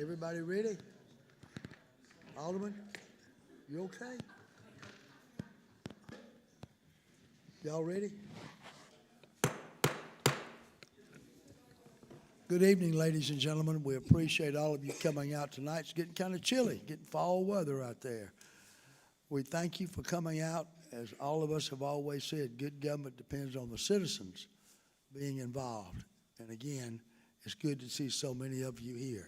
Everybody ready? Alderman, you okay? Y'all ready? Good evening, ladies and gentlemen. We appreciate all of you coming out tonight. It's getting kind of chilly, getting fall weather out there. We thank you for coming out. As all of us have always said, good government depends on the citizens being involved. And again, it's good to see so many of you here.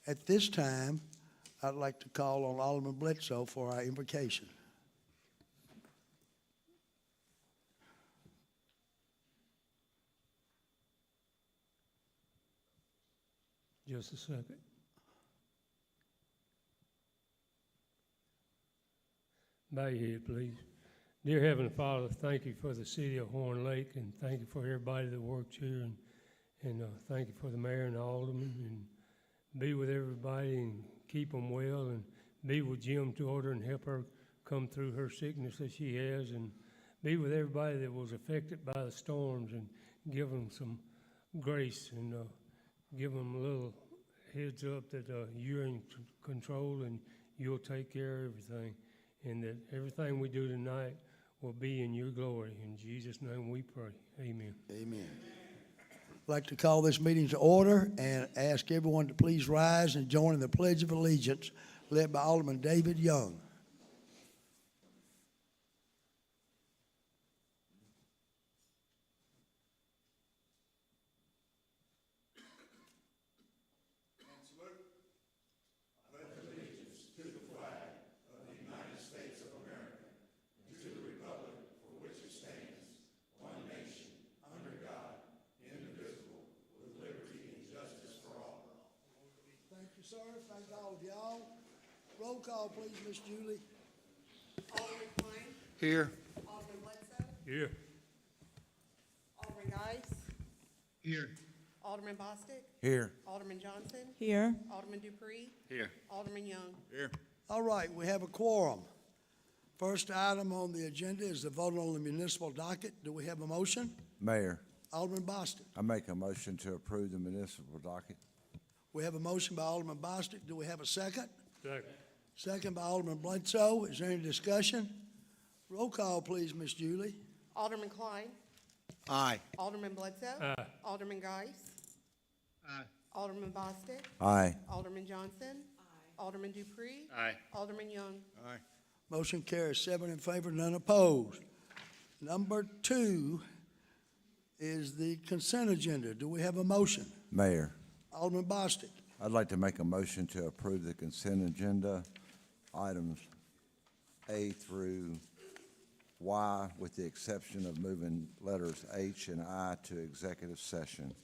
At this time, I'd like to call on Alderman Bledsoe for our invocation. Just a second. Bow your head, please. Dear Heavenly Father, thank you for the city of Horn Lake, and thank you for everybody that works here, and thank you for the mayor and the aldermen, and be with everybody and keep them well, and be with Jim's daughter and help her come through her sickness that she has, and be with everybody that was affected by the storms, and give them some grace, and give them a little heads up that you're in control and you'll take care of everything, and that everything we do tonight will be in your glory. In Jesus' name we pray. Amen. Amen. I'd like to call this meeting to order and ask everyone to please rise and join in the Pledge of Allegiance led by Alderman David Young. Sir, thank all of y'all. Roll call, please, Miss Julie. Alderman Klein. Here. Alderman Bledsoe. Here. Alderman Geis. Here. Alderman Bostic. Here. Alderman Johnson. Here. Alderman Dupree. Here. Alderman Young. Here. All right, we have a quorum. First item on the agenda is the vote on the municipal docket. Do we have a motion? Mayor, Alderman Bostic. I make a motion to approve the municipal docket. We have a motion by Alderman Bostic. Do we have a second? Second. Second by Alderman Bledsoe. Is there any discussion? Roll call, please, Miss Julie. Alderman Klein. Aye. Alderman Bledsoe. Aye. Alderman Geis. Aye. Alderman Bostic. Aye. Alderman Johnson. Alderman Dupree. Aye. Alderman Young. Aye. Motion carries 7 in favor, none opposed. Number 2 is the consent agenda. Do we have a motion? Mayor, Alderman Bostic. I'd like to make a motion to approve the consent agenda, items A through Y, with the exception of moving letters H and I to executive session.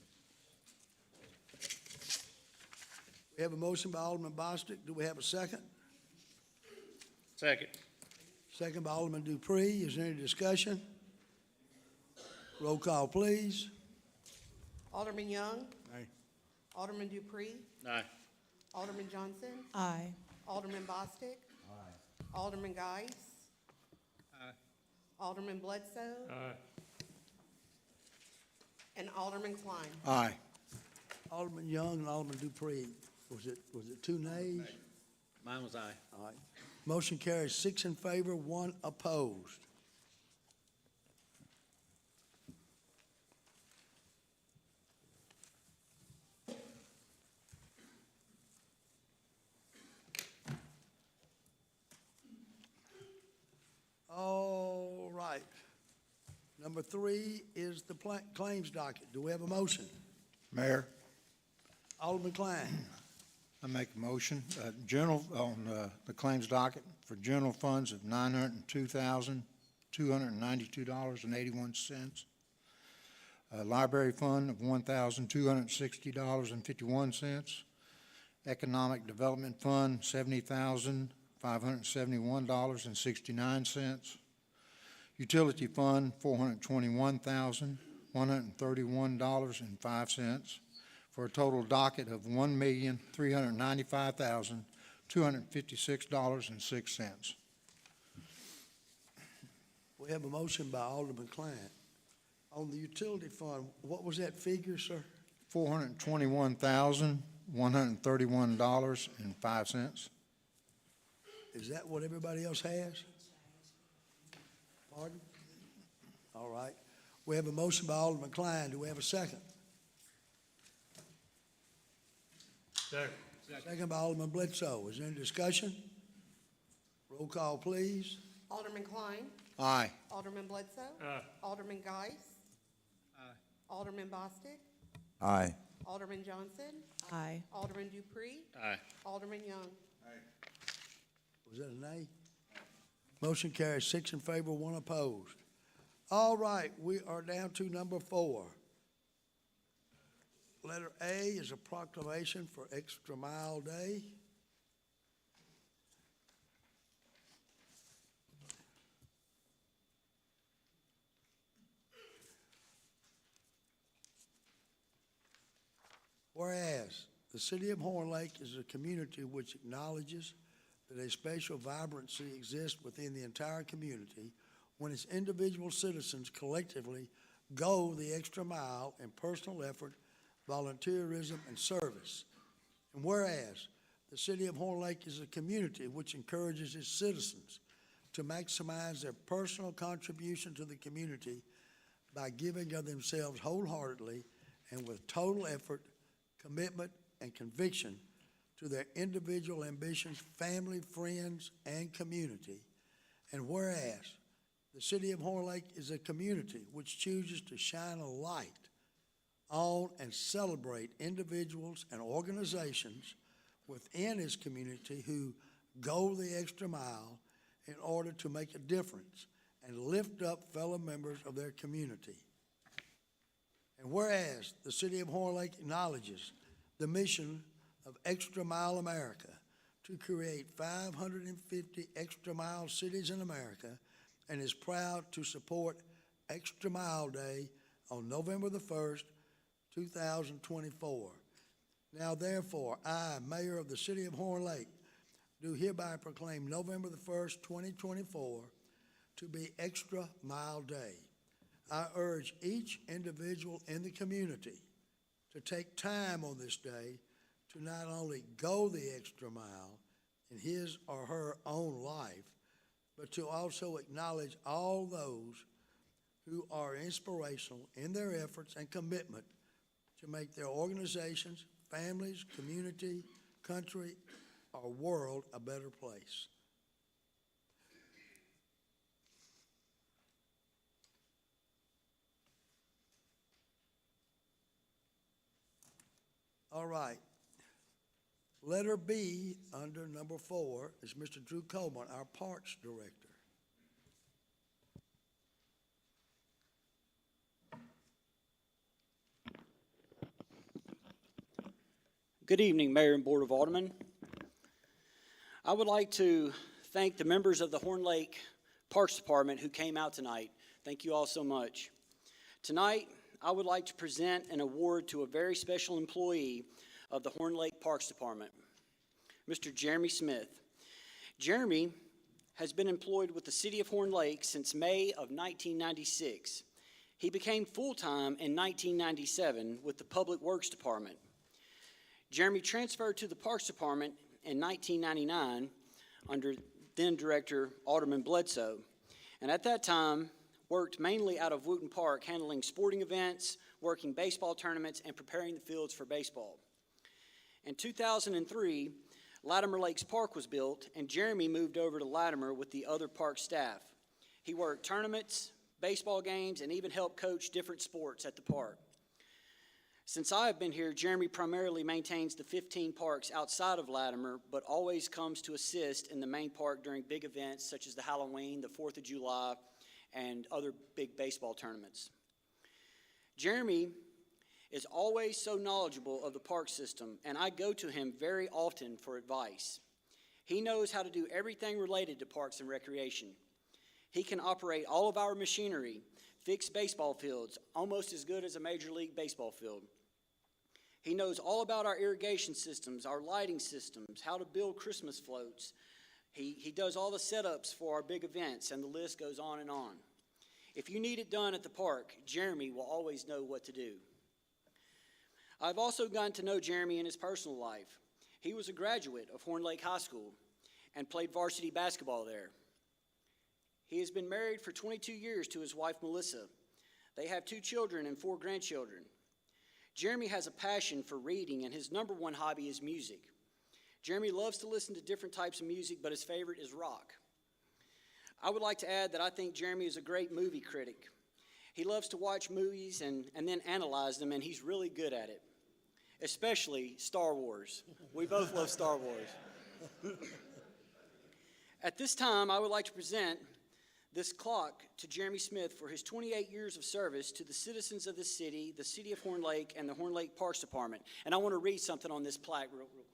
We have a motion by Alderman Bostic. Do we have a second? Second. Second by Alderman Dupree. Is there any discussion? Roll call, please. Alderman Young. Aye. Alderman Dupree. Aye. Alderman Johnson. Aye. Alderman Bostic. Alderman Geis. Alderman Bledsoe. Aye. And Alderman Klein. Aye. Alderman Young and Alderman Dupree. Was it 2 nays? Mine was aye. All right. Motion carries 6 in favor, 1 opposed. All right. Number 3 is the claims docket. Do we have a motion? Mayor, Alderman Klein. I make a motion, on the claims docket for general funds of $902,292.81. Library fund of $1,260.51. Economic Development Fund, $70,571.69. Utility Fund, $421,131.05, for a total docket of $1,395,256.06. We have a motion by Alderman Klein. On the utility fund, what was that figure, sir? $421,131.05. $131.05. Is that what everybody else has? Pardon? All right. We have a motion by Alderman Klein. Do we have a second? Second. Second by Alderman Bledsoe. Is there any discussion? Roll call, please. Alderman Klein. Aye. Alderman Bledsoe. Aye. Alderman Geis. Alderman Bostic. Aye. Alderman Johnson. Aye. Alderman Dupree. Aye. Alderman Young. Was that a nay? Motion carries 6 in favor, 1 opposed. All right, we are down to number 4. Letter A is a proclamation for Extra Mile Day. Whereas the city of Horn Lake is a community which acknowledges that a special vibrancy exists within the entire community when its individual citizens collectively go the extra mile in personal effort, volunteerism, and service. And whereas the city of Horn Lake is a community which encourages its citizens to maximize their personal contribution to the community by giving of themselves wholeheartedly and with total effort, commitment, and conviction to their individual ambitions, family, friends, and community. And whereas the city of Horn Lake is a community which chooses to shine a light on and celebrate individuals and organizations within its community who go the extra mile in order to make a difference and lift up fellow members of their community. And whereas the city of Horn Lake acknowledges the mission of Extra Mile America to create 550 Extra Mile cities in America and is proud to support Extra Mile Day on November the 1st, 2024. Now therefore, I, Mayor of the City of Horn Lake, do hereby proclaim November the 1st, 2024 to be Extra Mile Day. I urge each individual in the community to take time on this day to not only go the extra mile in his or her own life, but to also acknowledge all those who are inspirational in their efforts and commitment to make their organizations, families, community, country, or world a better place. All right. Letter B, under number 4, is Mr. Drew Coleman, our Parks Director. Good evening, Mayor and Board of Aldermen. I would like to thank the members of the Horn Lake Parks Department who came out tonight. Thank you all so much. Tonight, I would like to present an award to a very special employee of the Horn Lake Parks Department, Mr. Jeremy Smith. Jeremy has been employed with the City of Horn Lake since May of 1996. He became full-time in 1997 with the Public Works Department. Jeremy transferred to the Parks Department in 1999 under then-Director Alderman Bledsoe, and at that time worked mainly out of Wooten Park, handling sporting events, working baseball tournaments, and preparing the fields for baseball. In 2003, Latimer Lakes Park was built, and Jeremy moved over to Latimer with the other park staff. He worked tournaments, baseball games, and even helped coach different sports at the park. Since I have been here, Jeremy primarily maintains the 15 parks outside of Latimer, but always comes to assist in the main park during big events such as the Halloween, the 4th of July, and other big baseball tournaments. Jeremy is always so knowledgeable of the park system, and I go to him very often for advice. He knows how to do everything related to parks and recreation. He can operate all of our machinery, fix baseball fields, almost as good as a Major League Baseball field. He knows all about our irrigation systems, our lighting systems, how to build Christmas floats. He does all the setups for our big events, and the list goes on and on. If you need it done at the park, Jeremy will always know what to do. I've also gotten to know Jeremy in his personal life. He was a graduate of Horn Lake High School and played varsity basketball there. He has been married for 22 years to his wife, Melissa. They have 2 children and 4 grandchildren. Jeremy has a passion for reading, and his number one hobby is music. Jeremy loves to listen to different types of music, but his favorite is rock. I would like to add that I think Jeremy is a great movie critic. He loves to watch movies and then analyze them, and he's really good at it, especially Star Wars. We both love Star Wars. At this time, I would like to present this clock to Jeremy Smith for his 28 years of service to the citizens of the city of Horn Lake, and the Horn Lake Parks Department. And I want to read something on this plaque real quick.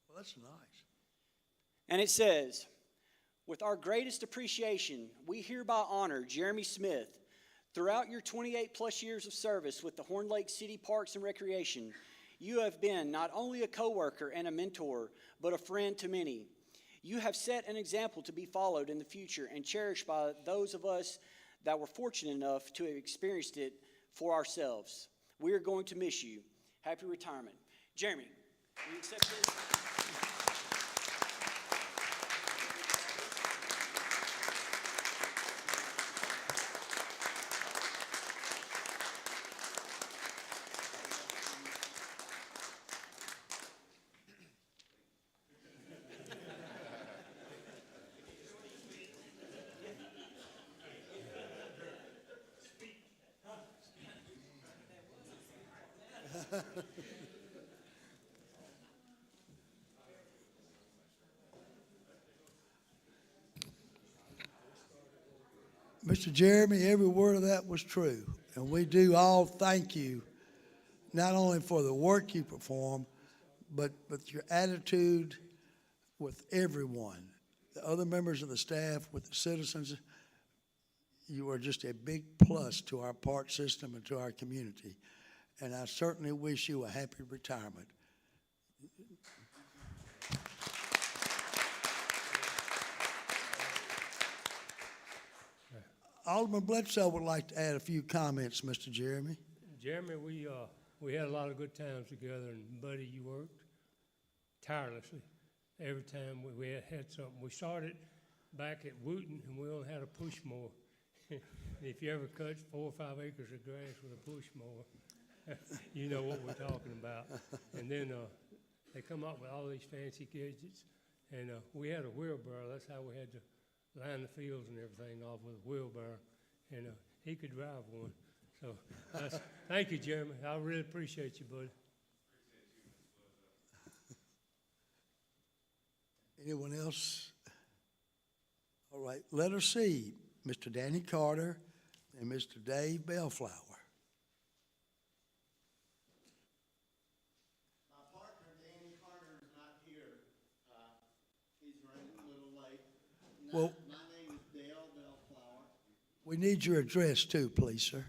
Well, that's nice. And it says, with our greatest appreciation, we hereby honor Jeremy Smith. Throughout your 28-plus years of service with the Horn Lake City Parks and Recreation, you have been not only a coworker and a mentor, but a friend to many. You have set an example to be followed in the future and cherished by those of us that were fortunate enough to have experienced it for ourselves. We are going to miss you. Happy retirement. Jeremy, will you accept this? Mr. Jeremy, every word of that was true, and we do all thank you, not only for the work you perform, but your attitude with everyone, the other members of the staff, with the citizens. You are just a big plus to our park system and to our community, and I certainly wish you a happy retirement. Alderman Bledsoe would like to add a few comments, Mr. Jeremy. Jeremy, we had a lot of good times together, and buddy, you worked tirelessly every time we had something. We started back at Wooten, and we only had a push mower. If you ever cut 4 or 5 acres of grass with a push mower, you know what we're talking about. And then they come up with all these fancy gadgets, and we had a wheelbarrow. That's how we had to line the fields and everything off with a wheelbarrow, and he could drive one. So thank you, Jeremy. I really appreciate you, buddy. Anyone else? All right, letter C, Mr. Danny Carter and Mr. Dave Bellflower. My partner, Danny Carter, is not here. He's running a little late. Well, My name is Dale Bellflower. we need your address too, please, sir,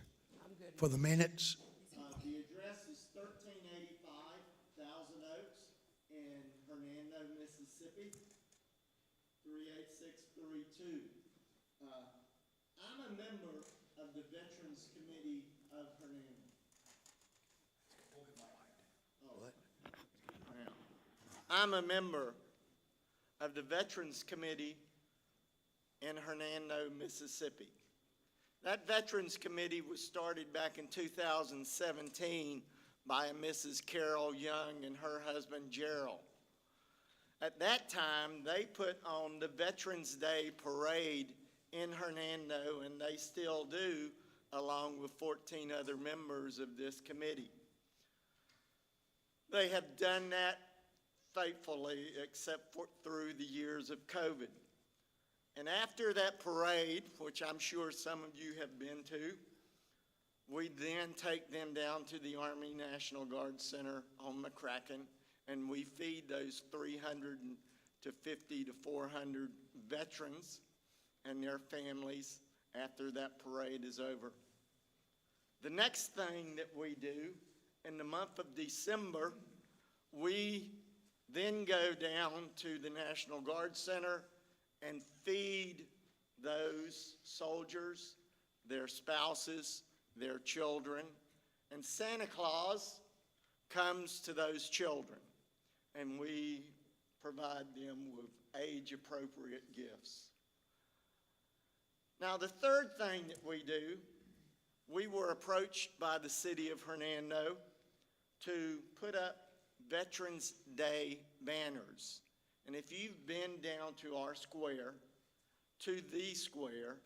for the minutes. The address is 1385 Thousand Oaks in Hernando, Mississippi, 38632. I'm a member of the Veterans Committee of Hernando. I'm a member of the Veterans Committee in Hernando, Mississippi. That Veterans Committee was started back in 2017 by a Mrs. Carol Young and her husband Gerald. At that time, they put on the Veterans Day Parade in Hernando, and they still do, along with 14 other members of this committee. They have done that faithfully, except for through the years of COVID. And after that parade, which I'm sure some of you have been to, we then take them down to the Army National Guard Center on McCracken, and we feed those 350 to 400 veterans and their families after that parade is over. The next thing that we do, in the month of December, We then go down to the National Guard Center and feed those soldiers, their spouses, their children, and Santa Claus comes to those children, and we provide them with age-appropriate gifts. Now, the third thing that we do, we were approached by the city of Hernando to put up Veterans Day banners. And if you've been down to our square, to the square,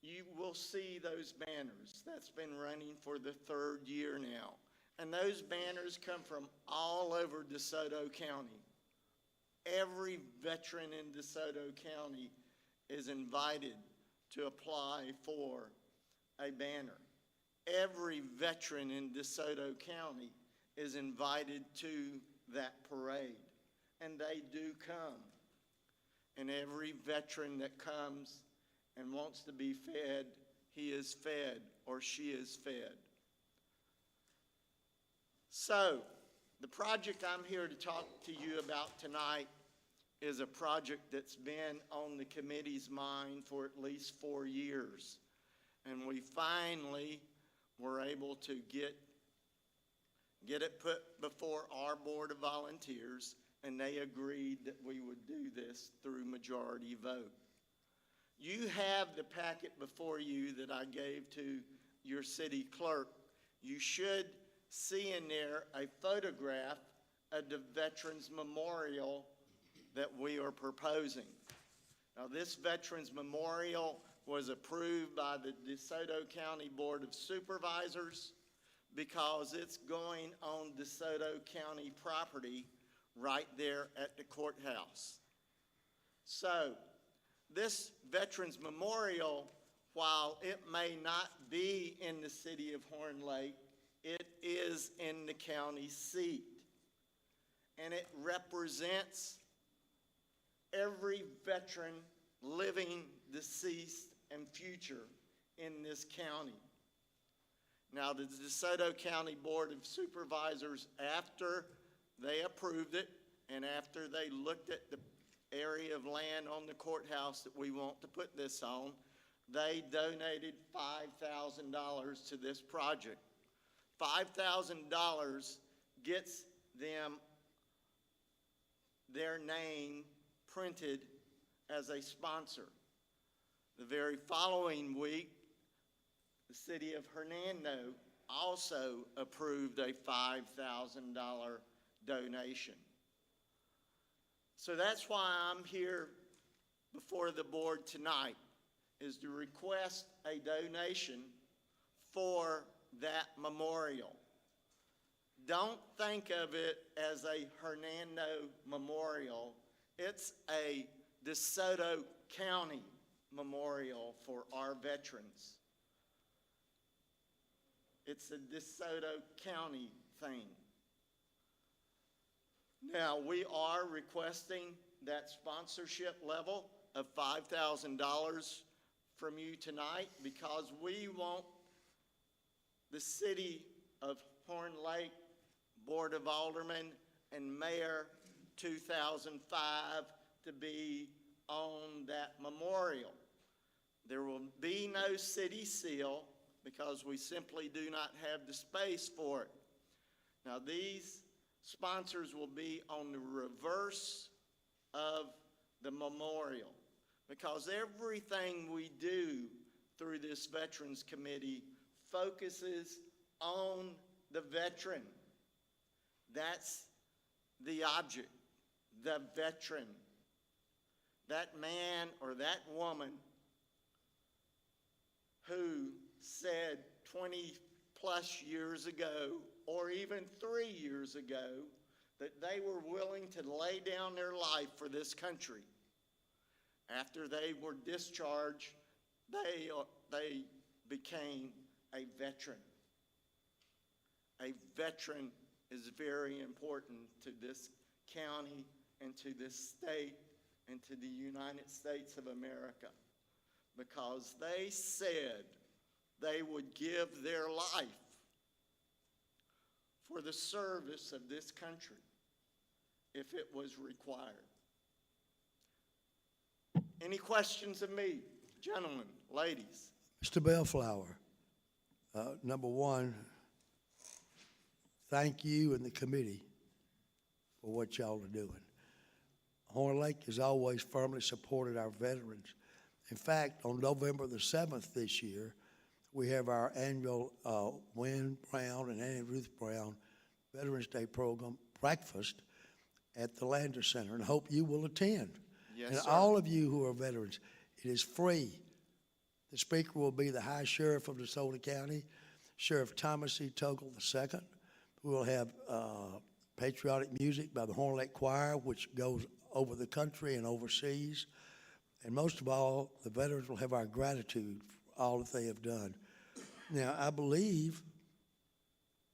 you will see those banners. That's been running for the third year now. And those banners come from all over DeSoto County. Every veteran in DeSoto County is invited to apply for a banner. Every veteran in DeSoto County is invited to that parade, and they do come. And every veteran that comes and wants to be fed, he is fed or she is fed. So, the project I'm here to talk to you about tonight is a project that's been on the committee's mind for at least 4 years. And we finally were able to get it put before our Board of Volunteers, and they agreed that we would do this through majority vote. You have the packet before you that I gave to your city clerk. You should see in there a photograph of the Veterans Memorial that we are proposing. Now, this Veterans Memorial was approved by the DeSoto County Board of Supervisors because it's going on DeSoto County property right there at the courthouse. So, this Veterans Memorial, while it may not be in the city of Horn Lake, it is in the county seat. And it represents every veteran living, deceased, and future in this county. Now, the DeSoto County Board of Supervisors, after they approved it and after they looked at the area of land on the courthouse that we want to put this on, they donated $5,000 to this project. $5,000 gets them their name printed as a sponsor. The very following week, the city of Hernando also approved a $5,000 donation. So that's why I'm here before the board tonight, is to request a donation for that memorial. Don't think of it as a Hernando memorial. It's a DeSoto County memorial for our veterans. It's a DeSoto County thing. Now, we are requesting that sponsorship level of $5,000 from you tonight because we want the city of Horn Lake Board of Aldermen and Mayor 2005 to be on that memorial. There will be no city seal because we simply do not have the space for it. Now, these sponsors will be on the reverse of the memorial because everything we do through this Veterans Committee focuses on the veteran. That's the object, the veteran. That man or that woman who said 20 plus years ago, or even 3 years ago, that they were willing to lay down their life for this country. After they were discharged, they became a veteran. A veteran is very important to this county and to this state and to the United States of America because they said they would give their life for the service of this country if it was required. Any questions of me, gentlemen, ladies? Mr. Bellflower, number one, thank you and the committee for what y'all are doing. Horn Lake has always firmly supported our veterans. In fact, on November the 7th this year, we have our annual Wynn Brown and Annie Ruth Brown Veterans Day program breakfast at the Lander Center, and hope you will attend. Yes, And sir. all of you who are veterans, it is free. The speaker will be the High Sheriff of DeSoto County, Sheriff Thomas E. Toggle II. We will have patriotic music by the Horn Lake Choir, which goes over the country and overseas. And most of all, the veterans will have our gratitude for all that they have done. Now, I believe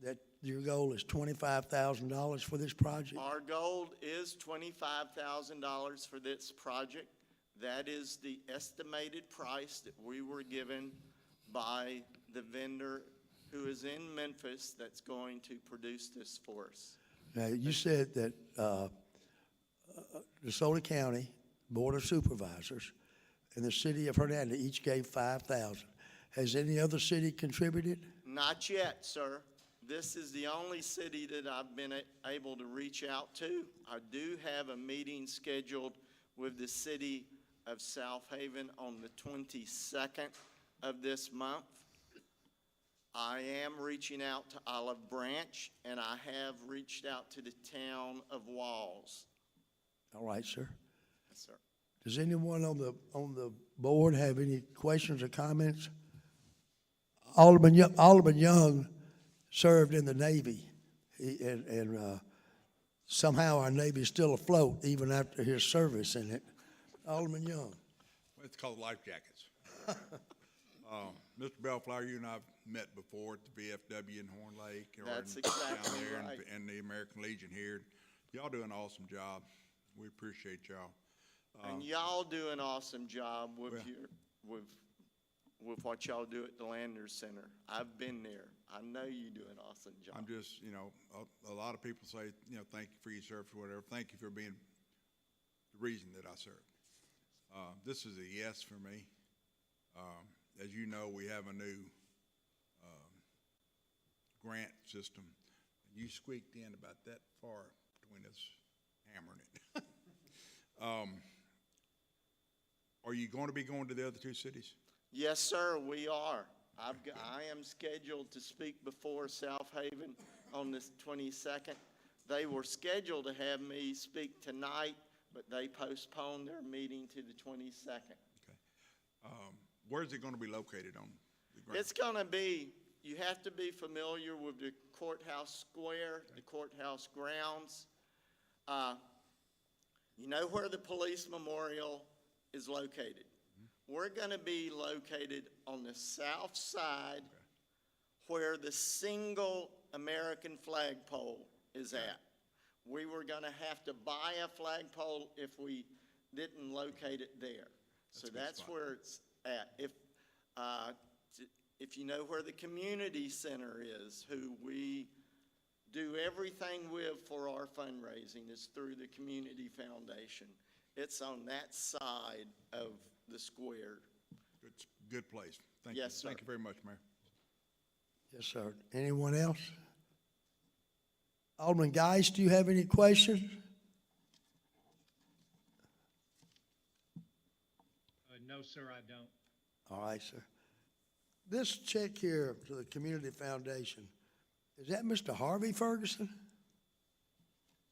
that your goal is $25,000 for this project. Our goal is $25,000 for this project. That is the estimated price that we were given by the vendor who is in Memphis that's going to produce this for us. Now, you said that DeSoto County Board of Supervisors and the city of Hernando each gave $5,000. Has any other city contributed? Not yet, sir. This is the only city that I've been able to reach out to. I do have a meeting scheduled with the city of South Haven on the 22nd of this month. I am reaching out to Olive Branch, and I have reached out to the town of Walls. All right, sir. Yes, sir. Does anyone on the board have any questions or comments? Alderman Young served in the Navy, and somehow our Navy is still afloat even after his service in it. Alderman Young. It's called life jackets. Mr. Bellflower, you and I have met before at the VFW in Horn Lake. Or That's down exactly there right. and the American Legion here. Y'all do an awesome job. We appreciate y'all. And y'all do an awesome job with Well- with what y'all do at the Landers Center. I've been there. I know you do an awesome job. I'm just, a lot of people say, thank you for your service or whatever. Thank you for being the reason that I served. This is a yes for me. As you know, we have a new grant system. You squeaked in about that far between us hammering it. Are you going to be going to the other two cities? Yes, sir, we are. I am scheduled to speak before South Haven on the 22nd. They were scheduled to have me speak tonight, but they postponed their meeting to the 22nd. Okay. Where's it going to be located on the ground? It's going to be, you have to be familiar with the courthouse square, the courthouse grounds. You know where the police memorial is located? We're going to be located on the south side where the single American flagpole is at. We were going to have to buy a flagpole if we didn't locate it there. So That's a good that's spot. where it's at. If you know where the community center is, who we do everything with for our fundraising, is through the Community Foundation. It's on that side of the square. Good place. Thank you. Yes, sir. Thank you very much, Mayor. Yes, sir. Anyone else? Alderman Geist, do you have any questions? No, sir, I don't. All right, sir. This check here to the Community Foundation, is that Mr. Harvey Ferguson?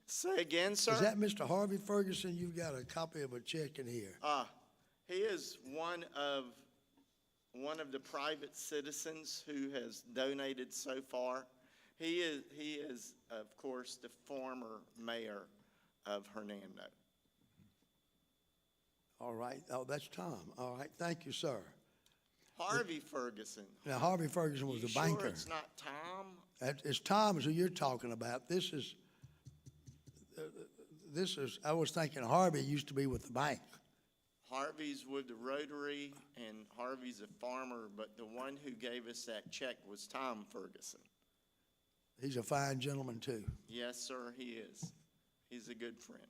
Say again, sir? Is that Mr. Harvey Ferguson? You've got a copy of a check in here. He is one of the private citizens who has donated so far. He is, of course, the former mayor of Hernando. All right. Oh, that's Tom. All right. Thank you, sir. Harvey Ferguson. Now, Harvey Ferguson was You a banker. sure it's not Tom? It's Tom who you're talking about. This is, I was thinking Harvey used to be with the bank. Harvey's with the Rotary, and Harvey's a farmer, but the one who gave us that check was Tom Ferguson. He's a fine gentleman, too. Yes, sir, he is. He's a good friend.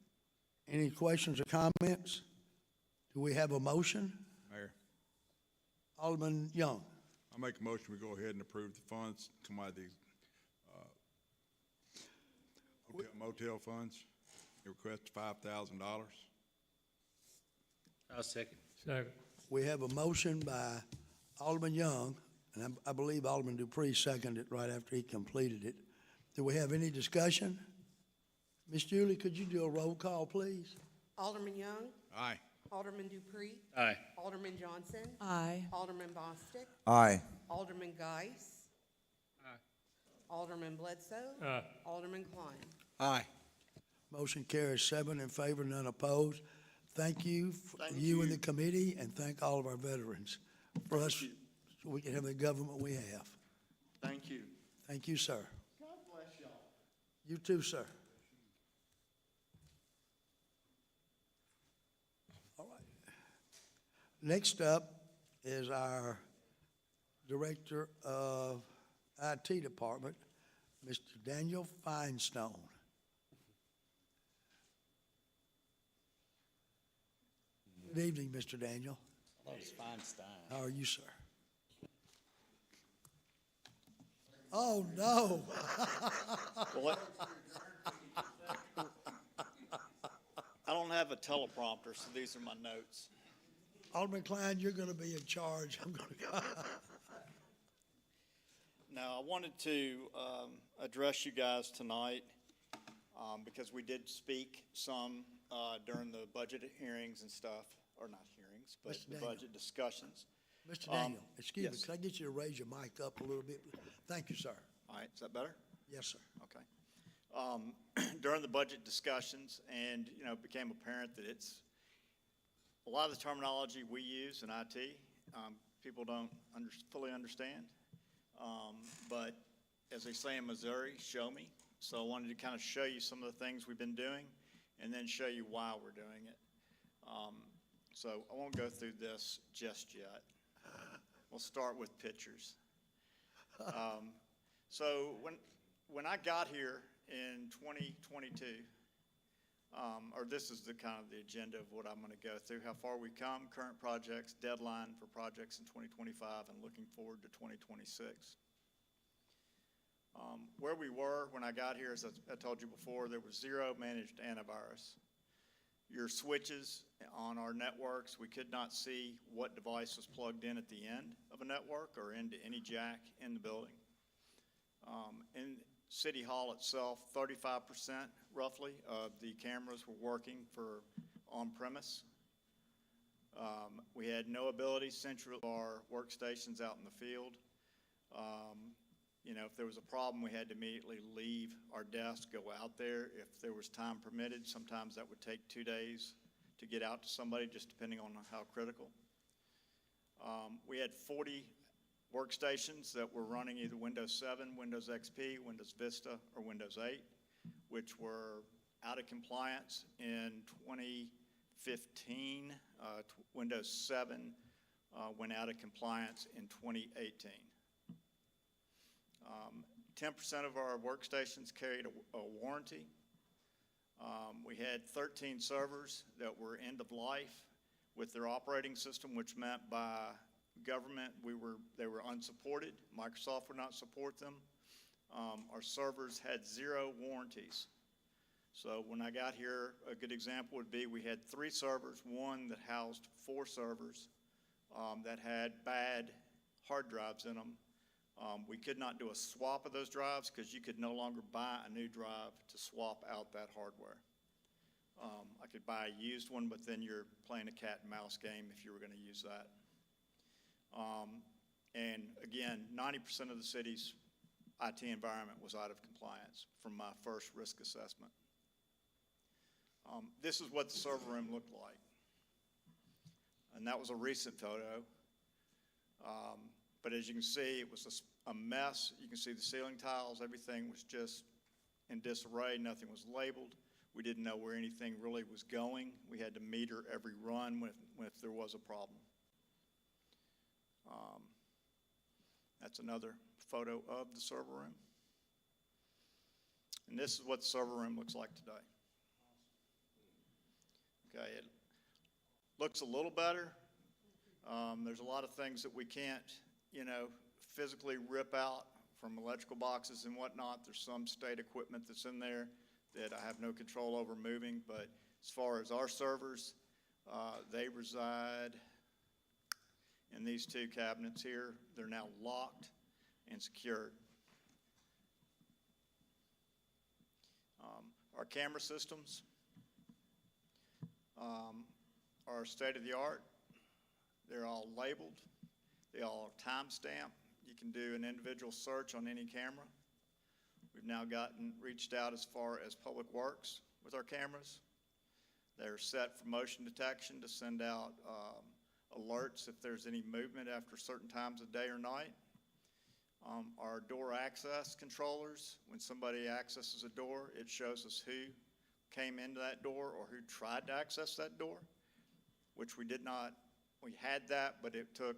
Any questions or comments? Do we have a motion? Mayor, Alderman Young. I make a motion, we go ahead and approve the funds, come out of these, motel funds. They request $5,000. I'll second. Second. We have a motion by Alderman Young, and I believe Alderman Dupree seconded it right after he completed it. Do we have any discussion? Miss Julie, could you do a roll call, please? Alderman Young, Aye. Alderman Dupree, Aye. Alderman Johnson, Aye. Alderman Bostic, Aye. Alderman Geis, Aye. Alderman Bledsoe, Aye. Alderman Klein. Aye. Motion carries 7 in favor, none opposed. Thank you, Thank you and you. the committee, and thank all of our veterans for us, you. so we can have the government we have. Thank you. Thank you, sir. God bless y'all. You too, sir. All right. Next up is our Director of IT Department, Mr. Daniel Feinstone. Good evening, Mr. Daniel. How are you, sir? Oh, no. Well, I don't have a teleprompter, so these are my notes. Alderman Klein, you're going to be in charge. I'm going to go. Now, I wanted to address you guys tonight because we did speak some during the budget hearings and stuff, or not hearings, but Mr. the Daniel. budget discussions. Mr. Daniel, excuse me, yes. can I get you to raise your mic up a little bit? Thank you, sir. All right, is that better? Yes, sir. Okay. During the budget discussions, and, you know, it became apparent that it's, a lot of the terminology we use in IT, people don't fully understand. But as they say in Missouri, show me. So I wanted to kind of show you some of the things we've been doing and then show you why we're doing it. So I won't go through this just yet. We'll start with pictures. So when I got here in 2022, or this is the kind of the agenda of what I'm going to go through, how far we've come, current projects, deadline for projects in 2025, and looking forward to 2026. Where we were when I got here, as I told you before, there was 0 managed antivirus. Your switches on our networks, we could not see what device was plugged in at the end of a network or into any jack in the building. In City Hall itself, 35% roughly of the cameras were working for on-premise. We had no ability, central our workstations out in the field. You know, if there was a problem, we had to immediately leave our desk, go out there. If there was time permitted, sometimes that would take 2 days to get out to somebody, just depending on how critical. We had 40 workstations that were running either Windows 7, Windows XP, Windows Vista, or Windows 8, which were out of compliance in 2015. Windows 7 went out of compliance in 2018. 10% of our workstations carried a warranty. We had 13 servers that were end of life with their operating system, which meant by government they were unsupported. Microsoft would not support them. Our servers had 0 warranties. So when I got here, a good example would be we had 3 servers, one that housed 4 servers that had bad hard drives in them. We could not do a swap of those drives because you could no longer buy a new drive to swap out that hardware. I could buy a used one, but then you're playing a cat and mouse game if you were going to use that. And again, 90% of the city's IT environment was out of compliance from my first risk assessment. This is what the server room looked like. And that was a recent photo. But as you can see, it was a mess. You can see the ceiling tiles, everything was just in disarray, nothing was labeled. We didn't know where anything really was going. We had to meter every run if there was a problem. That's another photo of the server room. And this is what the server room looks like today. Okay, it looks a little better. There's a lot of things that we can't, physically rip out from electrical boxes and whatnot. There's some state equipment that's in there that I have no control over moving, but as far as our servers, they reside in these two cabinets here. They're now locked and secured. Our camera systems are state-of-the-art. They're all labeled. They all are time-stamped. You can do an individual search on any camera. We've now reached out as far as Public Works with our cameras. They're set for motion detection to send out alerts if there's any movement after certain times of day or night. Our door access controllers, when somebody accesses a door, it shows us who came into that door or who tried to access that door, which we did not. We had that, but it took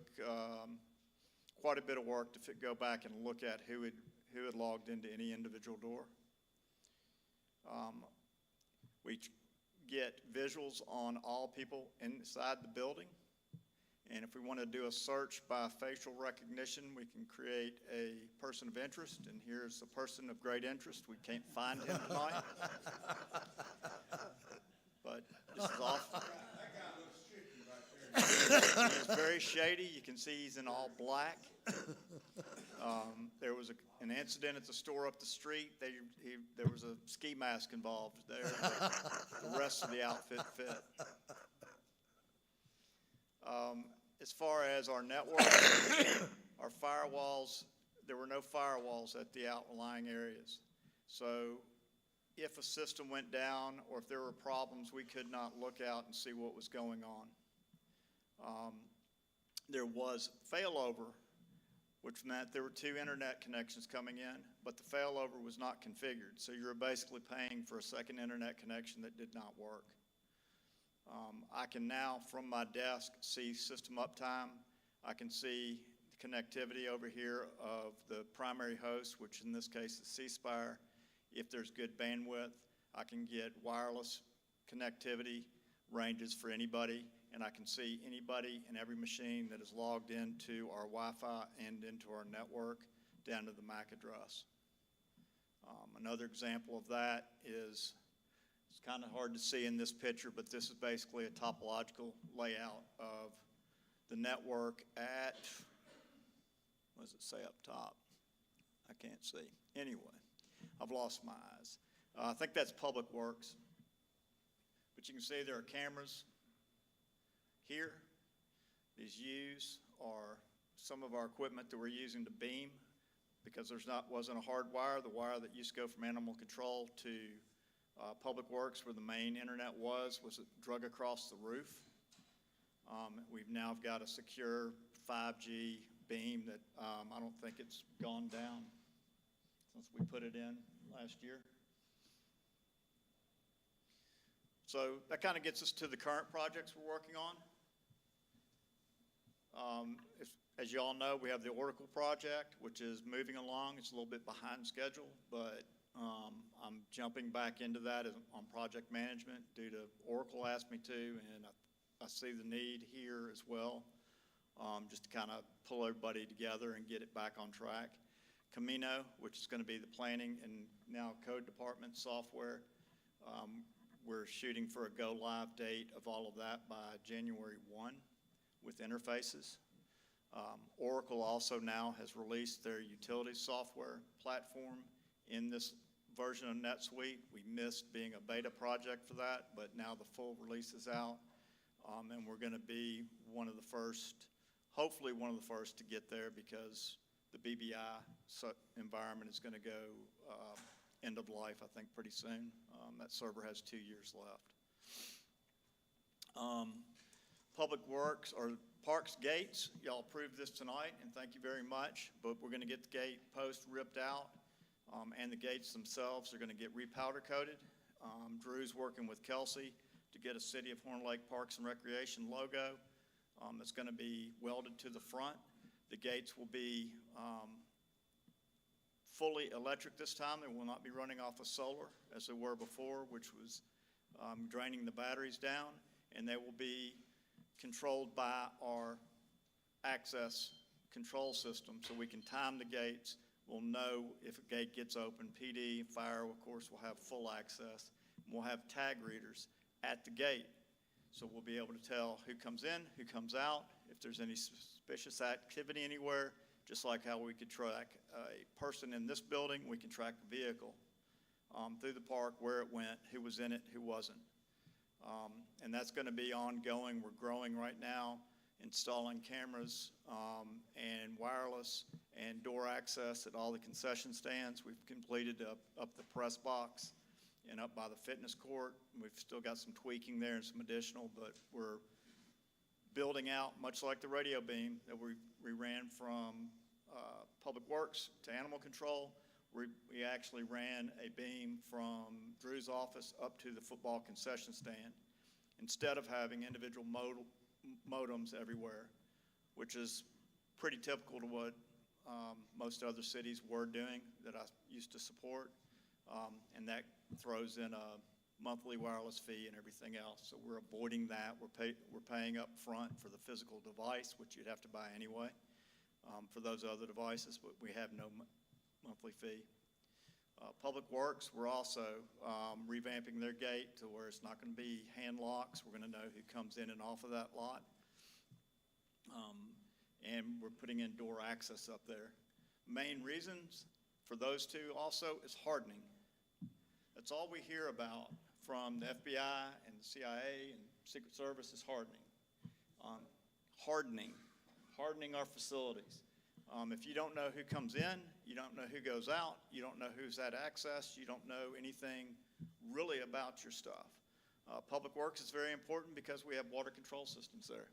quite a bit of work to go back and look at who had logged into any individual door. We get visuals on all people inside the building. And if we want to do a search by facial recognition, we can create a person of interest. And here's a person of great interest. We can't find him tonight. But this is awesome. He's very shady. You can see he's in all black. There was an incident at the store up the street. There was a ski mask involved there. The rest of the outfit fit. As far as our network, our firewalls, there were no firewalls at the outlying areas. So if a system went down or if there were problems, we could not look out and see what was going on. There was failover, which meant there were 2 internet connections coming in, but the failover was not configured. So you were basically paying for a second internet connection that did not work. I can now, from my desk, see system uptime. I can see the connectivity over here of the primary host, which in this case is C Spire. If there's good bandwidth, I can get wireless connectivity ranges for anybody, and I can see anybody and every machine that is logged into our Wi-Fi and into our network down to the MAC address. Another example of that is, it's kind of hard to see in this picture, but this is basically a topological layout of the network at, what does it say up top? I can't see. Anyway, I've lost my eyes. I think that's Public Works. But you can see there are cameras here. These U's are some of our equipment that we're using to beam because wasn't a hard wire. The wire that used to go from animal control to Public Works, where the main internet was drug across the roof. We've now got a secure 5G beam that I don't think it's gone down since we put it in last year. So that kind of gets us to the current projects we're working on. As you all know, we have the Oracle project, which is moving along. It's a little bit behind schedule, but I'm jumping back into that on project management due to Oracle asked me to, and I see the need here as well, just to kind of pull everybody together and get it back on track. Camino, which is going to be the planning and now code department software, we're shooting for a go-live date of all of that by January 1 with interfaces. Oracle also now has released their utility software platform in this version of NetSuite. We missed being a beta project for that, but now the full release is out. And we're going to be one of the first, hopefully one of the first to get there, because the BBI environment is going to go end of life, I think, pretty soon. That server has 2 years left. Public Works or Parks gates, y'all approved this tonight, and thank you very much, but we're going to get the gate post ripped out, and the gates themselves are going to get repowder coated. Drew's working with Kelsey to get a City of Horn Lake Parks and Recreation logo that's going to be welded to the front. The gates will be fully electric this time. They will not be running off of solar as they were before, which was draining the batteries down. And they will be controlled by our access control system, so we can time the gates. We'll know if a gate gets open. PD, fire, of course, will have full access. We'll have tag readers at the gate, so we'll be able to tell who comes in, who comes out, if there's any suspicious activity anywhere, just like how we could track a person in this building, we can track the vehicle through the park, where it went, who was in it, who wasn't. And that's going to be ongoing. We're growing right now, installing cameras and wireless and door access at all the concession stands. We've completed up the press box and up by the fitness court. We've still got some tweaking there and some additional, but we're building out, much like the radio beam that we ran from Public Works to Animal Control. We actually ran a beam from Drew's office up to the football concession stand, instead of having individual modems everywhere, which is pretty typical to what most other cities were doing that I used to support. And that throws in a monthly wireless fee and everything else. So we're avoiding that. We're paying up front for the physical device, which you'd have to buy anyway, for those other devices, but we have no monthly fee. Public Works, we're also revamping their gate to where it's not going to be hand locks. We're going to know who comes in and off of that lot. And we're putting in door access up there. Main reasons for those two also is hardening. That's all we hear about from the FBI and the CIA and Secret Service is hardening. Hardening our facilities. If you don't know who comes in, you don't know who goes out, you don't know who's had access, you don't know anything really about your stuff. Public Works is very important because we have water control systems there.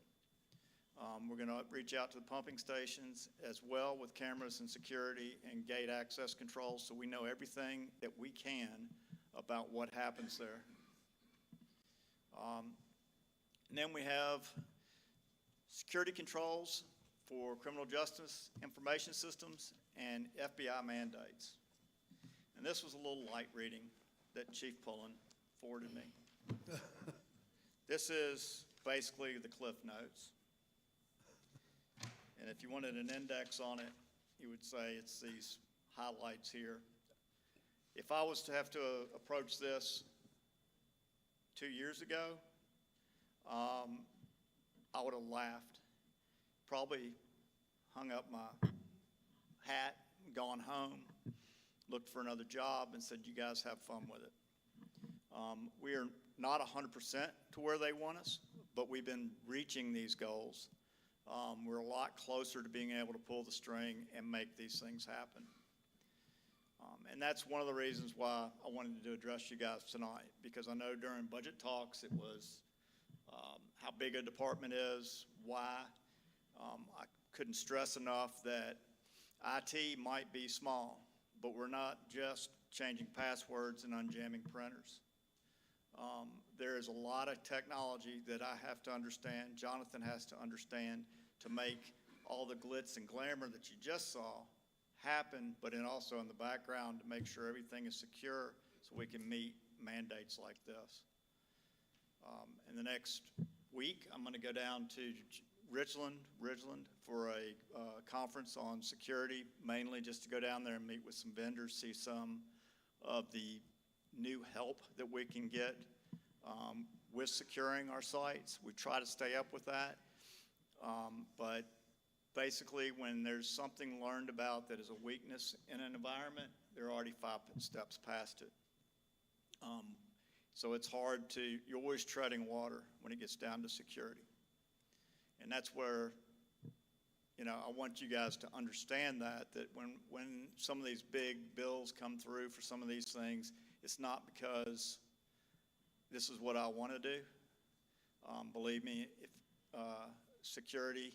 We're going to reach out to the pumping stations as well with cameras and security and gate access controls, so we know everything that we can about what happens there. And then we have security controls for criminal justice information systems and FBI mandates. And this was a little light reading that Chief Pullen forwarded me. This is basically the Cliff Notes. And if you wanted an index on it, you would say it's these highlights here. If I was to have to approach this 2 years ago, I would have laughed. Probably hung up my hat, gone home, looked for another job, and said, you guys have fun with it. We are not 100% to where they want us, but we've been reaching these goals. We're a lot closer to being able to pull the string and make these things happen. And that's one of the reasons why I wanted to address you guys tonight, because I know during budget talks it was how big a department is, why. I couldn't stress enough that IT might be small, but we're not just changing passwords and unjamming printers. There is a lot of technology that I have to understand, Jonathan has to understand, to make all the glitz and glamour that you just saw happen, but also in the background to make sure everything is secure so we can meet mandates like this. In the next week, I'm going to go down to Richland for a conference on security, mainly just to go down there and meet with some vendors, see some of the new help that we can get with securing our sites. We try to stay up with that, but basically when there's something learned about that is a weakness in an environment, they're already 5 steps past it. So it's hard to, you're always treading water when it gets down to security. And that's where, you know, I want you guys to understand that when some of these big bills come through for some of these things, it's not because this is what I want to do. Believe me, if security,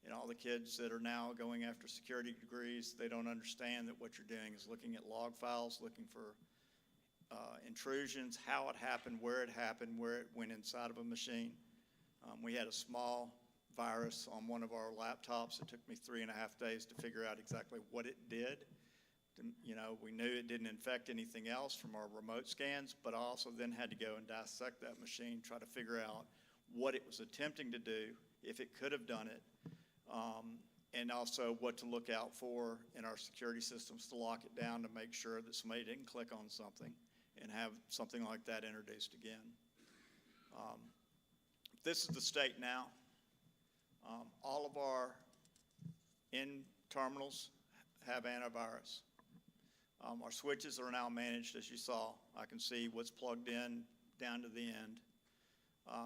you know, all the kids that are now going after security degrees, they don't understand that what you're doing is looking at log files, looking for intrusions, how it happened, where it went inside of a machine. We had a small virus on one of our laptops. It took me 3.5 days to figure out exactly what it did. We knew it didn't infect anything else from our remote scans, but I also then had to go and dissect that machine, try to figure out what it was attempting to do, if it could have done it, and also what to look out for in our security systems to lock it down to make sure that somebody didn't click on something and have something like that introduced again. This is the state now. All of our in terminals have antivirus. Our switches are now managed, as you saw. I can see what's plugged in down to the end.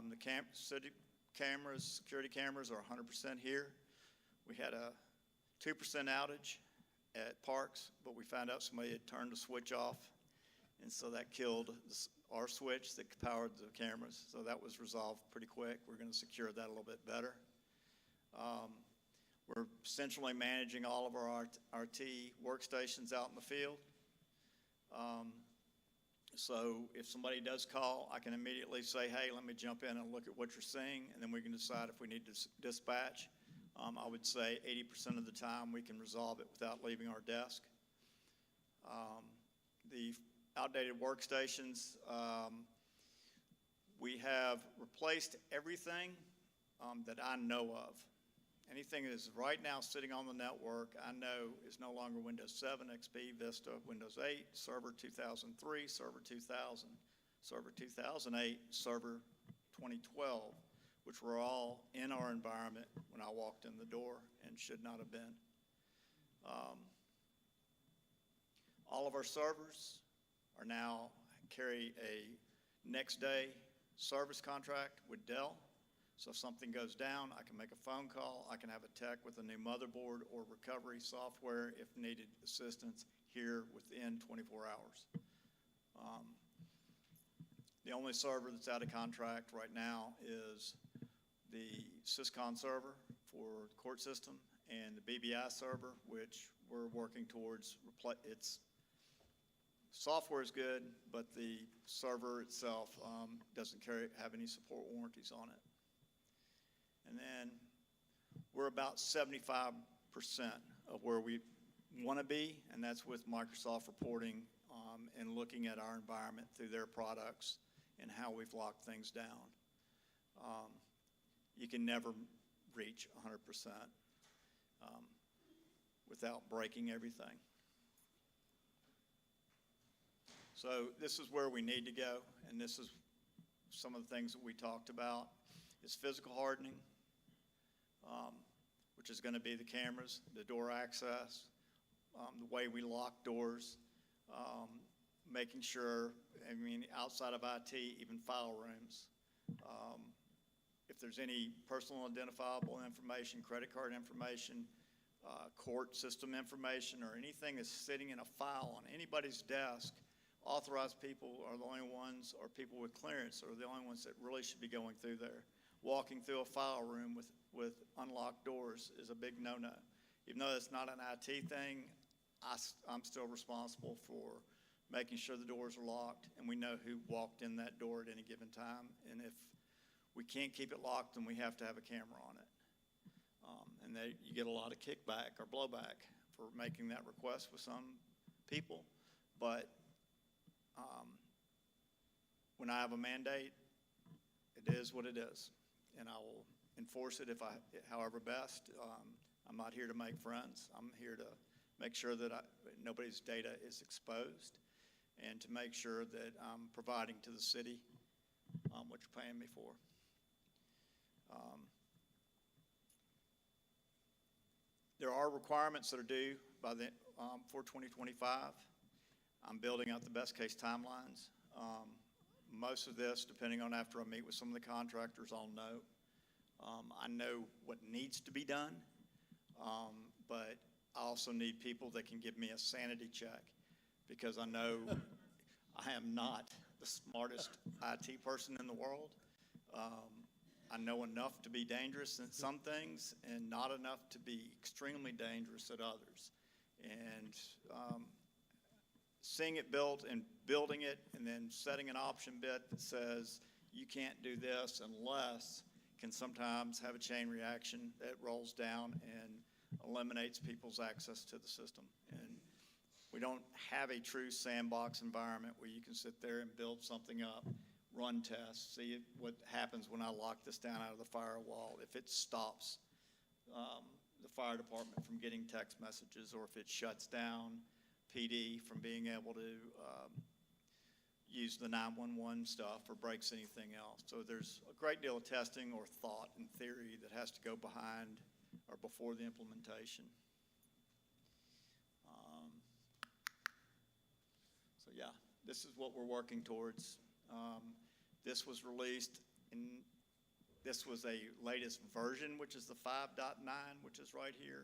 The city cameras, security cameras are 100% here. We had a 2% outage at Parks, but we found out somebody had turned the switch off, and so that killed our switch that powered the cameras. So that was resolved pretty quick. We're going to secure that a little bit better. We're centrally managing all of our RT workstations out in the field. So if somebody does call, I can immediately say, hey, let me jump in and look at what you're seeing, and then we can decide if we need to dispatch. I would say 80% of the time we can resolve it without leaving our desk. The outdated workstations, we have replaced everything that I know of. Anything that is right now sitting on the network, I know is no longer Windows 7, XP, Vista, Windows 8, Server 2003, Server 2000, Server 2008, Server 2012, which were all in our environment when I walked in the door and should not have been. All of our servers are now carry a next day service contract with Dell. So if something goes down, I can make a phone call. I can have a tech with a new motherboard or recovery software if needed assistance here within 24 hours. The only server that's out of contract right now is the Syscon server for the court system and the BBI server, which we're working towards. Its software is good, but the server itself doesn't have any support warranties on it. And then we're about 75% of where we want to be, and that's with Microsoft reporting and looking at our environment through their products and how we've locked things down. You can never reach 100% without breaking everything. So this is where we need to go, and this is some of the things that we talked about. Is physical hardening, which is going to be the cameras, the door access, the way we lock doors, making sure, outside of IT, even file rooms. If there's any personal identifiable information, credit card information, court system information, or anything that's sitting in a file on anybody's desk, authorized people are the only ones, or people with clearance are the only ones that really should be going through there. Walking through a file room with unlocked doors is a big no-no. Even though it's not an IT thing, I'm still responsible for making sure the doors are locked and we know who walked in that door at any given time. And if we can't keep it locked, then we have to have a camera on it. You get a lot of kickback or blowback for making that request with some people. But when I have a mandate, it is what it is. And I will enforce it however best. I'm not here to make friends. I'm here to make sure that nobody's data is exposed and to make sure that I'm providing to the city what you're paying me for. There are requirements that are due for 2025. I'm building out the best case timelines. Most of this, depending on after I meet with some of the contractors, I'll know. I know what needs to be done, but I also need people that can give me a sanity check because I know I am not the smartest IT person in the world. I know enough to be dangerous in some things and not enough to be extremely dangerous at others. And seeing it built and building it and then setting an option bit that says you can't do this unless can sometimes have a chain reaction that rolls down and eliminates people's access to the system. And We don't have a true sandbox environment where you can sit there and build something up, run tests, see what happens when I lock this down out of the firewall, if it stops the fire department from getting text messages, or if it shuts down PD from being able to use the 911 stuff or breaks anything else. So there's a great deal of testing or thought and theory that has to go behind or before the implementation. So yeah, this is what we're working towards. This was released this was a latest version, which is the 5.9, which is right here.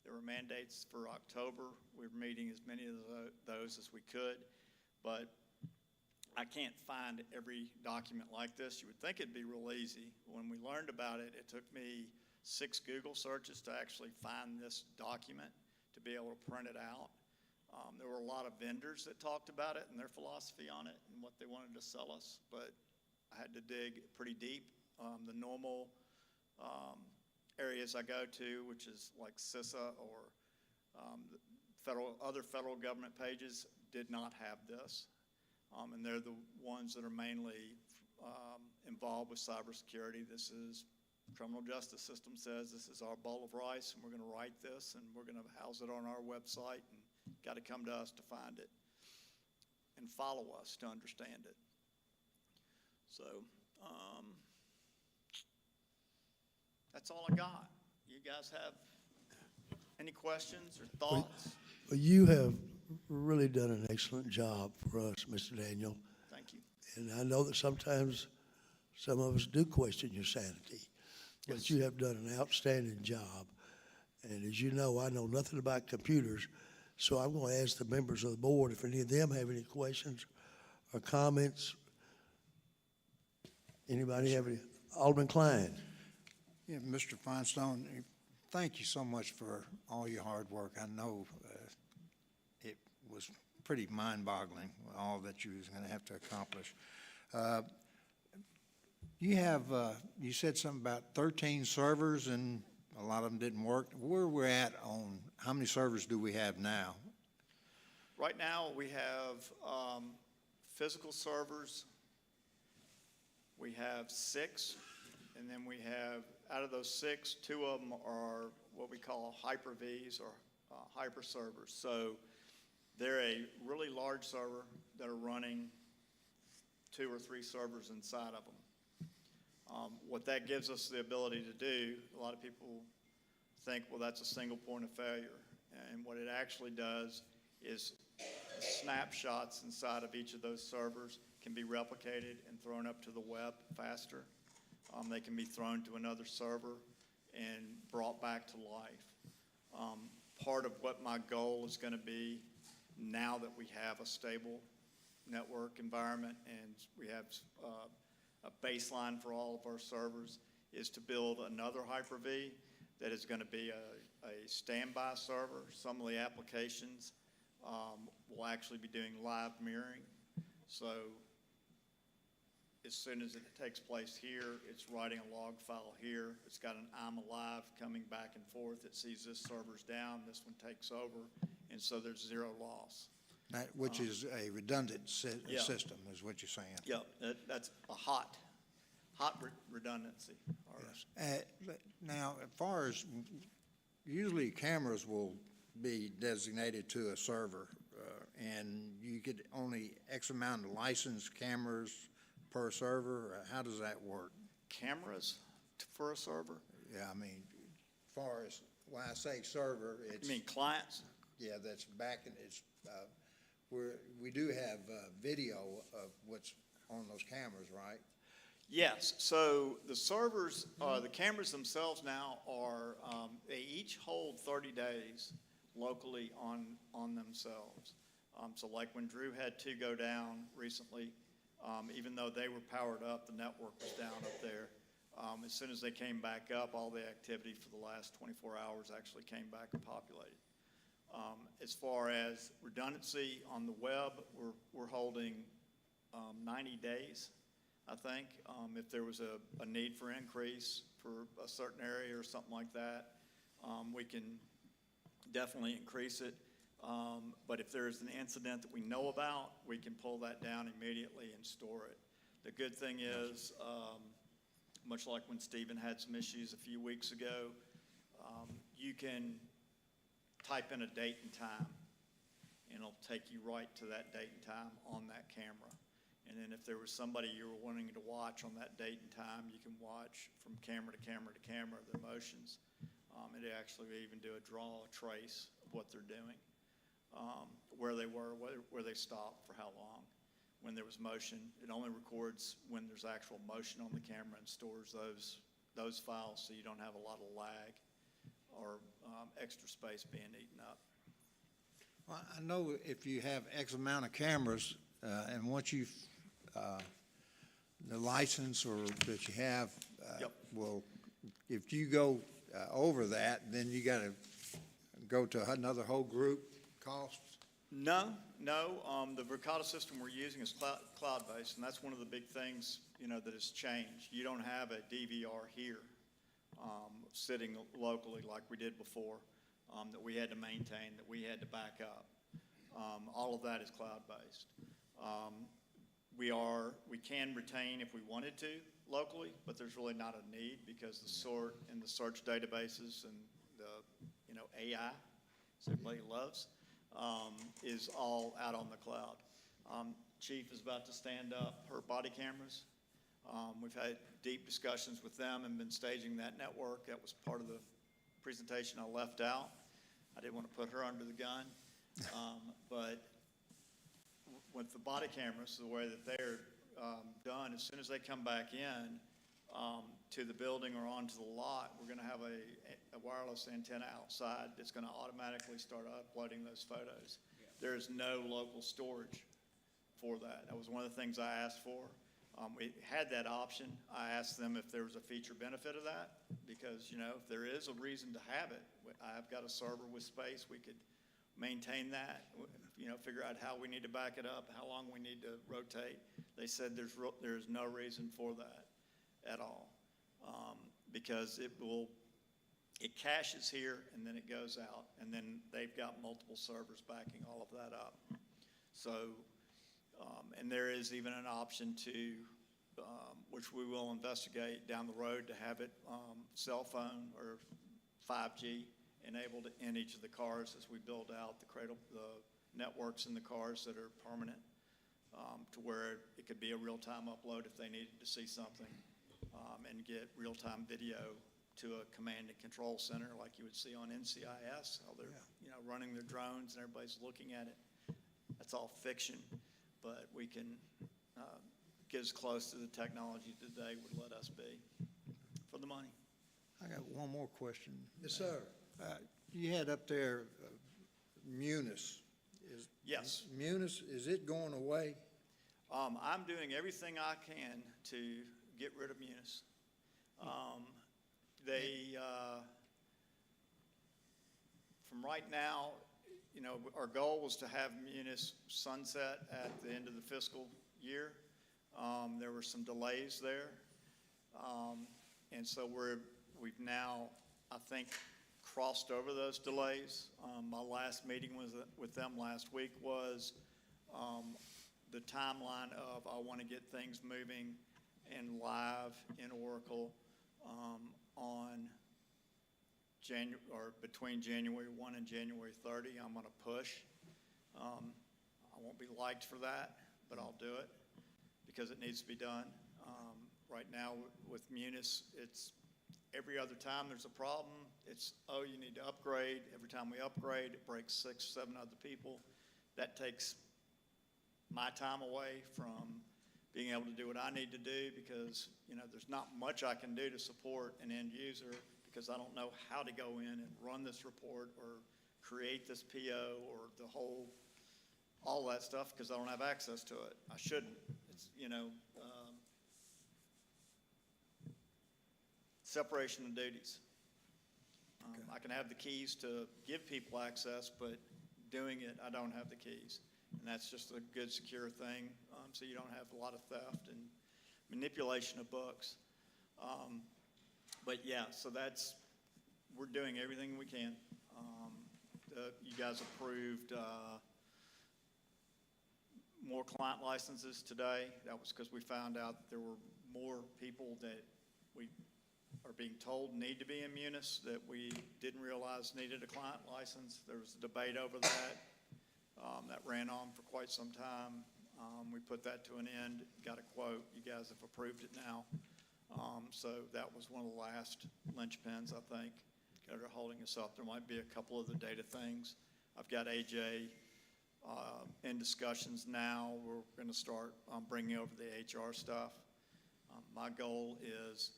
There were mandates for October. We're meeting as many of those as we could, but I can't find every document like this. You would think it'd be real easy. When we learned about it, it took me 6 Google searches to actually find this document, to be able to print it out. There were a lot of vendors that talked about it and their philosophy on it and what they wanted to sell us, but I had to dig pretty deep. The normal areas I go to, which is like CISA or other federal government pages, did not have this. And they're the ones that are mainly involved with cybersecurity. This is, criminal justice system says this is our bowl of rice, and we're going to write this, and we're going to house it on our website, and got to come to us to find it and follow us to understand it. So that's all I got. You guys have any questions or thoughts? Well, you have really done an excellent job for us, Mr. Daniel. Thank you. And I know that sometimes some of us do question your sanity, but you have done an outstanding job. And as you know, I know nothing about computers, so I'm going to ask the members of the board if any of them have any questions or comments. Anybody have any? Alderman Klein. Yeah, Mr. Feinstein, thank you so much for all your hard work. I know it was pretty mind-boggling, all that you was going to have to accomplish. You said something about 13 servers and a lot of them didn't work. Where we're at on, how many servers do we have now? Right now, we have physical servers. We have 6, and then we have, out of those 6, 2 of them are what we call Hyper-Vs or hyper servers. So they're a really large server that are running 2 or 3 servers inside of them. What that gives us the ability to do, a lot of people think, well, that's a single point of failure. And what it actually does is snapshots inside of each of those servers can be replicated and thrown up to the web faster. They can be thrown to another server and brought back to life. Part of what my goal is going to be, now that we have a stable network environment and we have a baseline for all of our servers, is to build another Hyper-V that is going to be a standby server. Some of the applications will actually be doing live mirroring. So as soon as it takes place here, it's writing a log file here. It's got an I'm alive coming back and forth. It sees this server's down, this one takes over, and so there's 0 loss. Which is a redundant Yeah. system, is what you're saying. Yep, that's a hot redundancy. Yes. Now, as far as, usually cameras will be designated to a server, and you get only X amount of licensed cameras per server. How does that work? Cameras for a server? Yeah, I mean, as far as, when I say server, it's. You mean clients? Yeah, that's back in, it's, we do have video of what's on those cameras, right? Yes, so the servers, the cameras themselves now are, they each hold 30 days locally on themselves. So like when Drew had 2 go down recently, even though they were powered up, the network was down up there. As soon as they came back up, all the activity for the last 24 hours actually came back and populated. As far as redundancy on the web, we're holding 90 days, I think. If there was a need for increase for a certain area or something like that, we can definitely increase it. But if there is an incident that we know about, we can pull that down immediately and store it. The good thing is, much like when Stephen had some issues a few weeks ago, you can type in a date and time, and it'll take you right to that date and time on that camera. And then if there was somebody you were wanting to watch on that date and time, you can watch from camera to camera to camera their motions. It actually even do a draw, a trace of what they're doing, where they were, where they stopped, for how long. When there was motion, it only records when there's actual motion on the camera and stores those files, so you don't have a lot of lag or extra space being eaten up. Well, I know if you have X amount of cameras, and once you've, the license or that you have, Yep. will, if you go over that, then you gotta go to another whole group costs? No, the Verkada system we're using is cloud-based, and that's one of the big things, that has changed. You don't have a DVR here, sitting locally like we did before, that we had to maintain, that we had to back up. All of that is cloud-based. We can retain if we wanted to locally, but there's really not a need because the sort and the search databases and the, AI, as everybody loves, is all out on the cloud. Chief is about to stand up her body cameras. We've had deep discussions with them and been staging that network. That was part of the presentation I left out. I didn't want to put her under the gun. But with the body cameras, the way that they're done, as soon as they come back in to the building or onto the lot, we're going to have a wireless antenna outside that's going to automatically start uploading those photos. There is no local storage for that. That was one of the things I asked for. We had that option. I asked them if there was a feature benefit of that because, if there is a reason to have it, I've got a server with space. We could maintain that, figure out how we need to back it up, how long we need to rotate. They said there's no reason for that at all because it caches here and then it goes out, and then they've got multiple servers backing all of that up. So, and there is even an option to, which we will investigate down the road, to have it cell phone or 5G enabled in each of the cars as we build out the networks in the cars that are permanent, to where it could be a real-time upload if they needed to see something, and get real-time video to a command and control center like you would see on NCIS, how they're running their drones and everybody's looking at it. That's all fiction, but we can get as close to the technology today would let us be for the money. I got one more question. Yes, sir. You had up there Munis. Yes. Munis, is it going away? I'm doing everything I can to get rid of Munis. From right now, our goal was to have Munis sunset at the end of the fiscal year. There were some delays there. And so we've now, I think, crossed over those delays. My last meeting with them last week was the timeline of I want to get things moving and live in Oracle on between January 1 and January 30. I'm going to push. I won't be liked for that, but I'll do it because it needs to be done. Right now with Munis, it's every other time there's a problem, it's, oh, you need to upgrade. Every time we upgrade, it breaks 6, 7 other people. That takes my time away from being able to do what I need to do because, there's not much I can do to support an end user because I don't know how to go in and run this report or create this PO or all that stuff because I don't have access to it. I shouldn't. It's, separation of duties. I can have the keys to give people access, but doing it, I don't have the keys. And that's just a good, secure thing, so you don't have a lot of theft and manipulation of books. But yeah, so we're doing everything we can. you guys approved, more client licenses today. That was because we found out that there were more people that we are being told need to be in Munis that we didn't realize needed a client license. There was a debate over that. That ran on for quite some time. We put that to an end, got a quote. You guys have approved it now. So that was one of the last linchpins, I think, that are holding us up. There might be a couple other data things. I've got AJ in discussions now. We're going to start bringing over the HR stuff. My goal is,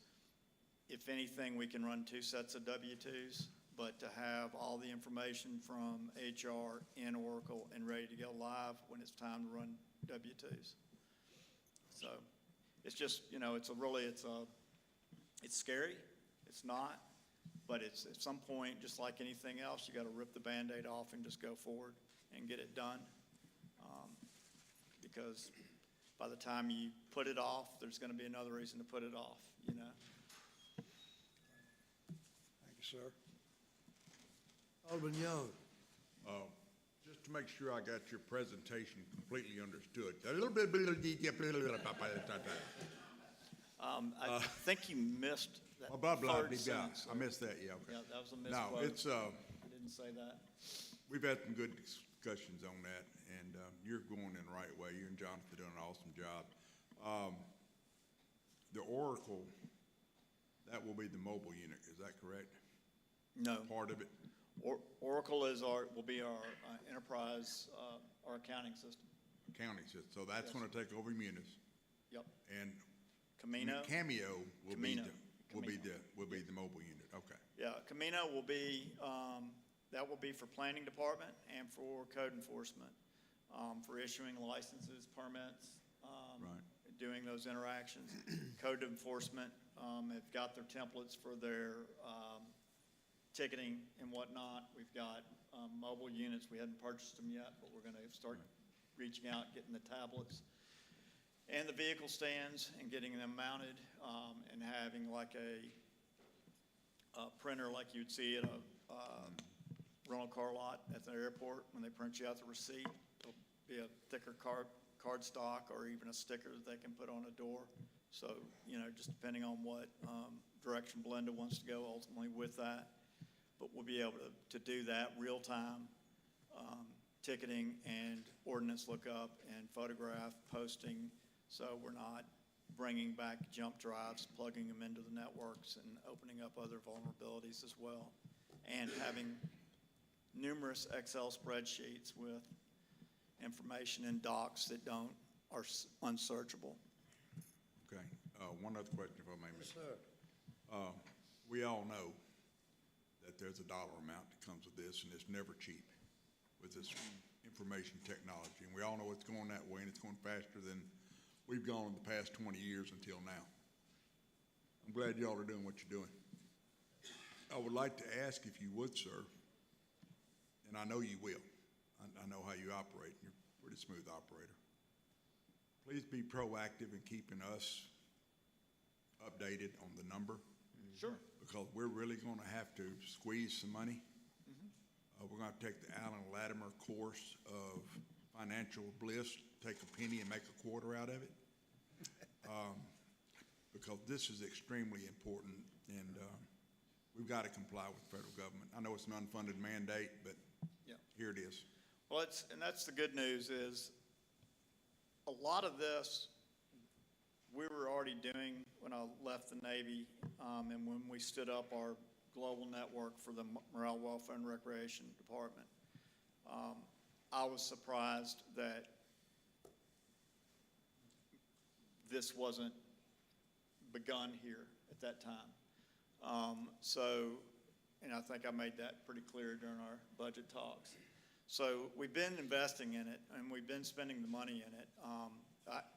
if anything, we can run 2 sets of W-2s, but to have all the information from HR in Oracle and ready to go live when it's time to run W-2s. So it's just, you know, it's scary. It's not, but it's at some point, just like anything else, you got to rip the Band-Aid off and just go forward and get it done. Because by the time you put it off, there's going to be another reason to put it off, you know? Thank you, sir. Alderman Young. Just to make sure I got your presentation completely understood. I think you missed that Blah, blah, third blah, sentence. I missed that, yeah, okay. Yeah, that was a No, misquote. it's, I didn't say that. we've had some good discussions on that, and you're going in the right way. You and Jonathan are doing an awesome job. The Oracle, that will be the mobile unit, is that correct? No. Part of it? Oracle will be our enterprise, our accounting system. Accounting system, so that's Yes. gonna take over Munis, Yep. and Camino. Cameo will be Camino. the mobile unit, okay. Yeah, Camino will be, that will be for planning department and for code enforcement, for issuing licenses, permits, Right. doing those interactions. Code enforcement, have got their templates for their, ticketing and whatnot. We've got, mobile units. We hadn't purchased them yet, but we're gonna start reaching out, getting the tablets and the vehicle stands and getting them mounted, and having like a printer like you'd see at a rental car lot at the airport when they print you out the receipt. It'll be a thicker card stock or even a sticker that they can put on a door. So, you know, just depending on what direction Belinda wants to go ultimately with that. But we'll be able to do that real time, ticketing and ordinance lookup and photograph posting. So we're not bringing back jump drives, plugging them into the networks and opening up other vulnerabilities as well. And having numerous Excel spreadsheets with information in docs that are unsearchable. Okay, one other question if I may, Mr. Sir. We all know that there's a dollar amount that comes with this, and it's never cheap with this information technology. And we all know it's going that way, and it's going faster than we've gone in the past 20 years until now. I'm glad y'all are doing what you're doing. I would like to ask if you would, sir, and I know you will. I know how you operate. You're a pretty smooth operator. Please be proactive in keeping us updated on the number. Sure. Because we're really going to have to squeeze some money. We're going to take the Alan Latimer course of financial bliss, take a penny and make a quarter out of it. Because this is extremely important, and we've got to comply with the federal government. I know it's an unfunded mandate, but Yeah. here it is. Well, and that's the good news is a lot of this we were already doing when I left the Navy, and when we stood up our global network for the Morale, Welfare, and Recreation Department. I was surprised that this wasn't begun here at that time. And I think I made that pretty clear during our budget talks. So we've been investing in it, and we've been spending the money in it.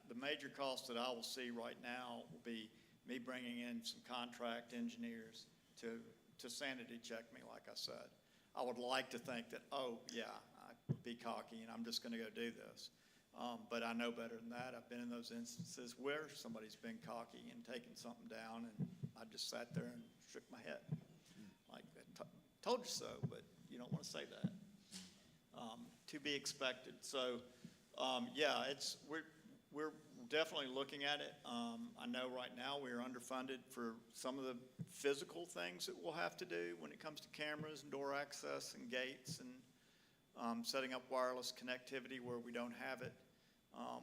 The major cost that I will see right now will be me bringing in some contract engineers to sanity check me, like I said. I would like to think that, oh, yeah, I'd be cocky and I'm just going to go do this. But I know better than that. I've been in those instances where somebody's been cocky and taken something down, and I just sat there and shook my head. Like, I told you so, but you don't want to say that. to be expected. So, yeah, we're definitely looking at it. I know right now we are underfunded for some of the physical things that we'll have to do when it comes to cameras and door access and gates and setting up wireless connectivity where we don't have it.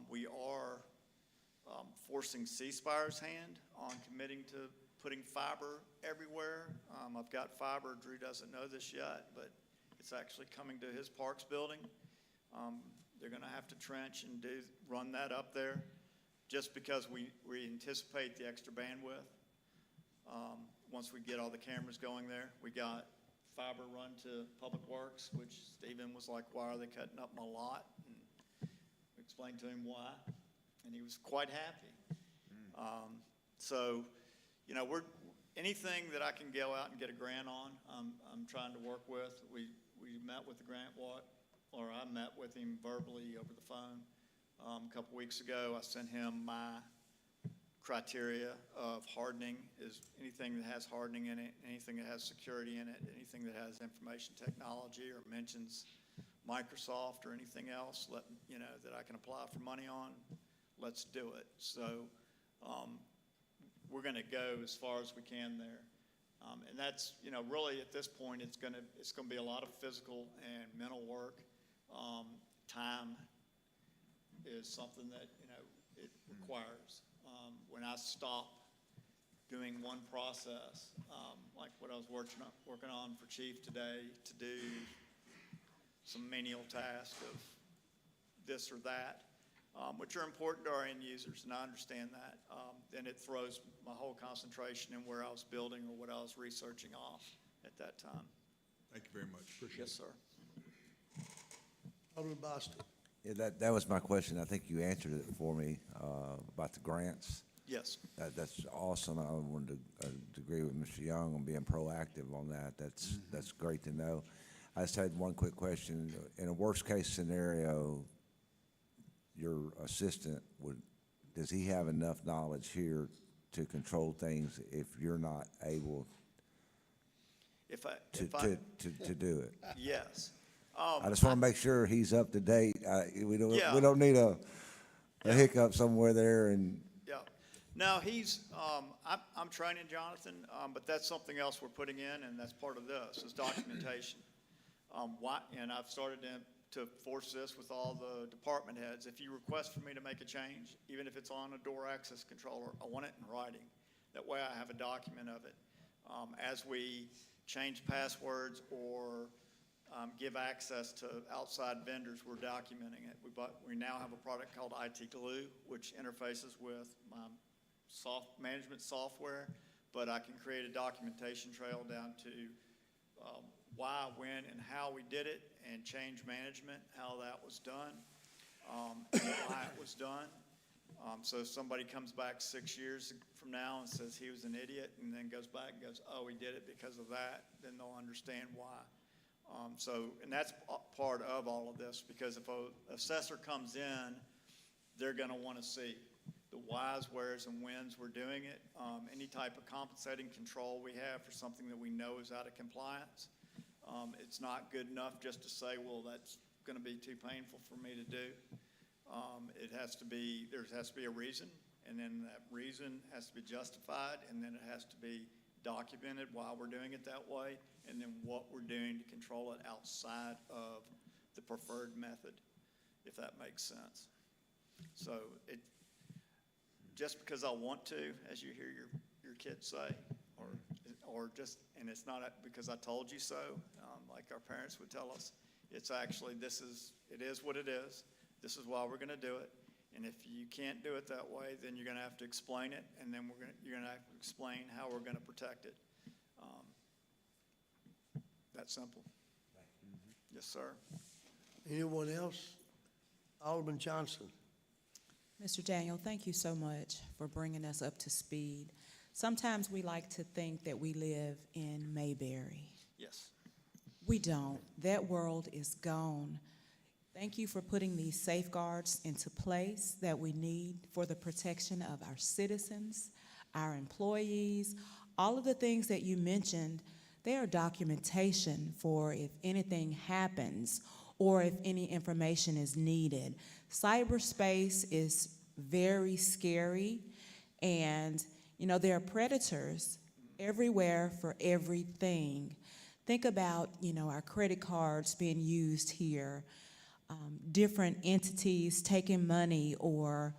We are forcing C Spire's hand on committing to putting fiber everywhere. I've got fiber. Drew doesn't know this yet, but it's actually coming to his Parks building. They're going to have to trench and run that up there just because we anticipate the extra bandwidth. Once we get all the cameras going there, we got fiber run to Public Works, which Stephen was like, why are they cutting up my lot? And we explained to him why, and he was quite happy. So, you know, anything that I can go out and get a grant on, I'm trying to work with. We met with the grant, or I met with him verbally over the phone a couple weeks ago. I sent him my criteria of hardening, is anything that has hardening in it, anything that has security in it, anything that has information technology or mentions Microsoft or anything else, that I can apply for money on, let's do it. So we're going to go as far as we can there. And that's, really at this point, it's going to be a lot of physical and mental work. Time is something that, it requires. When I stop doing one process, like what I was working on for Chief today, to do some menial task of this or that, which are important to our end users, and I understand that, then it throws my whole concentration in where I was building or what I was researching off at that time. Thank you very much. Appreciate it. Yes, sir. Alderman Bostic. Yeah, that was my question. I think you answered it for me, about the grants. Yes. That's awesome. I wanted to agree with Mr. Young on being proactive on that. That's great to know. I just had one quick question. In a worst-case scenario, your assistant does he have enough knowledge here to control things if you're not able to do it? Yes. I just want to make sure he's up to date. We Yeah. don't need a hiccup somewhere there and. Yeah. Now, I'm training Jonathan, but that's something else we're putting in, and that's part of this, is documentation. And I've started to force this with all the department heads. If you request for me to make a change, even if it's on a door access controller, I want it in writing. That way I have a document of it. As we change passwords or give access to outside vendors, we're documenting it. We now have a product called IT Glue, which interfaces with my management software, but I can create a documentation trail down to why, when, and how we did it, and change management, how that was done, and why it was done. So if somebody comes back 6 years from now and says he was an idiot, and then goes back and goes, oh, he did it because of that, then they'll understand why. And that's part of all of this, because if an assessor comes in, they're going to want to see the whys, wheres, and whens we're doing it, any type of compensating control we have for something that we know is out of compliance. It's not good enough just to say, well, that's going to be too painful for me to do. There has to be a reason, and then that reason has to be justified, and then it has to be documented why we're doing it that way, and then what we're doing to control it outside of the preferred method, if that makes sense. So just because I want to, as you hear your kids say, or just, and it's not because I told you so, like our parents would tell us. It's actually, it is what it is. This is why we're going to do it. And if you can't do it that way, then you're going to have to explain it, and then you're going to have to explain how we're going to protect it. That simple. Yes, sir. Anyone else? Alderman Johnson. Mr. Daniel, thank you so much for bringing us up to speed. Sometimes we like to think that we live in Mayberry. Yes. We don't. That world is gone. Thank you for putting these safeguards into place that we need for the protection of our citizens, our employees, all of the things that you mentioned. They are documentation for if anything happens or if any information is needed. Cyberspace is very scary, and, you know, there are predators everywhere for everything. Think about, you know, our credit cards being used here, different entities taking money or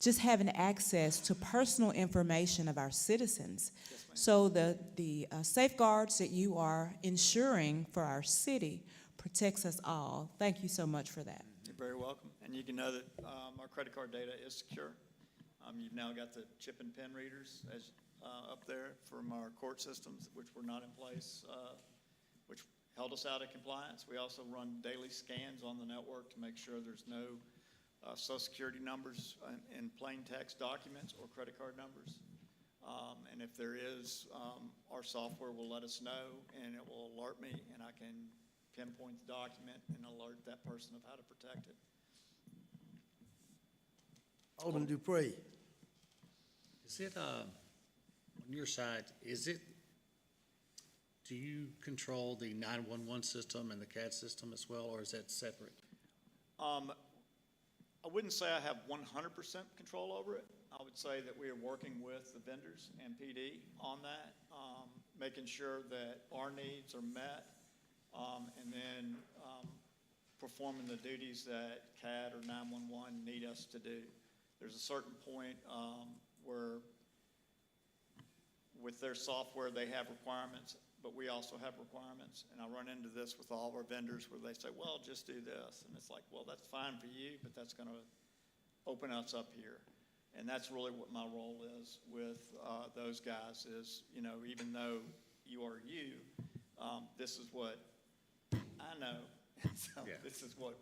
just having access to personal information of our citizens. So the safeguards that you are ensuring for our city protects us all. Thank you so much for that. You're very welcome. And you can know that our credit card data is secure. You've now got the chip and pin readers as up there from our court systems, which were not in place, which held us out of compliance. We also run daily scans on the network to make sure there's no social security numbers in plain text documents or credit card numbers. And if there is, our software will let us know, and it will alert me, and I can pinpoint the document and alert that person of how to protect it. Alderman Dupree. Is it, on your side, do you control the 911 system and the CAD system as well, or is that separate? I wouldn't say I have 100% control over it. I would say that we are working with the vendors and PD on that, making sure that our needs are met, and then performing the duties that CAD or 911 need us to do. There's a certain point where with their software they have requirements, but we also have requirements. And I run into this with all of our vendors where they say, well, just do this. And it's like, well, that's fine for you, but that's going to open us up here. And that's really what my role is with those guys is, you know, even though you are you, this is what I know. So Yeah. this is what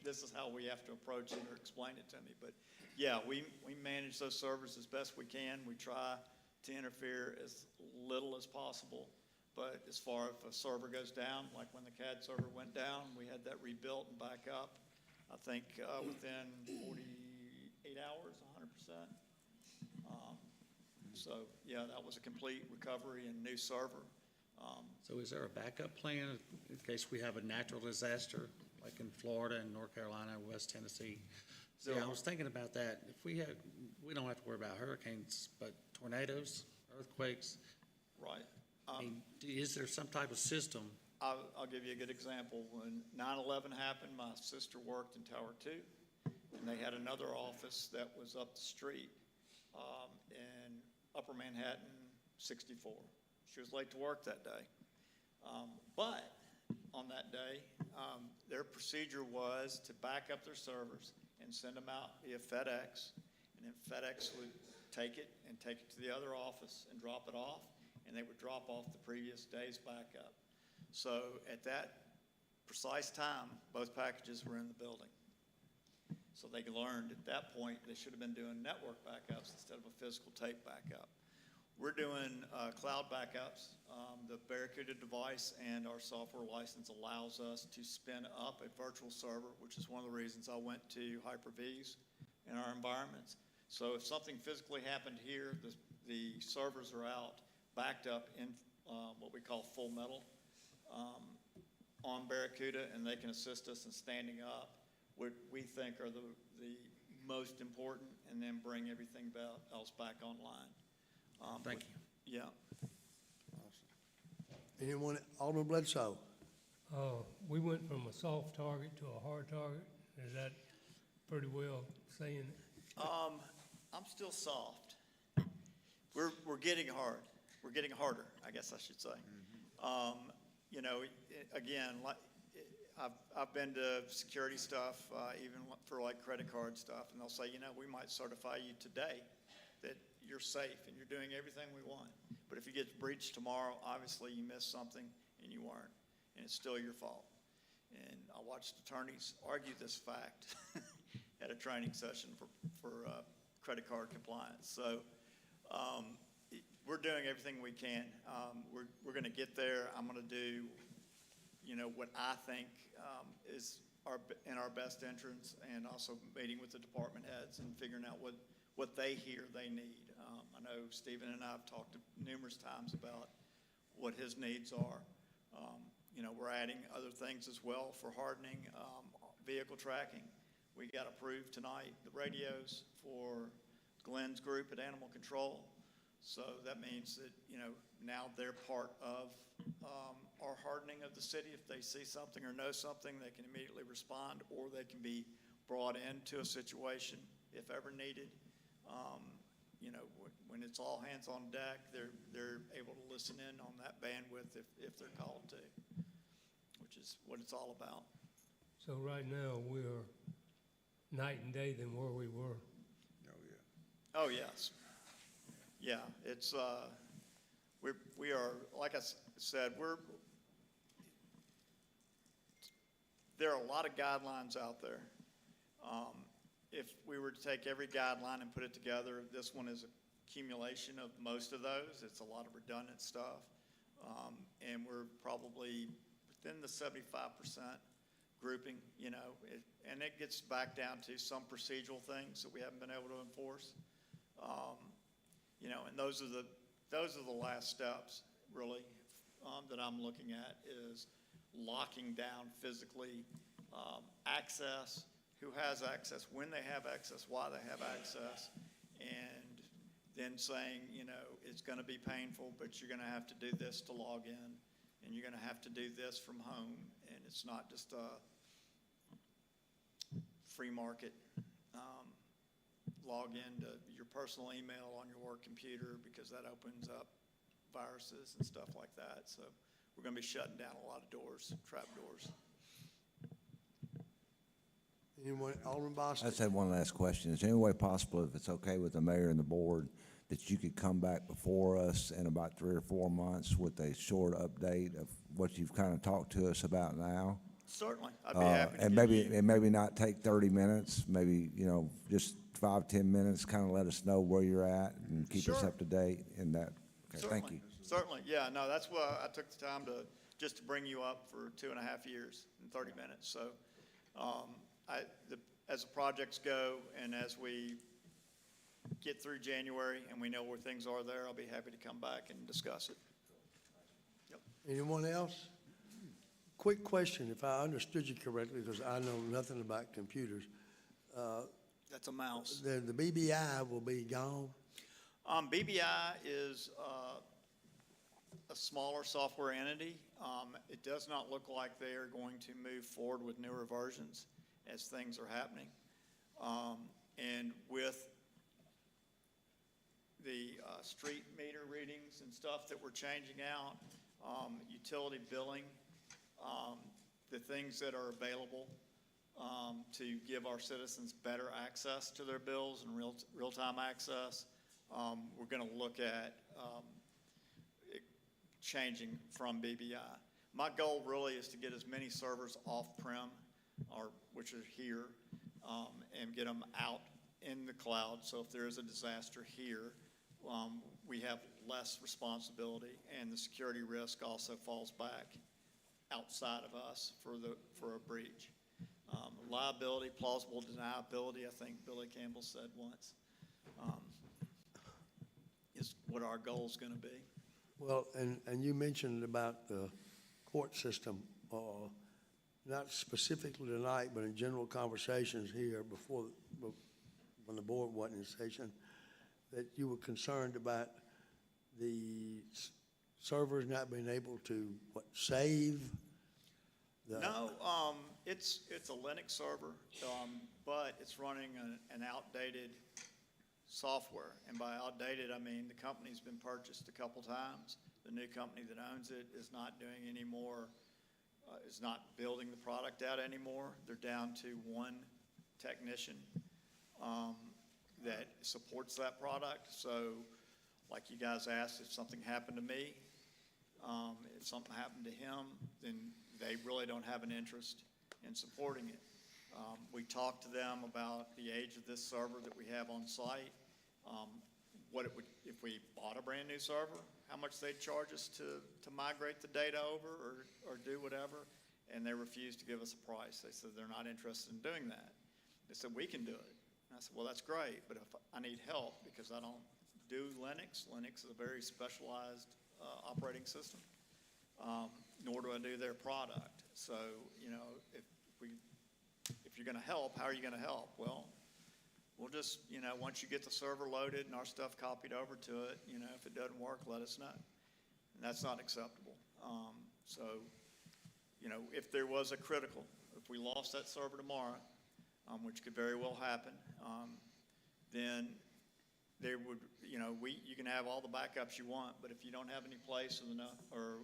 this is how we have to approach it or explain it to me. But yeah, we manage those servers as best we can. We try to interfere as little as possible. But as far as if a server goes down, like when the CAD server went down, we had that rebuilt and back up, I think within 48 hours, 100%. So yeah, that was a complete recovery and new server. So is there a backup plan in case we have a natural disaster, like in Florida and North Carolina, West Tennessee? So I was thinking about that. If we don't have to worry about hurricanes, but tornadoes, earthquakes. Right. I mean, is there some type of system? I'll give you a good example. When 9/11 happened, my sister worked in Tower 2, and they had another office that was up the street in Upper Manhattan, 64. She was late to work that day. But on that day, their procedure was to back up their servers and send them out via FedEx, and then FedEx would take it to the other office and drop it off, and they would drop off the previous day's backup. So at that precise time, both packages were in the building. So they learned at that point they should have been doing network backups instead of a physical tape backup. We're doing cloud backups. The Barracuda device and our software license allows us to spin up a virtual server, which is one of the reasons I went to Hyper-V's in our environments. So if something physically happened here, the servers are out, backed up in what we call full metal on Barracuda, and they can assist us in standing up what we think are the most important, and then bring everything else back online. Thank you. Yeah. Anyone, Alderman Bledsoe? We went from a soft target to a hard target. Is that pretty well saying it? I'm still soft. We're getting hard. We're getting harder, I guess I should say. You know, again, I've been to security stuff, even for like credit card stuff, and they'll say, you know, we might certify you today that you're safe and you're doing everything we want. But if you get breached tomorrow, obviously you missed something and you weren't, and it's still your fault. And I watched attorneys argue this fact at a training session for credit card compliance. So we're doing everything we can. We're going to get there. I'm going to do, you know, what I think is in our best interest, and also meeting with the department heads and figuring out what they hear they need. I know Stephen and I have talked numerous times about what his needs are. we're adding other things as well for hardening, vehicle tracking. We got approved tonight, the radios for Glenn's group at Animal Control. So that means that, now they're part of our hardening of the city. If they see something or know something, they can immediately respond, or they can be brought into a situation if ever needed. When it's all hands on deck, they're able to listen in on that bandwidth if they're called to, which is what it's all about. So right now, we're night and day than where we were. Oh, yes. Yeah, it's, we are, like I said, there are a lot of guidelines out there. If we were to take every guideline and put it together, this one is a accumulation of most of those. It's a lot of redundant stuff. And we're probably within the 75% grouping, and it gets back down to some procedural things that we haven't been able to enforce. And those are the last steps, really, that I'm looking at, is locking down physically access, who has access, when they have access, why they have access, and then saying, it's going to be painful, but you're going to have to do this to log in, and you're going to have to do this from home, and it's not just a free market log into your personal email on your work computer, because that opens up viruses and stuff like that. So we're going to be shutting down a lot of doors, trap doors. Anyone, Alderman Bostic? I just had one last question. Is there any way possible, if it's okay with the mayor and the board, that you could come back before us in about 3 or 4 months with a short update of what you've kind of talked to us about now? Certainly, I'd be happy to And give maybe, you. and maybe not take 30 minutes, maybe, just 5, 10 minutes, kind of let us know where you're at and keep us Sure. up to date in that. Okay, thank you. Certainly, yeah, no, that's why I took the time just to bring you up for 2.5 years in 30 minutes. So, as the projects go and as we get through January and we know where things are there, I'll be happy to come back and discuss it. Yep. Anyone else? Quick question, if I understood you correctly, because I know nothing about computers. That's a mouse. The BBI will be gone? BBI is a smaller software entity. It does not look like they are going to move forward with newer versions as things are happening. And with the street meter readings and stuff that we're changing out, utility billing, the things that are available to give our citizens better access to their bills and real-time access, we're going to look at it changing from BBI. My goal really is to get as many servers off-prem, which are here, and get them out in the cloud. So if there is a disaster here, we have less responsibility, and the security risk also falls back outside of us for a breach. Liability, plausible deniability, I think Billy Campbell said once, is what our goal is going to be. Well, and you mentioned about the court system, not specifically tonight, but in general conversations here before, when the board wasn't in session, that you were concerned about the servers not being able to, save the? No, it's a Linux server, but it's running an outdated software. And by outdated, I mean the company's been purchased a couple times. The new company that owns it is not doing any more, is not building the product out anymore. They're down to one technician that supports that product. So like you guys asked, if something happened to me, if something happened to him, then they really don't have an interest in supporting it. We talked to them about the age of this server that we have on site, what it would, if we bought a brand new server, how much they'd charge us to migrate the data over or do whatever, and they refused to give us a price. They said they're not interested in doing that. They said, we can do it. And I said, well, that's great, but if I need help because I don't do Linux, Linux is a very specialized operating system. nor do I do their product. So, you know, if you're gonna help, how are you gonna help? Well, we'll just, you know, once you get the server loaded and our stuff copied over to it, you know, if it doesn't work, let us know. And that's not acceptable. So, you know, if there was a critical, if we lost that server tomorrow, which could very well happen, then there would, you know, you can have all the backups you want, but if you don't have any place or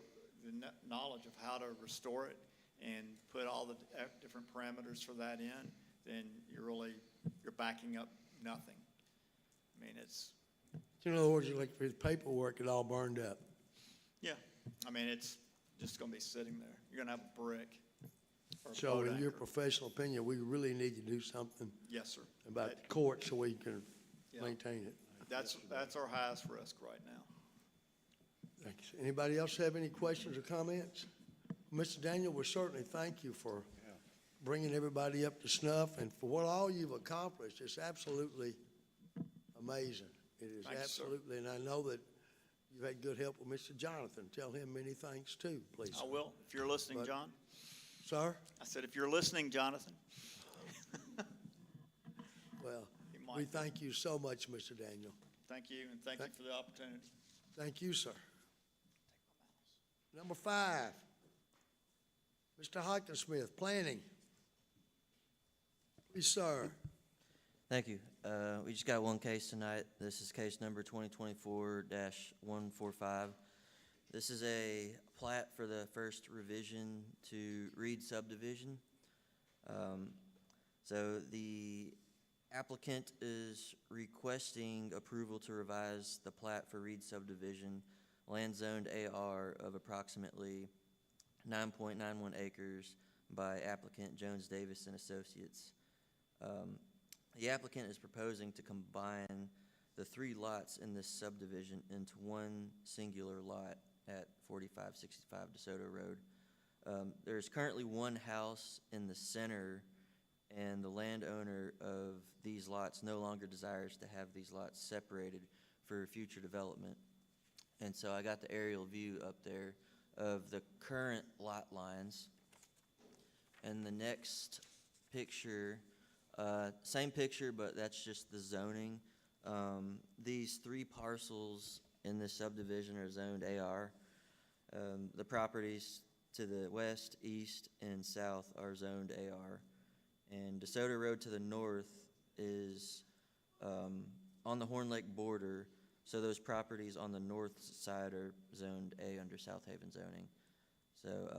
the knowledge of how to restore it and put all the different parameters for that in, then you're backing up nothing. I mean, In other words, like for the paperwork, it all burned up. yeah, I mean, it's just gonna be sitting there. You're gonna have a brick or a So boat in your anchor. professional opinion, we really need to do something Yes, sir. about the court so we can Yeah. maintain it. That's our highest risk right now. Thanks. Anybody else have any questions or comments? Mr. Daniel, we certainly thank you for bringing everybody up to snuff and for what all you've accomplished. It's absolutely amazing. It is Thank you, sir. absolutely, and I know that you've had good help with Mr. Jonathan. Tell him many thanks too, please. I will, if you're listening, But- John. Sir? I said, if you're listening, Jonathan. Well, He might we be. thank you so much, Mr. Daniel. Thank you, and thank you for the opportunity. Thank you, sir. Number 5, Mr. Hawkinsmith, Planning. Please, sir. Thank you. We just got one case tonight. This is case number 2024-145. This is a plat for the first revision to Reed subdivision. So the applicant is requesting approval to revise the plat for Reed subdivision, land zoned AR of approximately 9.91 acres by applicant Jones Davis and Associates. The applicant is proposing to combine the 3 lots in this subdivision into one singular lot at 4565 DeSoto Road. There's currently one house in the center, and the landowner of these lots no longer desires to have these lots separated for future development. And so I got the aerial view up there of the current lot lines. And the next picture, same picture, but that's just the zoning. These 3 parcels in this subdivision are zoned AR. The properties to the west, east, and south are zoned AR. And DeSoto Road to the north is on the Horn Lake border, so those properties on the north side are zoned A under South Haven zoning. So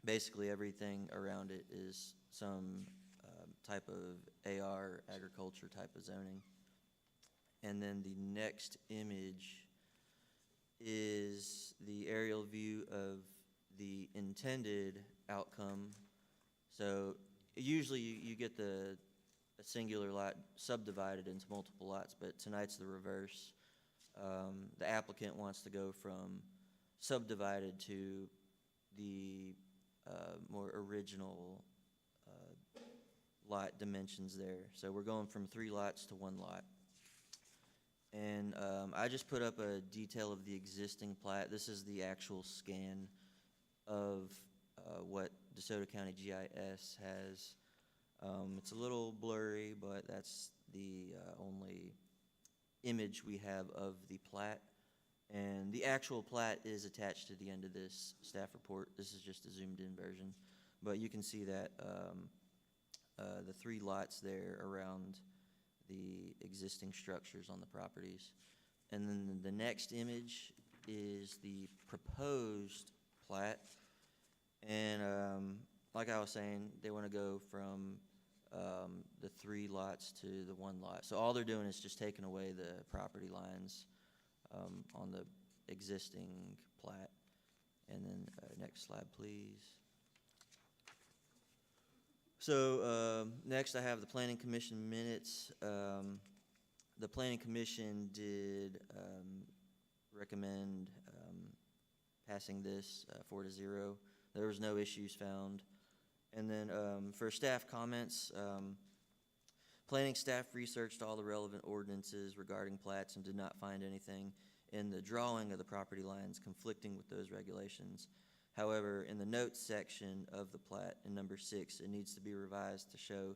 basically everything around it is some type of AR agriculture type of zoning. And then the next image is the aerial view of the intended outcome. So usually you get a singular lot subdivided into multiple lots, but tonight's the reverse. The applicant wants to go from subdivided to the more original lot dimensions there. So we're going from 3 lots to 1 lot. And I just put up a detail of the existing plat. This is the actual scan of what DeSoto County GIS has. It's a little blurry, but that's the only image we have of the plat. And the actual plat is attached to the end of this staff report. This is just a zoomed-in version. But you can see that the 3 lots there around the existing structures on the properties. And then the next image is the proposed plat. And like I was saying, they want to go from the 3 lots to the 1 lot. So all they're doing is just taking away the property lines on the existing plat. And then next slide, please. So next I have the Planning Commission minutes. The Planning Commission did recommend passing this 4-0. There was no issues found. And then for staff comments, planning staff researched all the relevant ordinances regarding plats and did not find anything in the drawing of the property lines conflicting with those regulations. However, in the notes section of the plat, in number 6, it needs to be revised to show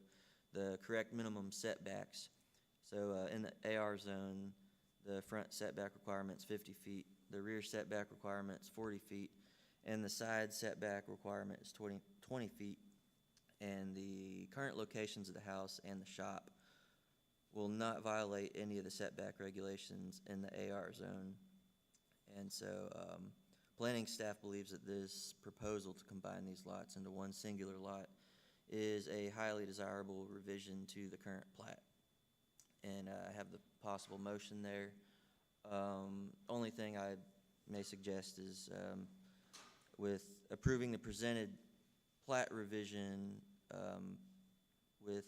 the correct minimum setbacks. So in the AR zone, the front setback requirement's 50 feet, the rear setback requirement's 40 feet, and the side setback requirement is 20 feet. And the current locations of the house and the shop will not violate any of the setback regulations in the AR zone. And so, planning staff believes that this proposal to combine these lots into one singular lot is a highly desirable revision to the current plat. And I have the possible motion there. Only thing I may suggest is with approving the presented plat revision with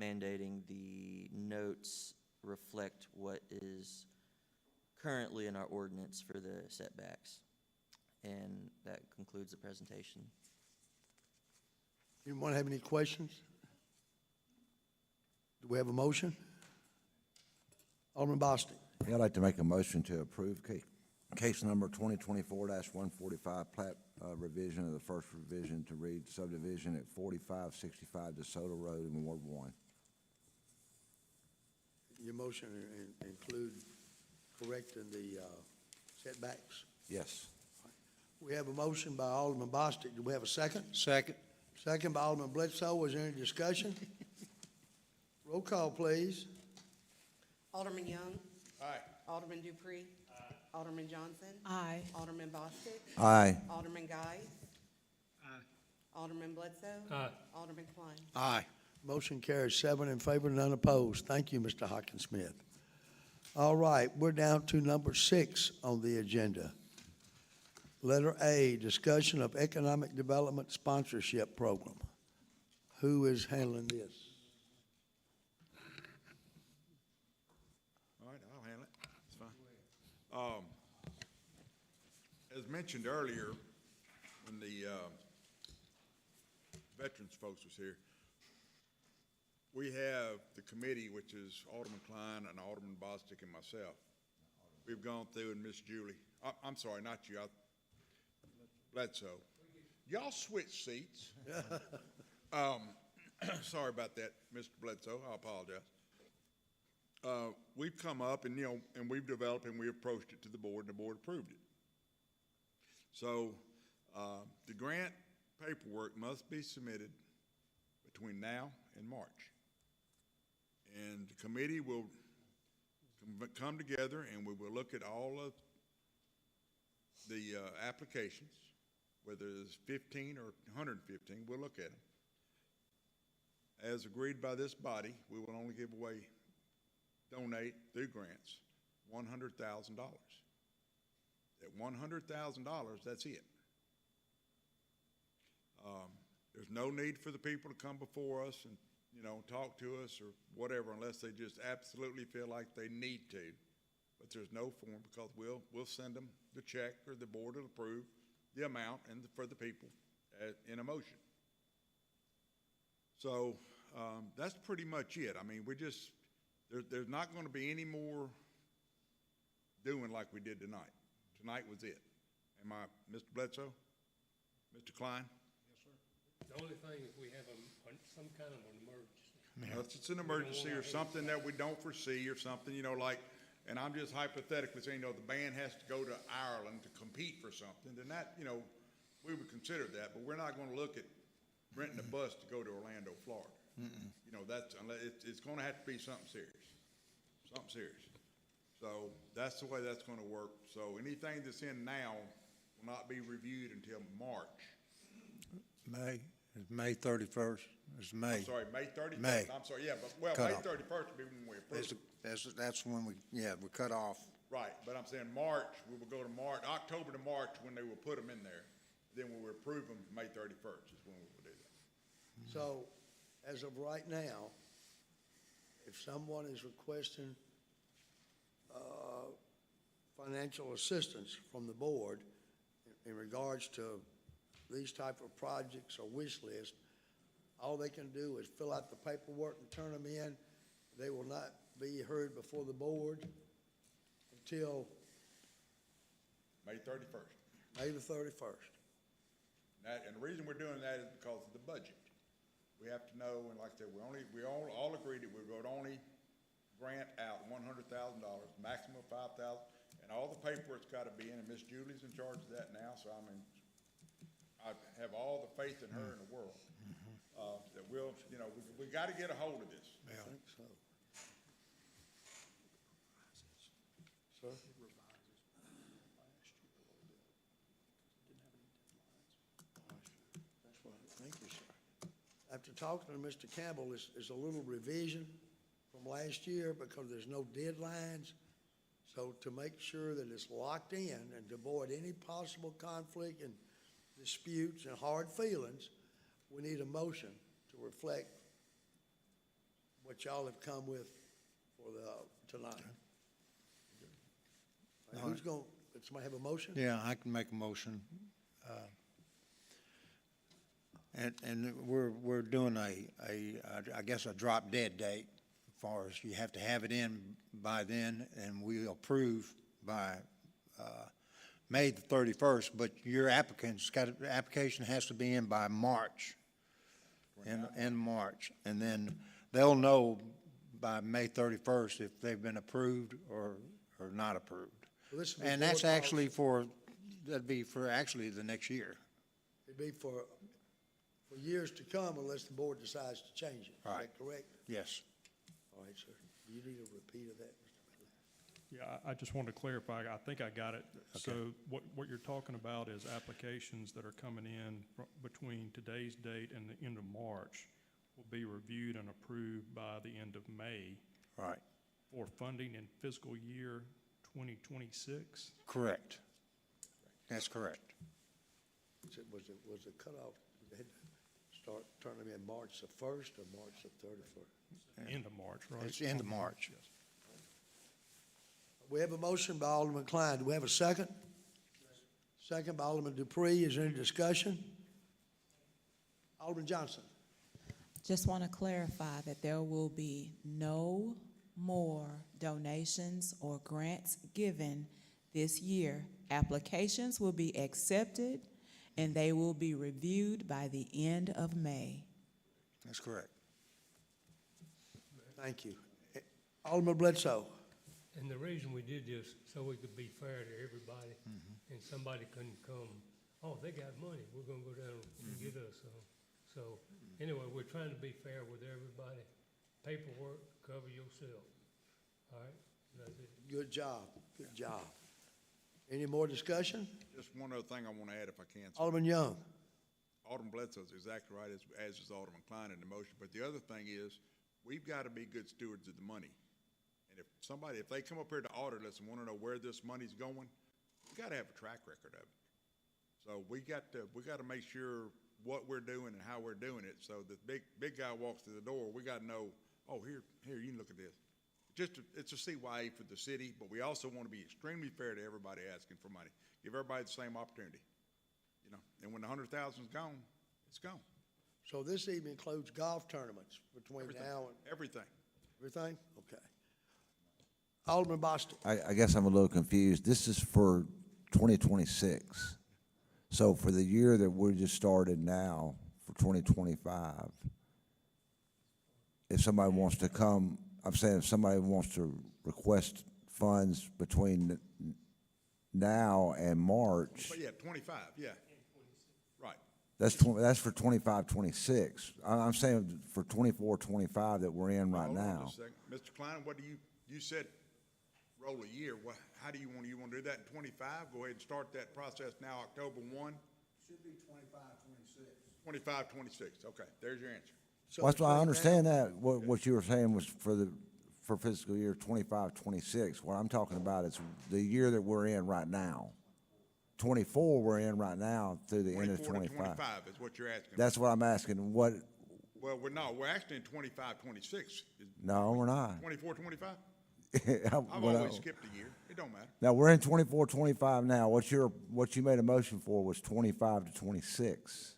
mandating the notes reflect what is currently in our ordinance for the setbacks. And that concludes the presentation. Anyone have any questions? Do we have a motion? Alderman Bostic. Yeah, I'd like to make a motion to approve case number 2024-145, plat revision of the first revision to read subdivision at 4565 DeSoto Road in Ward 1. Your motion include correcting the setbacks? Yes. We have a motion by Alderman Bostic. Do we have a second? Second. Second by Alderman Bledsoe. Is there any discussion? Roll call, please. Alderman Young. Aye. Alderman Dupree. Alderman Johnson. Aye. Alderman Bostic. Aye. Alderman Guy. Aye. Alderman Bledsoe. Aye. Alderman Klein. Aye. Motion carries 7 in favor, none opposed. Thank you, Mr. Hawkinsmith. All right, we're down to number 6 on the agenda. Letter A, discussion of economic development sponsorship program. Who is handling this? All right, I'll handle it. It's fine. As mentioned earlier, when the veterans folks was here, we have the committee, which is Alderman Klein and Alderman Bostic and myself. We've gone through, and Miss Julie, I'm sorry, not you, Bledsoe. Y'all switch seats. Sorry about that, Mr. Bledsoe, I apologize. We've come up and, and we've developed and we approached it to the board and the board approved it. So, the grant paperwork must be submitted between now and March. And the committee will come together and we will look at all of the applications, whether it's 15 or 115, we'll look at them. As agreed by this body, we will only donate through grants $100,000. At $100,000, that's it. There's no need for the people to come before us and, talk to us or whatever unless they just absolutely feel like they need to. But there's no form because we'll send them the check or the board will approve the amount and for the people in a motion. So that's pretty much it. I mean, there's not going to be any more doing like we did tonight. Tonight was it. Am I, Mr. Bledsoe? Mr. Klein? Yes, sir. The only thing, if we have some kind of an emergency. Unless it's an emergency or something that we don't foresee or something, and I'm just hypothetically saying, the band has to go to Ireland to compete for something, then that, we would consider that, but we're not going to look at renting a bus to go to Orlando, Florida. It's going to have to be something serious. So that's the way that's going to work. So anything that's in now will not be reviewed until March. May 31st. It's May. I'm sorry, May 31st. May. I'm sorry, yeah, but, Cut May off. 31st will be when we approve. That's when we cut off. Right, but I'm saying March, we will go to March, October to March when they will put them in there. Then we will approve them May 31st is when we will do that. So, as of right now, if someone is requesting financial assistance from the board in regards to these type of projects or wish list, all they can do is fill out the paperwork and turn them in. They will not be heard before the board until May 31st. May the 31st. And the reason we're doing that is because of the budget. We have to know, and like I said, we all agreed that we would only grant out $100,000, maximum of $5,000, and all the paperwork's gotta be in, and Miss Julie's in charge of that now, so I mean, I have all the faith in her in the world. That we'll, we gotta get a hold of this. I think so. Sir? That's right. Thank you, sir. After talking to Mr. Campbell, it's a little revision from last year because there's no deadlines. So to make sure that it's locked in and to avoid any possible conflict and disputes and hard feelings, we need a motion to reflect what y'all have come with for tonight. Who's going, does somebody have a motion? Yeah, I can make a motion. And we're doing I guess a drop dead date as far as you have to have it in by then, and we approve by May the 31st, but your application has to be in by March, in March. And then they'll know by May 31st if they've been approved or not approved. Well, this will be And that's board actually policy. that'd be for actually the next year. It'd be for years to come unless the board decides to change it. Is Right. that correct? Yes. All right, sir. Do you need a repeat of that, Mr. Bradley? Yeah, I just wanted to clarify, I think I got it. So what you're talking about is applications that are coming in between today's date and the end of March will be reviewed and approved by the end of May Right. for funding in fiscal year 2026? Correct. That's correct. Was the cutoff, they had to start turning them in March the 1st or March the 31st? End of March, right? It's end of March. We have a motion by Alderman Klein. Do we have a second? Second by Alderman Dupree. Is there any discussion? Alderman Johnson. Just want to clarify that there will be no more donations or grants given this year. Applications will be accepted and they will be reviewed by the end of May. That's correct. Thank you. Alderman Bledsoe. And the reason we did this, so we could be fair to everybody, and somebody couldn't come, oh, they got money, we're gonna go down and get us some. So, anyway, we're trying to be fair with everybody. Paperwork, cover yourself. All right, that's it. Good job. Good job. Any more discussion? Just one other thing I want to add if I can. sir. Alderman Young. Alderman Bledsoe is exactly right, as is Alderman Klein in the motion. But the other thing is, we've got to be good stewards of the money. And if they come up here to audit us and want to know where this money's going, we got to have a track record of it. So we got to make sure what we're doing and how we're doing it. So the big guy walks through the door, we got to know, oh, here, you can look at this. It's a CYA for the city, but we also want to be extremely fair to everybody asking for money. Give everybody the same opportunity, And when the 100,000 is gone, it's gone. So this even includes golf tournaments between now and Everything. everything? Okay. Alderman Bostic. I guess I'm a little confused. This is for 2026. So for the year that we just started now, for 2025, if somebody wants to come, I'm saying if somebody wants to request funds between now and March, But yeah, 25, yeah. Right. that's for 25, 26. I'm saying for 24, 25 that we're in right Hold on now. just a second. Mr. Klein, what do you said roll a year. How do you want to do that in 25? Go ahead and start that process now, October 1? Should be 25, 26. 25, 26. Okay, there's your answer. So Well, that's why I between understand now- that. What you were saying was for fiscal year 25, 26. What I'm talking about is the year that we're in right now. 24 we're in right now through the end of 24 to 25. 25 is what you're asking. That's what I'm asking. What, Well, we're actually in 25, 26. no, we're not. 24, 25? I've I've always skipped a year. It don't matter. Now, we're in 24, 25 now. What you made a motion for was 25 to 26.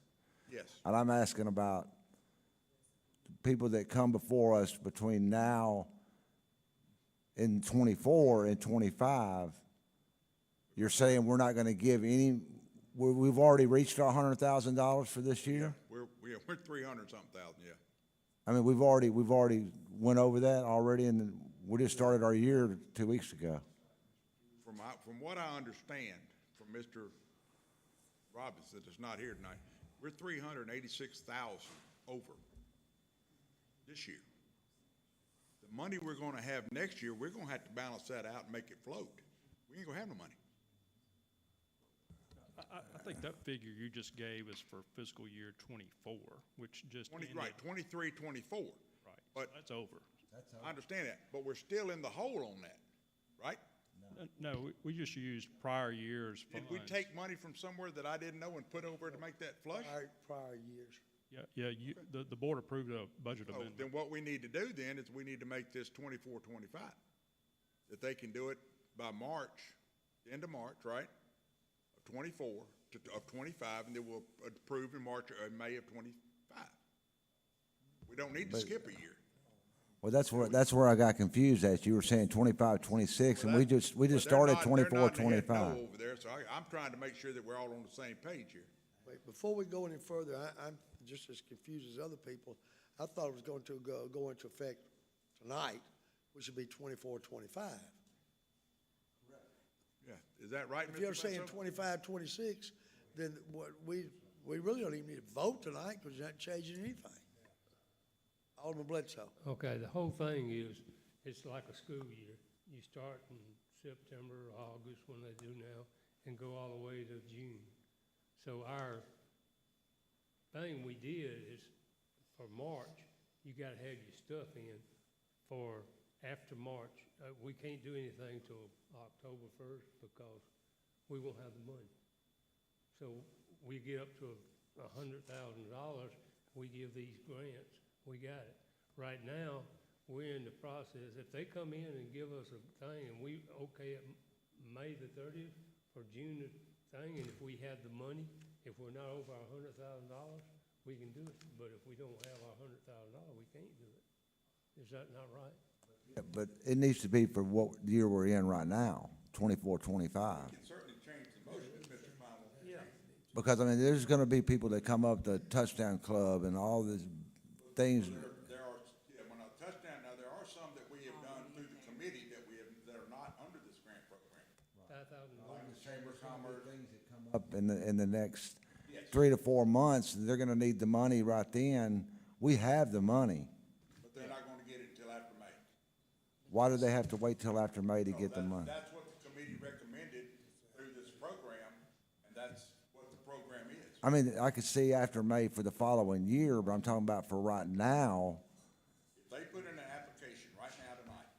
Yes. And I'm asking about people that come before us between now and 24 and 25. You're saying we're not gonna give any, we've already reached our $100,000 for this year? We're 300-something thousand, yeah. I mean, we've already went over that already, and we just started our year 2 weeks ago. From what I understand from Mr. Robinson, that's not here tonight, we're 386,000 over this year. The money we're gonna have next year, we're gonna have to balance that out and make it float. We ain't gonna have no money. I think that figure you just gave is for fiscal year '24, which just ended. Right, 23, 24. Right, But so that's over. I understand that, but we're still in the hole on that, right? No, we just used prior years' Did funds. we take money from somewhere that I didn't know and put over to make that flush? Prior years. Yeah, the board approved a budget Oh, amendment. then what we need to do then is we need to make this 24, 25. That they can do it by March, the end of March, right? Of 24, of 25, and then we'll approve in March or May of 25. We don't need to skip a year. Well, that's where I got confused at. You were saying 25, 26, and we just But started they're 24, nodding their head 25. no over there, so I'm trying to make sure that we're all on the same page here. Wait, before we go any further, I'm just as confused as other people. I thought it was going to go into effect tonight, which would be 24, 25. Yeah, is that right, Mr. If you're saying Bledsoe? 25, 26, then what, we really don't even need to vote tonight because you're not changing anything. Alderman Bledsoe. Okay, the whole thing is, it's like a school year. You start in September or August, when they do now, and go all the way to June. So our thing we did is, for March, you gotta have your stuff in for after March. We can't do anything till October 1st because we won't have the money. So we get up to $100,000, we give these grants, we got it. Right now, we're in the process, if they come in and give us a thing and we okay it May the 30th or June the thing, and if we have the money, if we're not over our $100,000, we can do it. But if we don't have our $100,000, we can't do it. Is that not right? Yeah, but it needs to be for what year we're in right now, 24, 25. Can certainly change the motion, Mr. Feinberg. Yeah. Because, I mean, there's gonna be people that come up the touchdown club and all these things. There are, yeah, when I touchdown, now, there are some that we have done through the committee that that are not under this grant program. $5,000. Up in the next 3 to 4 months, they're gonna need the money right then. We have the money. But they're not gonna get it until after May. Why do they have to wait till after May to get the money? That's what the committee recommended through this program, and that's what the program is. I mean, I could see after May for the following year, but I'm talking about for right now. If they put in an application right now tonight,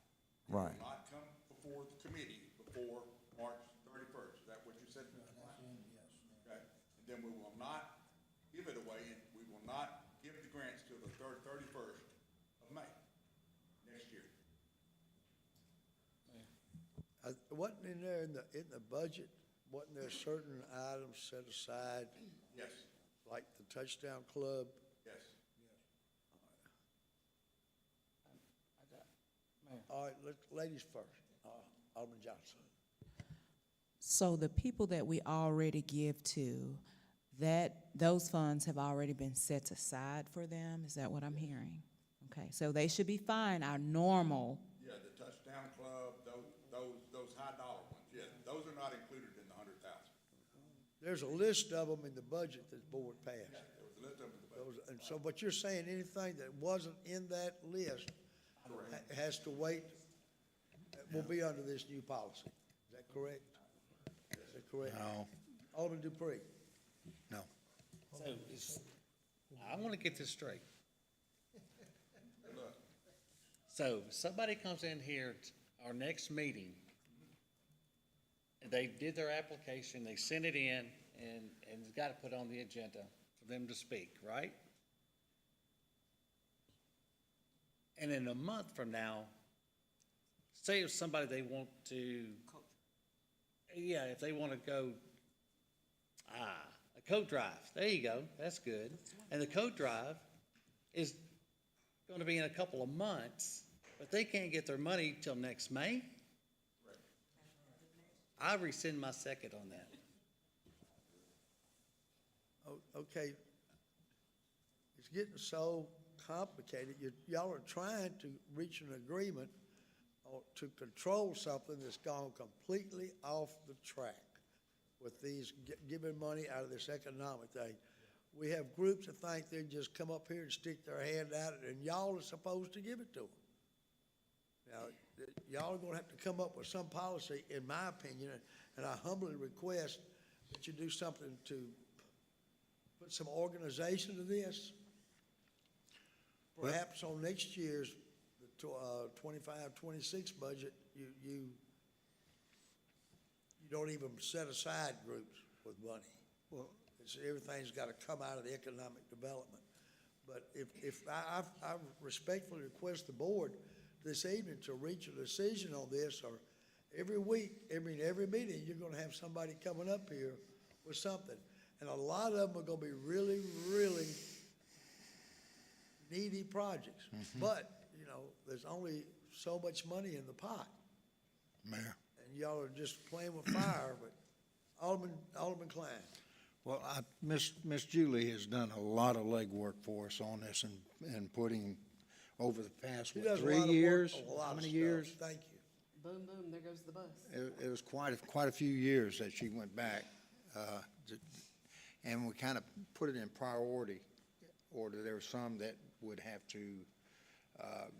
Right. it will not come before the committee before March 31st. Is that what you said? Yes. Okay, and then we will not give it away, and we will not give the grants till the 31st of May next year. Wasn't in there in the budget, wasn't there certain items set aside, Yes, like the touchdown club? yes. All right, ladies first. Alderman Johnson. So the people that we already give to, those funds have already been set aside for them? Is that what I'm hearing? Okay, so they should be fine, our normal. Yeah, the touchdown club, those high dollar ones, yeah, those are not included in the 100,000. There's a list of them in the budget that the board passed. There was a list of them in the budget. And so, but you're saying anything that wasn't in that list has to wait, will be under this new policy. Is that correct? Is that correct? No, Alderman Dupree. no. So, I want to get this straight. So, somebody comes in here, our next meeting, and they did their application, they sent it in, and it's got to put on the agenda for them to speak, right? And in a month from now, say if somebody they want to, yeah, if they want to go, a coat drive, there you go, that's good. And the coat drive is going to be in a couple of months, but they can't get their money till next May? I rescind my second on that. Okay. It's getting so complicated. Y'all are trying to reach an agreement or to control something that's gone completely off the track with these giving money out of this economic thing. We have groups that think they can just come up here and stick their hand out, and y'all are supposed to give it to them. Now, y'all are gonna have to come up with some policy, in my opinion, and I humbly request that you do something to put some organization to this. Perhaps on next year's 25-26 budget, you don't even set aside groups with money. Well, Everything's got to come out of the economic development. But I respectfully request the board this evening to reach a decision on this, or every week, every meeting, you're going to have somebody coming up here with something. And a lot of them are going to be really, really needy projects. But, you know, there's only so much money in the pot. Mayor. And y'all are just playing with fire, but Alderman Klein. Well, Miss Julie has done a lot of legwork for us on this and putting over the past, She what, does a 3 lot of work years? on a lot How of many stuff. years? Thank you. Boom, boom, there goes the bus. It was quite a few years that she went back, and we kind of put it in priority order. There were some that would have to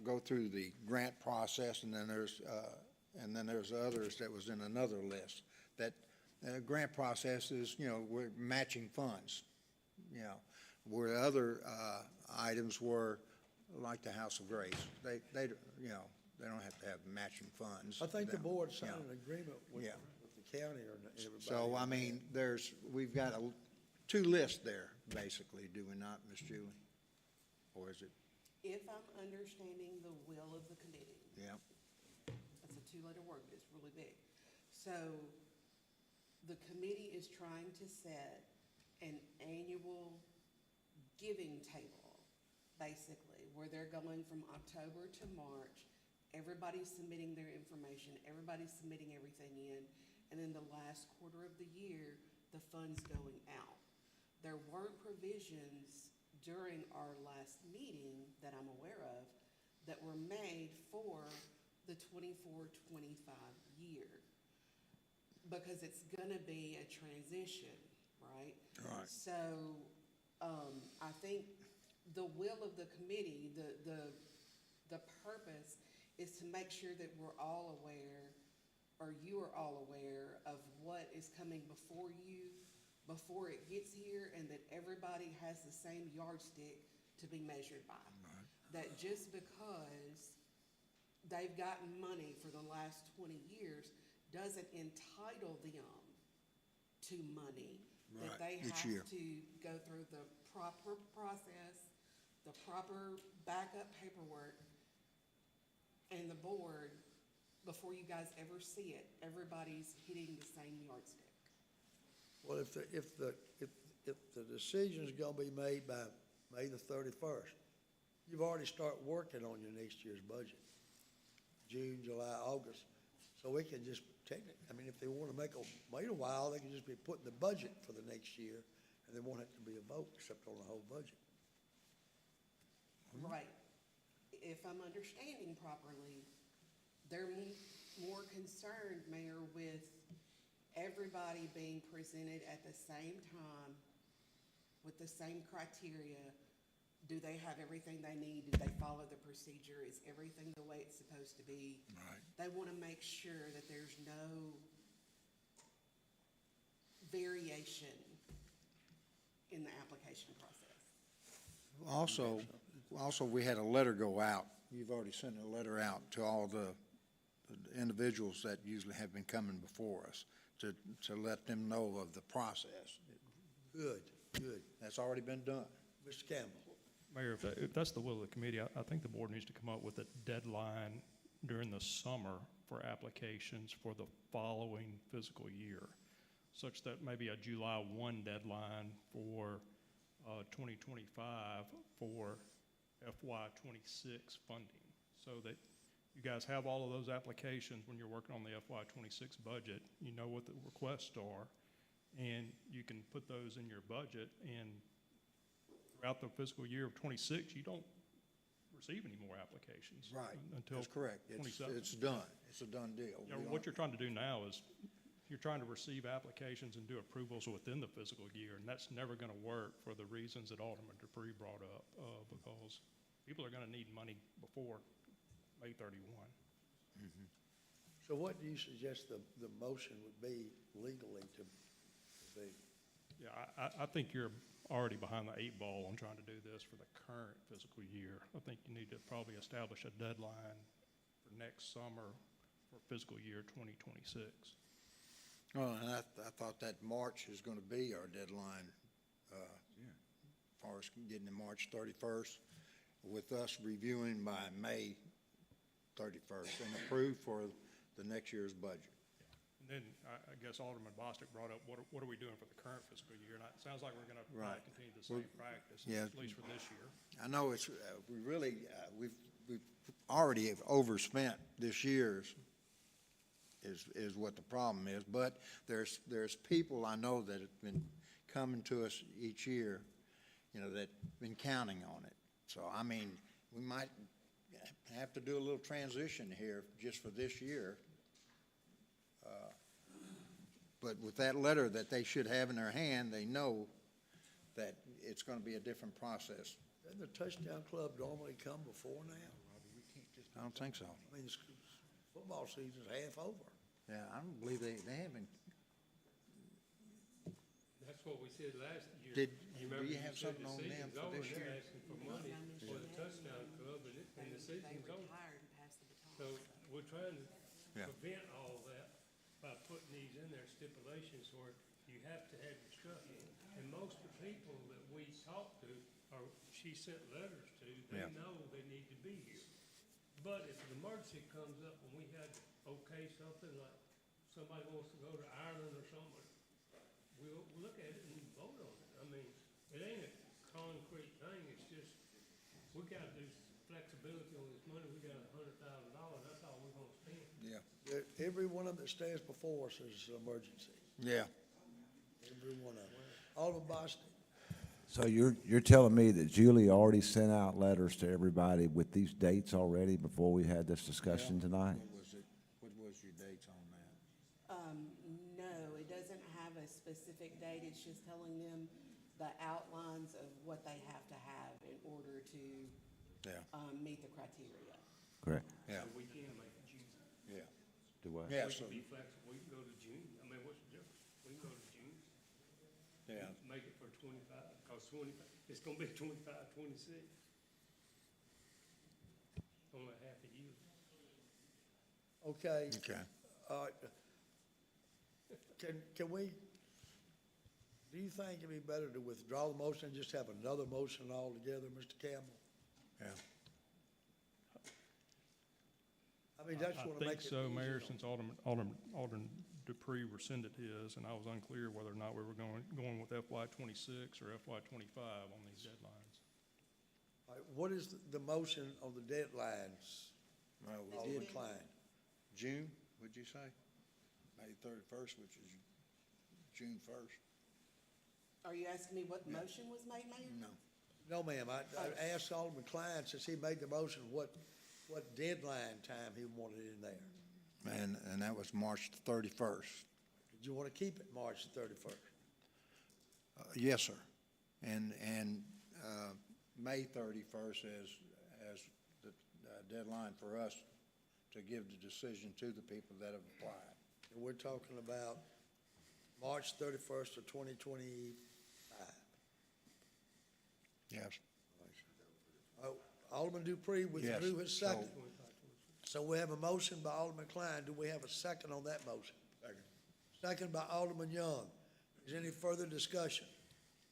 go through the grant process, and then there's others that was in another list. That grant process is, you know, we're matching funds, you know, where other items were like the House of Grace. They you know, they don't have to have matching funds. I think the board You signed know. an agreement with Yeah. the county or everybody. So, I mean, we've got two lists there, basically, do we not, Ms. Julie? Or is it, If I'm understanding the will of the committee, yeah, that's a two-letter word, but it's really big. So the committee is trying to set an annual giving table, basically, where they're going from October to March. Everybody's submitting their information, everybody's submitting everything in, and in the last quarter of the year, the funds going out. There weren't provisions during our last meeting that I'm aware of that were made for the 24-25 year. Because it's gonna be a transition, right? Right. So, I think the will of the committee, the purpose is to make sure that we're all aware, or you are all aware of what is coming before you, before it gets here, and that everybody has the same yardstick to be measured by. Right. That just because they've gotten money for the last 20 years doesn't entitle them to money. That Right, they each have year. to go through the proper process, the proper backup paperwork, and the board, before you guys ever see it, everybody's hitting the same yardstick. Well, if the decision's gonna be made by May the 31st, you've already started working on your next year's budget, June, July, August. So we can just if they wanna wait a while, they can just be putting the budget for the next year, and there won't have to be a vote except on the whole budget. Right. If I'm understanding properly, they're more concerned, Mayor, with everybody being presented at the same time with the same criteria. Do they have everything they need? Do they follow the procedure? Is everything the way it's supposed to be? Right. They want to make sure that there's no variation in the application process. Also, we had a letter go out. You've already sent a letter out to all the individuals that usually have been coming before us to let them know of the process. Good. That's already been done. Mr. Campbell? Mayor, if that's the will of the committee, I think the board needs to come up with a deadline during the summer for applications for the following fiscal year, such that maybe a July 1 deadline for 2025 for FY '26 funding, so that you guys have all of those applications when you're working on the FY '26 budget. You know what the requests are, and you can put those in your budget, and throughout the fiscal year of '26, you don't receive any more applications. Right, Until that's correct. '27. It's done. It's a done deal. You know, We what don't- you're trying to do now is, you're trying to receive applications and do approvals within the fiscal year, and that's never gonna work for the reasons that Alderman Dupree brought up, because people are gonna need money before May 31. So what do you suggest the motion would be legally to be? Yeah, I think you're already behind the 8 ball on trying to do this for the current fiscal year. I think you need to probably establish a deadline for next summer for fiscal year 2026. Well, and I thought that March is gonna be our deadline, as far as getting to March 31st, with us reviewing by May 31st and approved for the next year's budget. And then I guess Alderman Bostic brought up, what are we doing for the current fiscal year? And it sounds like we're gonna Right. continue the same practice, Yeah. at least for this year. I know it's, we really, we've already have overspent this year's, is what the problem is. But there's people I know that have been coming to us each year, you know, that been counting on it. So, I mean, we might have to do a little transition here just for this year. But with that letter that they should have in their hand, they know that it's gonna be a different process. Doesn't the touchdown club normally come before now? I don't think so. I mean, football season's half over. Yeah, I don't believe they haven't. That's what we said last year. Do remember you have said something the on them season's for over, this and they're year? asking for money for the touchdown club, and the season's over. Retired and passed the baton. So we're trying to Yeah. prevent all that by putting these in there stipulations where you have to have your stuff. And most of the people that we talk to, or she sent letters to, they Yeah. know they need to be here. But if an emergency comes up and we had to okay something, like somebody wants to go to Ireland or something, we'll look at it and vote on it. I mean, it ain't a concrete thing, it's just, we gotta do flexibility on this money, we got $100,000, that's all we're gonna spend. Yeah. Every one of them that stands before us is an emergency, Yeah. every one of them. Alderman Bostic. So you're telling me that Julie already sent out letters to everybody with these dates already before we had this discussion tonight? What was your dates on that? No, it doesn't have a specific date, it's just telling them the outlines of what they have to have in order to, Yeah. meet the criteria. Correct. Yeah. We can make it June. Yeah. Do what? Yeah, We so, can be flexible, we can go to June, I mean, what's the difference? We can go to June, yeah. make it for 25, cause 25, it's gonna be 25, 26. Only half a year. Okay, Okay. can we, do you think it'd be better to withdraw the motion and just have another motion altogether, Mr. Campbell? Yeah. I mean, that's I wanna make think it so, easier Mayor, on- since Alderman Dupree rescinded his, and I was unclear whether or not we were going with FY '26 or FY '25 on these deadlines. All right, what is the motion on the deadlines, Well, we Alderman did Klein? June, would you say? May 31st, which is June 1st. Are you asking me what motion was made, Mayor? No. No, ma'am, I asked Alderman Klein, since he made the motion, what deadline time he wanted in there? And that was March 31st. Did you want to keep it March 31st? Yes, sir. And May 31st as the deadline for us to give the decision to the people that have applied. And we're talking about March 31st of 2025. Yes. Alderman Dupree withdrew Yes, his second. So we have a motion by Alderman Klein. Do we have a second on that motion? Second. Second by Alderman Young. Is there any further discussion?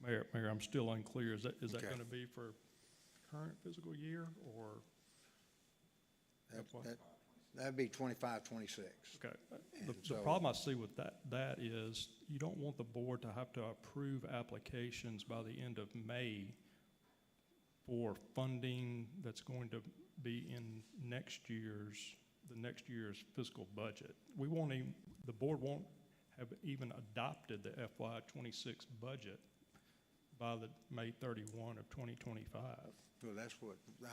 Mayor, I'm still unclear. Is that Okay. gonna be for current fiscal year or? That'd be 25, 26. Okay. And The so- problem I see with that is you don't want the board to have to approve applications by the end of May for funding that's going to be in the next year's fiscal budget. We won't even, the board won't have even adopted the FY '26 budget by the May 31 of 2025. Well, that's what, the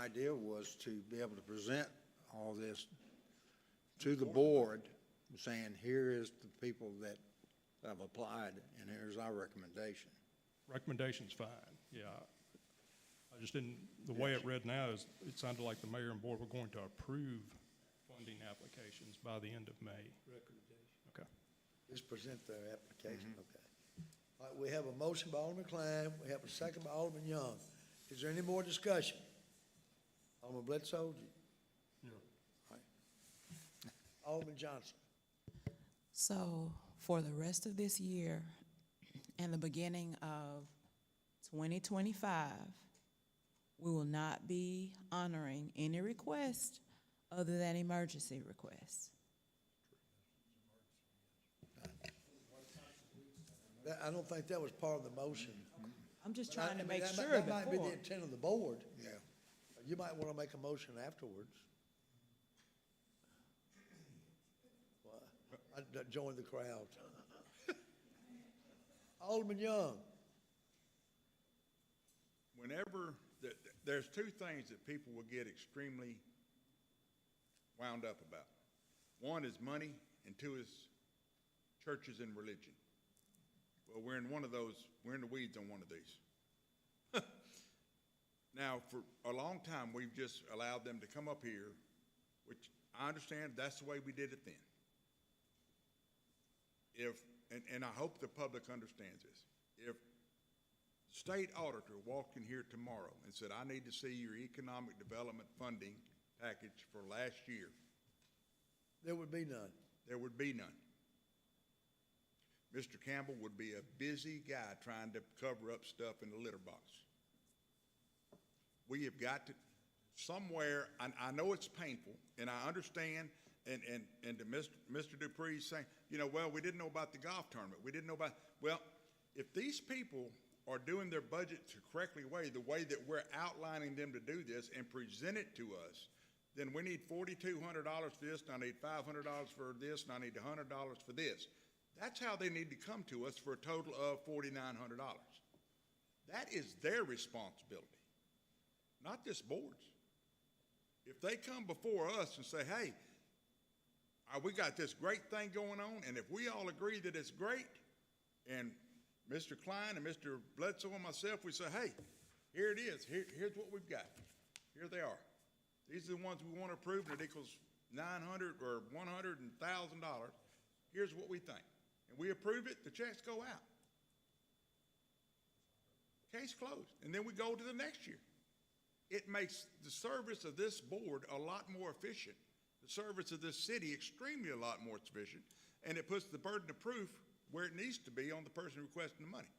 idea was to be able to present all this to the board, saying, here is the people that have applied, and here's our recommendation. Recommendation's fine, yeah. I just didn't, the way it read now is, it sounded like the mayor and board were going to approve funding applications by the end of May. Okay. Just present their application, okay. All right, we have a motion by Alderman Klein, we have a second by Alderman Young. Is there any more discussion? Alderman Bledsoe? No. All right. Alderman Johnson? So for the rest of this year and the beginning of 2025, we will not be honoring any request other than emergency requests. I don't think that was part of the motion. I'm just But I trying to mean, make that sure That might be the before. intent of the board. Yeah. You might want to make a motion afterwards. Well, I'd join the crowd. Alderman Young? Whenever, there's two things that people will get extremely wound up about. One is money, and two is churches and religion. Well, we're in one of those, we're in the weeds on one of these. Now, for a long time, we've just allowed them to come up here, which I understand that's the way we did it then. And I hope the public understands this. If the state auditor walked in here tomorrow and said, I need to see your economic development funding package for last year, There would be none. there would be none. Mr. Campbell would be a busy guy trying to cover up stuff in the litter box. We have got to, somewhere, I know it's painful, and I understand, and to Mr. Dupree's saying, you know, well, we didn't know about the golf tournament. We didn't know about, well, if these people are doing their budget the correctly way, the way that we're outlining them to do this and present it to us, then we need $4,200 for this, and I need $500 for this, and I need $100 for this. That's how they need to come to us for a total of $4,900. That is their responsibility, not this board's. If they come before us and say, hey, we got this great thing going on, and if we all agree that it's great, and Mr. Klein and Mr. Bledsoe and myself, we say, hey, here it is. Here's what we've got. Here they are. These are the ones we want to approve, and it equals $900 or $100 and $1,000. Here's what we think. And we approve it, the checks go out. Case closed. And then we go to the next year. It makes the service of this board a lot more efficient, the service of this city extremely a lot more efficient, and it puts the burden of proof where it needs to be on the person requesting the money.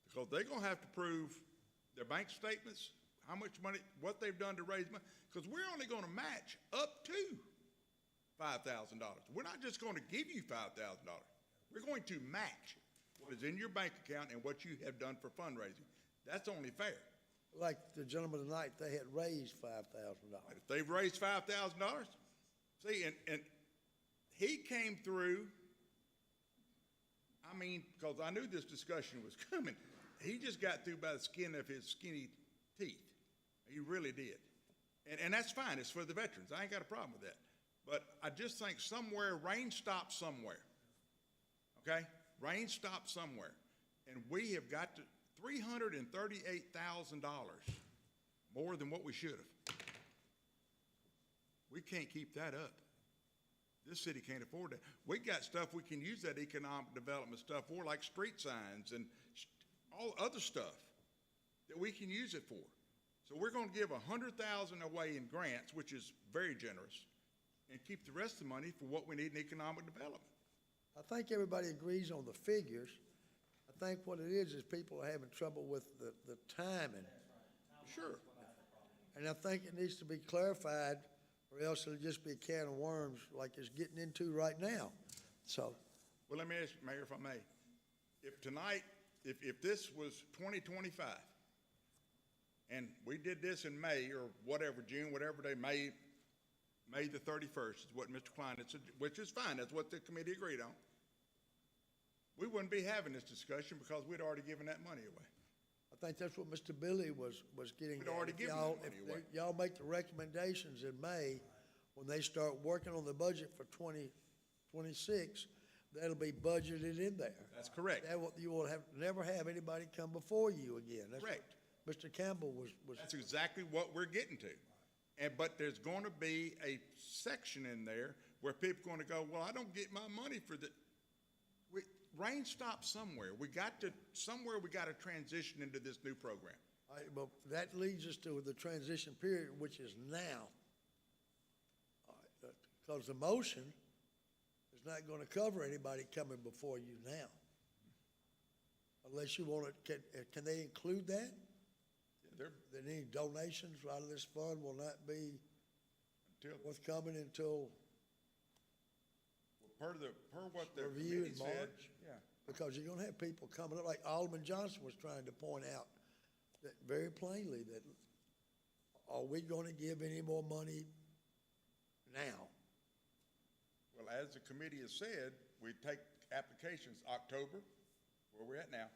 Because they're going to have to prove their bank statements, how much money, what they've done to raise money, because we're only going to match up to $5,000. We're not just going to give you $5,000. We're going to match what is in your bank account and what you have done for fundraising. That's only fair. Like the gentleman tonight, they had raised $5,000. If they've raised $5,000, see, and he came through, I mean, because I knew this discussion was coming. He just got through by the skin of his skinny teeth. He really did. And that's fine. It's for the veterans. I ain't got a problem with that. But I just think somewhere, rain stops somewhere. Okay? Rain stops somewhere. And we have got to, $338,000 more than what we should have. We can't keep that up. This city can't afford that. We got stuff we can use that economic development stuff for, like street signs and all other stuff that we can use it for. So we're going to give $100,000 away in grants, which is very generous, and keep the rest of the money for what we need in economic development. I think everybody agrees on the figures. I think what it is people are having trouble with the timing. Sure. And I think it needs to be clarified, or else it'll just be a can of worms like it's getting into right now. So, Well, let me ask you, Mayor, if I may. If tonight, if this was 2025, And we did this in May or whatever, June, whatever day, May the 31st is what Mr. Klein had said, which is fine. That's what the committee agreed on. We wouldn't be having this discussion because we'd already given that money away. I think that's what Mr. Billy was getting We'd at. already If given y'all- that money if away. Y'all make the recommendations in May, when they start working on the budget for 2026, that'll be budgeted in there. That's correct. You will never have anybody come before you again. That's what Correct. Mr. Campbell was. That's exactly what we're getting to. But there's going to be a section in there where people are going to go, well, I don't get my money for the, rain stops somewhere. We got to transition into this new program. But that leads us to the transition period, which is now. Because the motion is not going to cover anybody coming before you now. Unless you want to, can they include that? That any donations out of this fund will not be forthcoming until Per what the review committee in said. March? Because you're gonna have people coming up, like Alderman Johnson was trying to point out, that very plainly, that are we gonna give any more money now? Well, as the committee has said, we take applications October, where we're at now,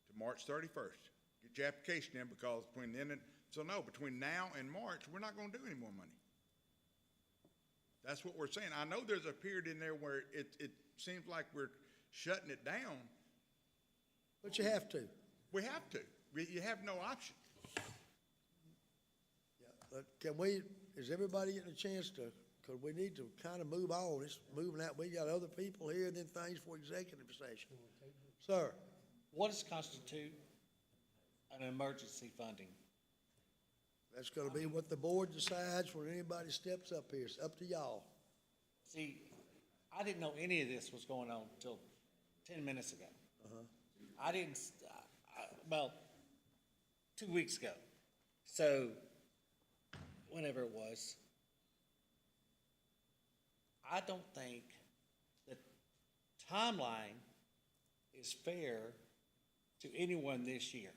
to March 31st. Get your application in because between now and March, we're not gonna do any more money. That's what we're saying. I know there's a period in there where it seems like we're shutting it down. But you have to. We have to. You have no option. Yeah, but is everybody getting a chance to, because we need to kind of move on. It's moving out. We got other people here and then things for executive session. Sir? What does constitute an emergency funding? That's gonna be what the board decides when anybody steps up here. It's up to y'all. See, I didn't know any of this was going on until 10 minutes ago. I didn't, about 2 weeks ago. So, whenever it was, I don't think the timeline is fair to anyone this year.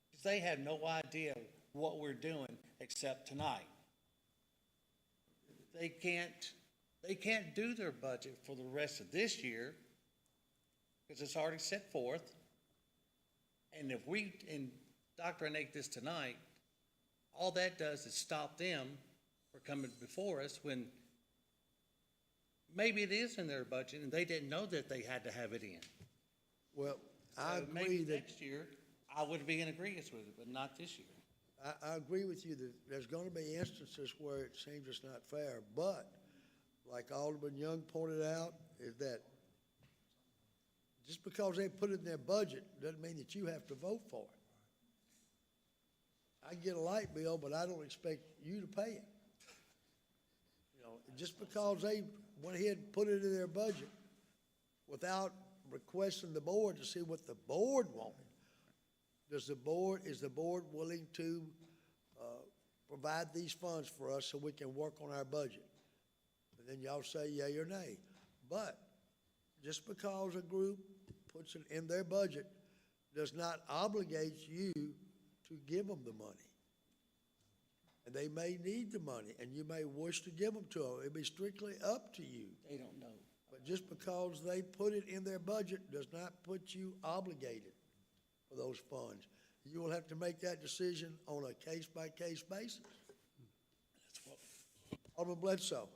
Because they have no idea what we're doing except tonight. They can't do their budget for the rest of this year because it's already set forth. And if we indoctrinate this tonight, all that does is stop them from coming before us when maybe it is in their budget and they didn't know that they had to have it in. Well, I So agree maybe that, next year, I would be in agreement with it, but not this year. I agree with you that there's gonna be instances where it seems it's not fair, but like Alderman Young pointed out, is that just because they put it in their budget doesn't mean that you have to vote for it. I get a light bill, but I don't expect you to pay it. You know, just because they went ahead and put it in their budget without requesting the board to see what the board wanted. Is the board willing to provide these funds for us so we can work on our budget? And then y'all say yea or nay. But just because a group puts it in their budget does not obligate you to give them the money. And they may need the money, and you may wish to give them to them. It'd be strictly up to you. They don't know. But just because they put it in their budget does not put you obligated for those funds. You will have to make that decision on a case-by-case basis. Alderman Bledsoe.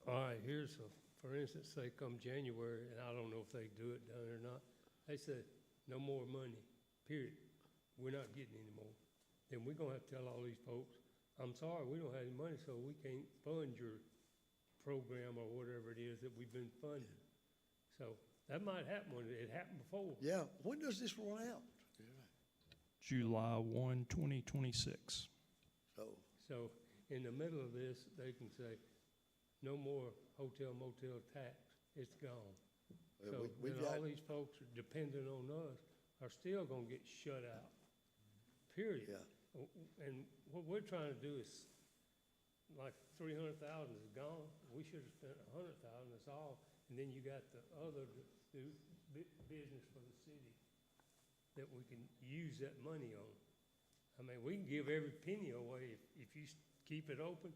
All right, for instance, say come January, and I don't know if they do it down there or not, they said, no more money, period. We're not getting any more. Then we're gonna have to tell all these folks, I'm sorry, we don't have any money, so we can't fund your program or whatever it is that we've been funding. So that might happen when it happened before. Yeah, when does this run out? July 1, 2026. So in the middle of this, they can say, no more hotel motel tax, it's gone. So then all these folks are dependent on us are still gonna get shut out, period. Yeah. And what we're trying to do is, like 300,000 is gone, we should have spent 100,000, that's all. And then you got the other to do business for the city. that we can use that money on. I mean, we can give every penny away if you keep it open.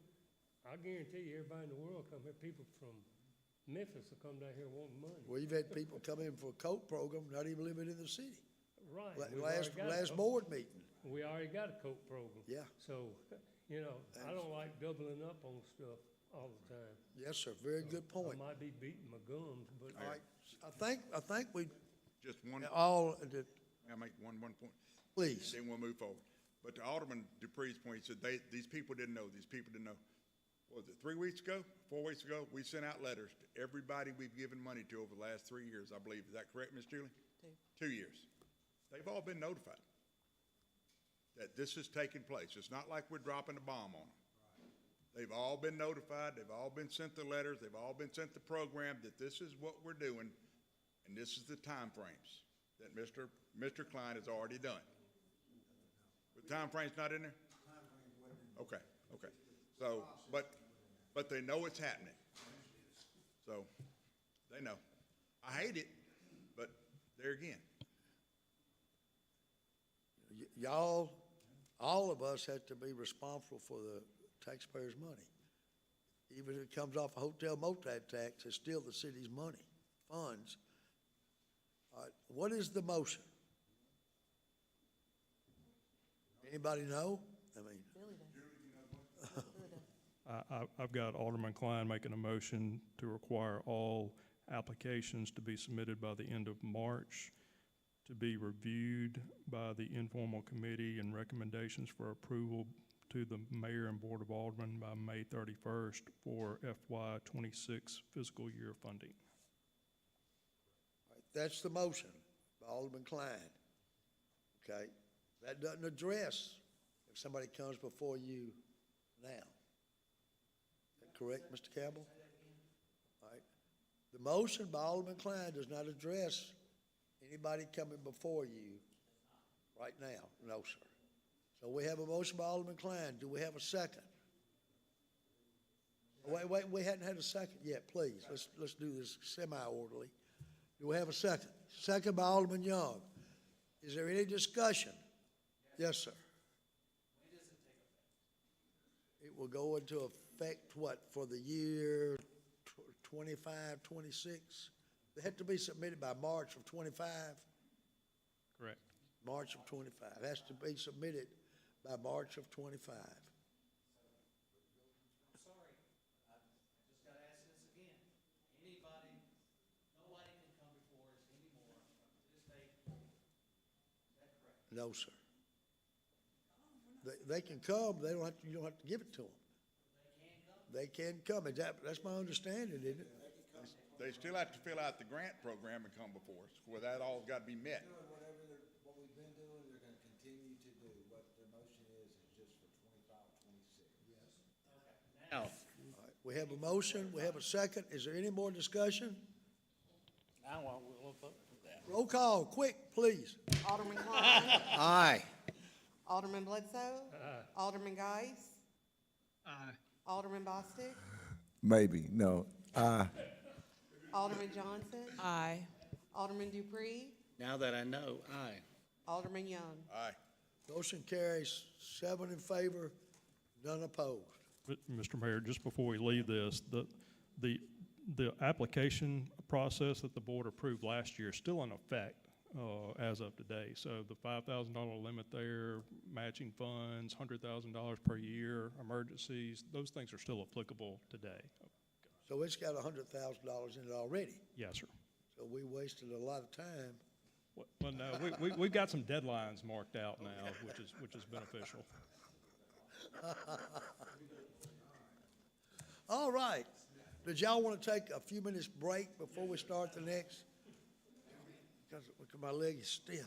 I guarantee you, everybody in the world come here, people from Memphis will come down here wanting money. We've had people come in for a coat program, not even living in the city. Right. Last board meeting. We already got a coat program. Yeah. So, you know, I don't like doubling up on stuff all the time. Yes, sir, very good I point. might be beating my gums, but. All right, I think we Just one, all, I make one point. please. Then we'll move forward. But to Alderman Dupree's point, he said these people didn't know, What was it, 3 weeks ago, 4 weeks ago? We sent out letters to everybody we've given money to over the last 3 years, I believe. Is that correct, Ms. Julie? 2 years. They've all been notified that this is taking place. It's not like we're dropping a bomb on them. They've all been notified, they've all been sent the letters, they've all been sent the program, that this is what we're doing, and this is the timeframes that Mr. Klein has already done. The timeframe's not in there? Okay. So, but they know it's happening. So, they know. I hate it, but there again. Y'all, all of us have to be responsible for the taxpayers' money. Even if it comes off a hotel motel tax, it's still the city's money, funds. All right, what is the motion? Anybody know? I mean, I've got Alderman Klein making a motion to require all applications to be submitted by the end of March, to be reviewed by the informal committee and recommendations for approval to the mayor and board of aldermen by May 31st for FY '26 fiscal year funding. all right, that's the motion by Alderman Klein. Okay, that doesn't address if somebody comes before you now. Is that correct, Mr. Campbell? All right, the motion by Alderman Klein does not address anybody coming before you right now. No, sir. So we have a motion by Alderman Klein. Do we have a second? Wait, we hadn't had a second yet, please. Let's do this semi-orderly. Do we have a second? Second by Alderman Young. Is there any discussion? Yes, sir. When does it take effect? It will go into effect, what, for the year 25, 26? They have to be submitted by March of 25? Correct. March of 25. Has to be submitted by March of 25. I'm sorry, I just gotta ask this again. Nobody can come before us anymore to this date. Is that correct? No, sir. They can come, they don't have to, you don't have to give it to them. They can come. That's my understanding, isn't it? They still have to fill out the grant program and come before us, where that all's got to be met. What we've been doing, they're gonna continue to do. What the motion is just for 25, 26. Yes. Now, All right, we have a motion, we have a second. Is there any more discussion? now we'll vote for that. Roll call, quick, please. Alderman Klein. Aye. Alderman Bledsoe. Alderman Geis. Aye. Alderman Bostic. Maybe, no. Alderman Johnson. Aye. Alderman Dupree. Now that I know, aye. Alderman Young. Aye. Motion carries 7 in favor, none opposed. Mr. Mayor, just before we leave this, the application process that the board approved last year is still in effect as of today. So the $5,000 limit there, matching funds, $100,000 per year, emergencies, those things are still applicable today. So it's got $100,000 in it already. Yes, sir. So we wasted a lot of time. Well, no, we've got some deadlines marked out now, which is beneficial. All right. Did y'all want to take a few minutes break before we start the next? Because my leg is stiff.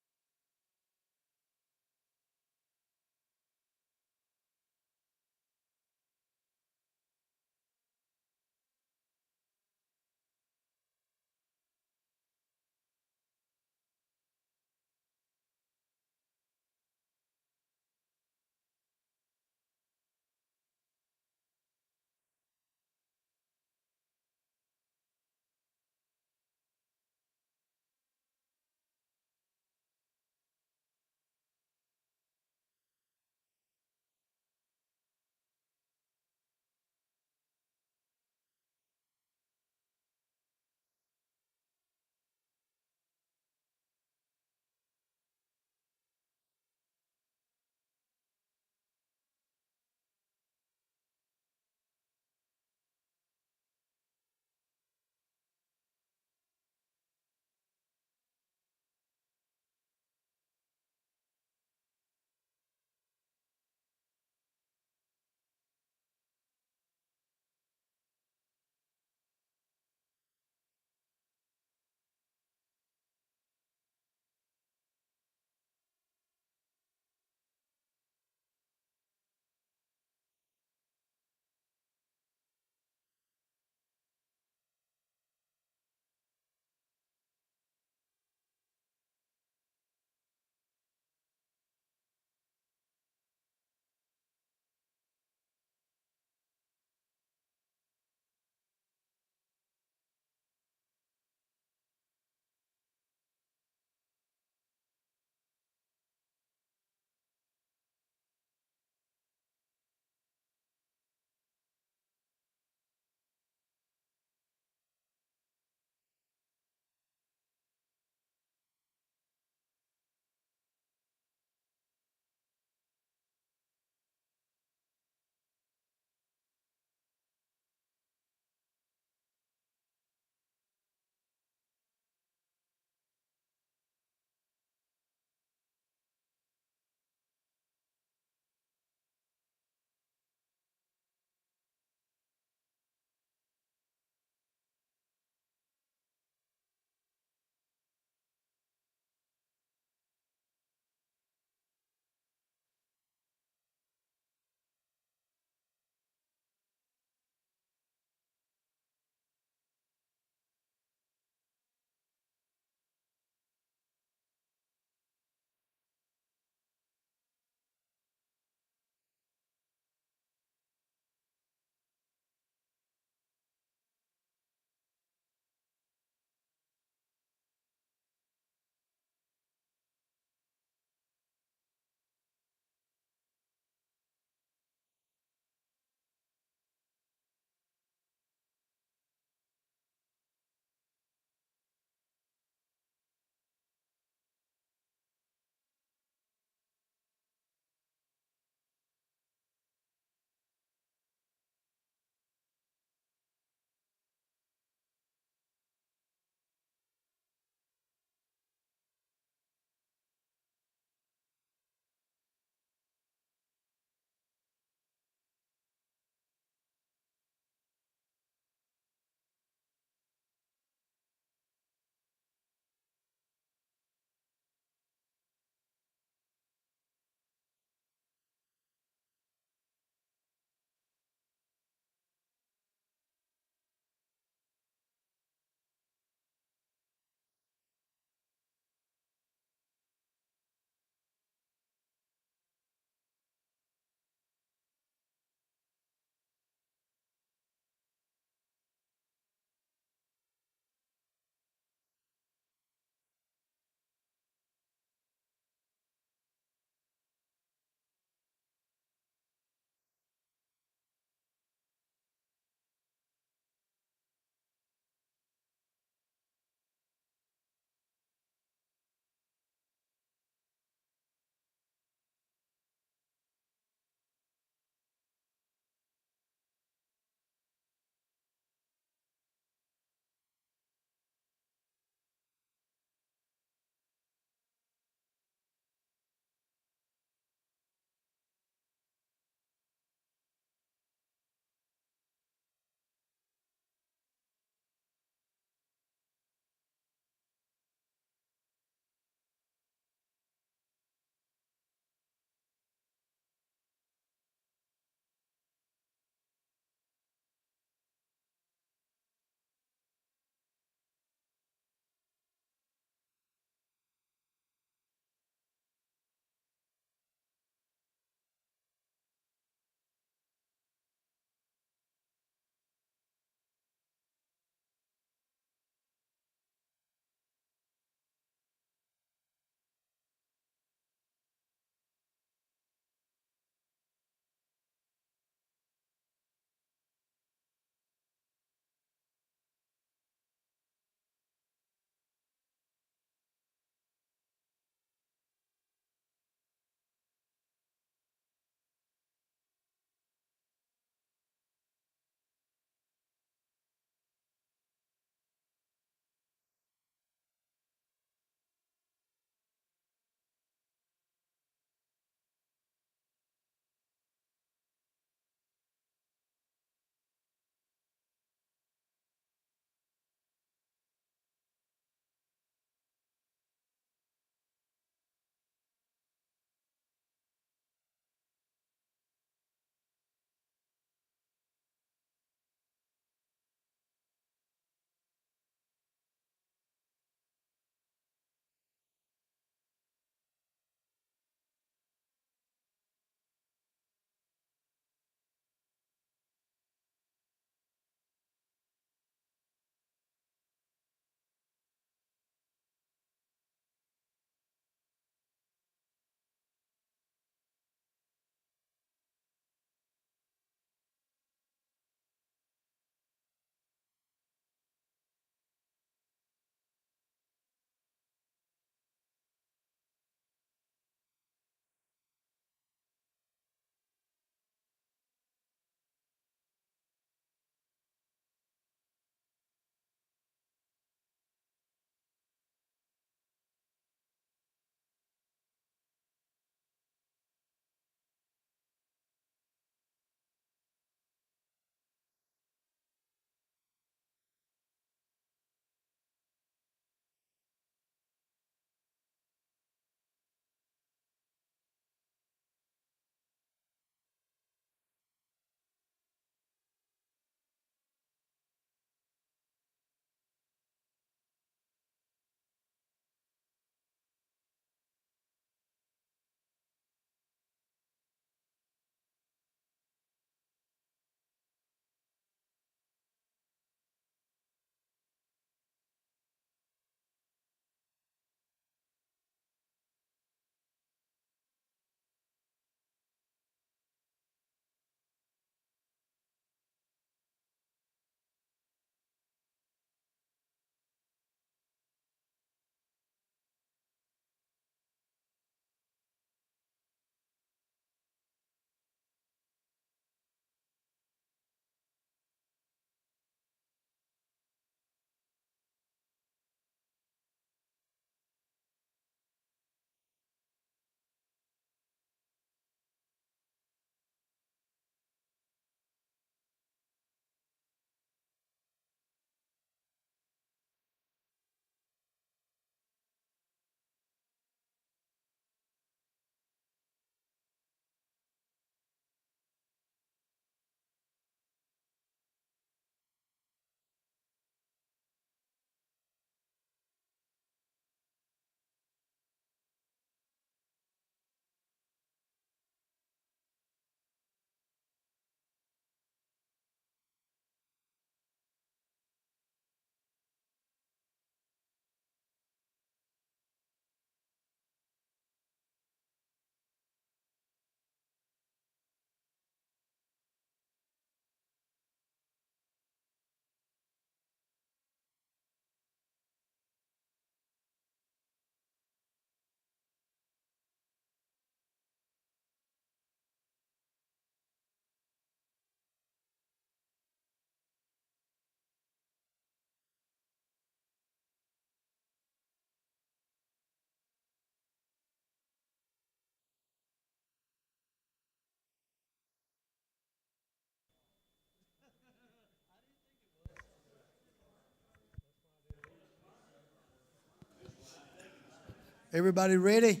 Everybody ready?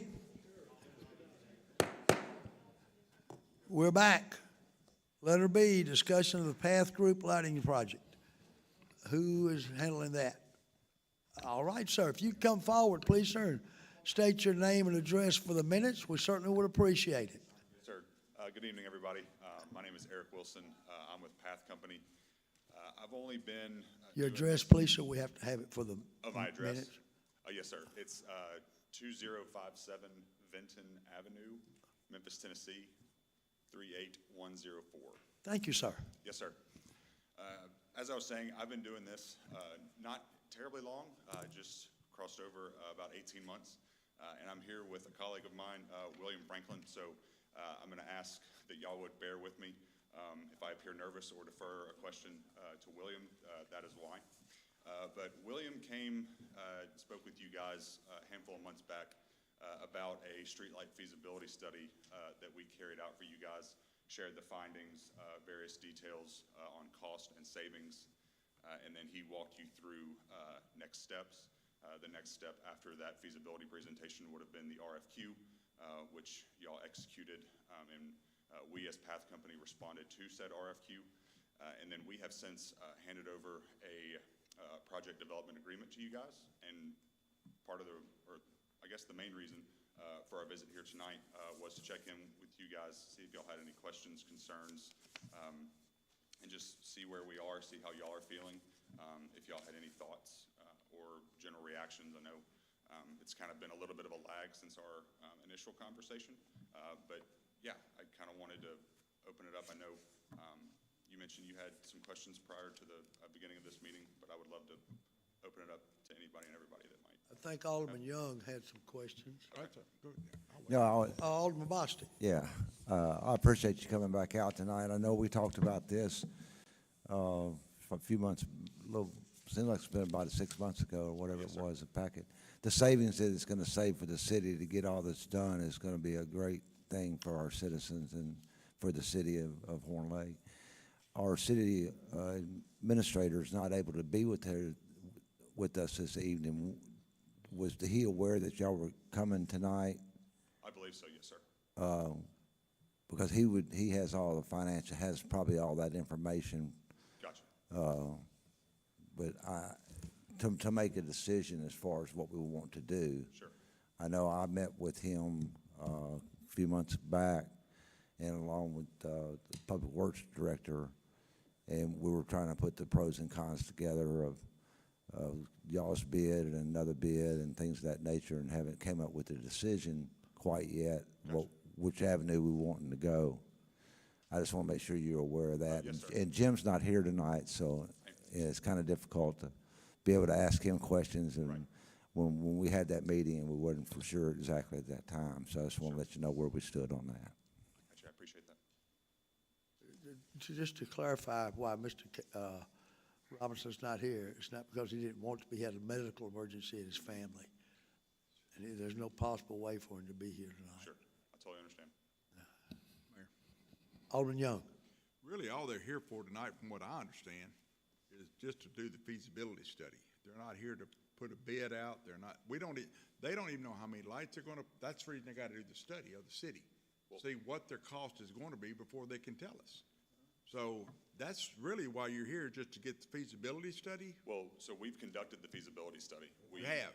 We're back. Letter B, discussion of the Path Group Lighting Project. Who is handling that? All right, sir. If you come forward, please, sir, and state your name and address for the minutes, we certainly would appreciate it. Yes, sir. Good evening, everybody. My name is Eric Wilson. I'm with Path Company. I've only been. Your doing address, this- please, so we have to have it for the Oh, my address? minutes. Yes, sir. It's 2057 Vinton Avenue, Memphis, Tennessee, 38104. Thank you, sir. Yes, sir. As I was saying, I've been doing this not terribly long, just crossed over about 18 months. And I'm here with a colleague of mine, William Franklin. So I'm going to ask that y'all would bear with me. If I appear nervous or defer a question to William, that is why. But William spoke with you guys a handful of months back about a streetlight feasibility study that we carried out for you guys, shared the findings, various details on cost and savings, and then he walked you through next steps. The next step after that feasibility presentation would have been the RFQ, which y'all executed, and we as Path Company responded to said RFQ. And then we have since handed over a project development agreement to you guys. And part of the main reason for our visit here tonight was to check in with you guys, see if y'all had any questions, concerns, and just see where we are, see how y'all are feeling, if y'all had any thoughts or general reactions. I know it's kind of been a little bit of a lag since our initial conversation, but yeah, I kind of wanted to open it up. I know you mentioned you had some questions prior to the beginning of this meeting, but I would love to open it up to anybody and everybody that might. I think Alderman Young had some questions. No, Alderman Bostic. yeah, I appreciate you coming back out tonight. I know we talked about this a few months, seems like it's been about 6 months ago or whatever it was, the packet. The savings that it's going to save for the city to get all this done is going to be a great thing for our citizens and for the city of Horn Lake. Our city administrator is not able to be with us this evening. Was he aware that y'all were coming tonight? I believe so, yes, sir. Because he has all the financial, has probably all that information. Gotcha. But to make a decision as far as what we want to do. Sure. I know I met with him a few months back, and along with the Public Works Director, and we were trying to put the pros and cons together of y'all's bid and another bid and things of that nature, and haven't came up with a decision quite yet, which avenue we wanting to go. I just want to make sure you're aware of that. Yes, sir. And Jim's not here tonight, so it's kind of difficult to be able to ask him questions. And Right. when we had that meeting, and we wasn't for sure exactly at that time, so I just want to let you know where we stood on that. Gotcha, I appreciate that. Just to clarify why Mr. Robinson's not here, it's not because he didn't want to be, he had a medical emergency in his family. And there's no possible way for him to be here tonight. Sure, I totally understand. Alderman Young. Really, all they're here for tonight, from what I understand, is just to do the feasibility study. They're not here to put a bid out. They don't even know how many lights they're gonna, that's the reason they gotta do the study of the city. See what their cost is gonna be before they can tell us. So that's really why you're here, just to get the feasibility study? Well, so we've conducted the feasibility study. You have?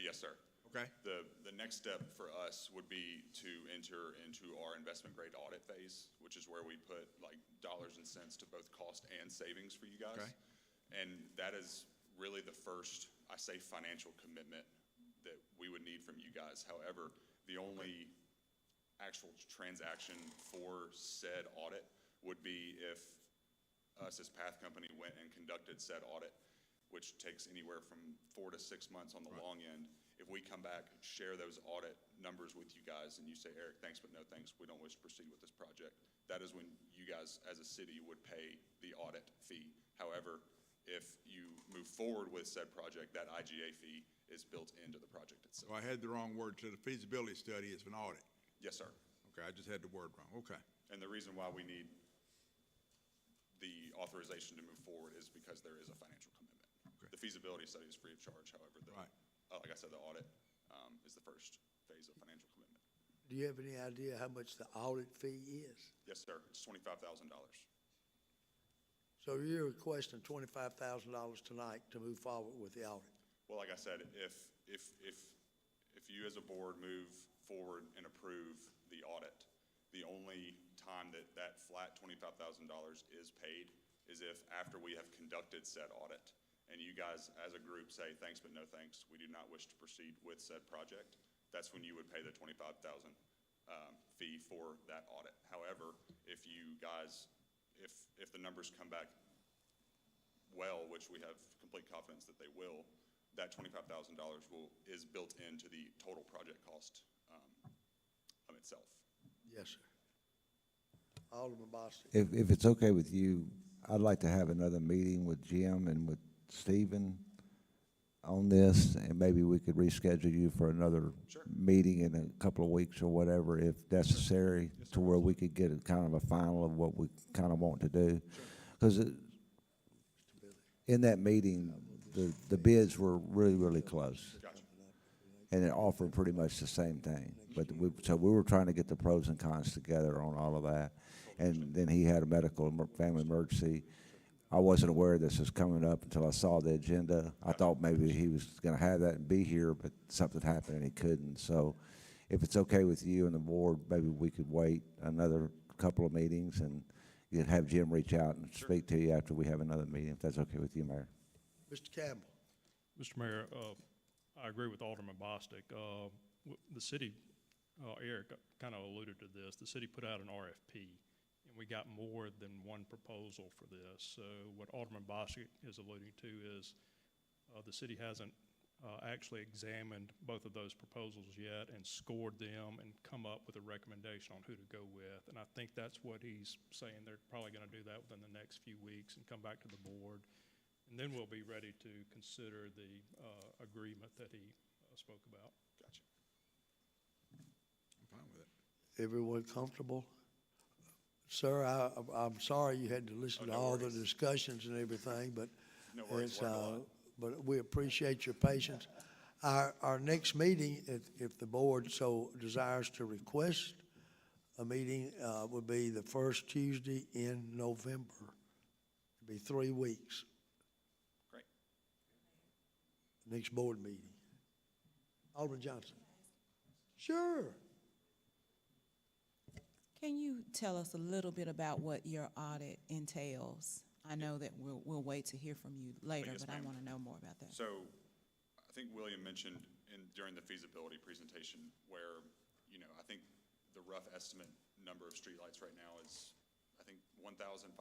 Yes, sir. Okay. The next step for us would be to enter into our investment grade audit phase, which is where we put like dollars and cents to both cost and savings for you guys. Okay. And that is really the first, I say, financial commitment that we would need from you guys. However, the only actual transaction for said audit would be if us as Path Company went and conducted said audit, which takes anywhere from 4 to 6 months on the long end. If we come back, share those audit numbers with you guys, and you say, Eric, thanks, but no thanks, we don't wish to proceed with this project, that is when you guys, as a city, would pay the audit fee. However, if you move forward with said project, that IGA fee is built into the project So itself. I had the wrong word, so the feasibility study is an audit. Yes, sir. Okay, I just had the word wrong, okay. And the reason why we need the authorization to move forward is because there is a financial commitment. Okay. The feasibility study is free of charge, however, Right. like I said, the audit is the first phase of financial commitment. Do you have any idea how much the audit fee is? Yes, sir. It's $25,000. So you're requesting $25,000 tonight to move forward with the audit? Well, like I said, if you as a board move forward and approve the audit, the only time that that flat $25,000 is paid is if after we have conducted said audit, and you guys as a group say, thanks but no thanks, we do not wish to proceed with said project, that's when you would pay the $25,000 fee for that audit. However, if you guys, if the numbers come back well, which we have complete confidence that they will, that $25,000 is built into the total project cost of itself. Yes, sir. Alderman Bostic. If it's okay with you, I'd like to have another meeting with Jim and with Stephen on this, and maybe we could reschedule you for another meeting in a couple of weeks or whatever, if necessary, to where we could get a kind of a final of what we kind of want to do. Because in that meeting, the bids were really, really close. And it offered pretty much the same thing. But so we were trying to get the pros and cons together on all of that. And then he had a medical family emergency. I wasn't aware this was coming up until I saw the agenda. I thought maybe he was going to have that and be here, but something happened and he couldn't. So if it's okay with you and the board, maybe we could wait another couple of meetings and you could have Jim reach out and speak to you after we have another meeting, if that's okay with you, Mayor. Mr. Campbell. Mr. Mayor, I agree with Alderman Bostic. The city, Eric kind of alluded to this, the city put out an RFP, and we got more than one proposal for this. So what Alderman Bostic is alluding to is the city hasn't actually examined both of those proposals yet and scored them and come up with a recommendation on who to go with. And I think that's what he's saying. They're probably going to do that within the next few weeks and come back to the board. And then we'll be ready to consider the agreement that he spoke about. Gotcha. I'm fine with it. Everyone comfortable? Sir, I'm sorry you had to listen to all the discussions and everything, but No worries, it's, learned a lot. but we appreciate your patience. Our next meeting, if the board so desires to request a meeting, would be the first Tuesday in November. It'll be 3 weeks. Great. Next board meeting. Alderman Johnson. Sure. Can you tell us a little bit about what your audit entails? I know that we'll wait to hear from you later, Yes, but I ma'am. want to know more about that. So I think William mentioned during the feasibility presentation where, I think the rough estimate number of streetlights right now is, I think, 1,528.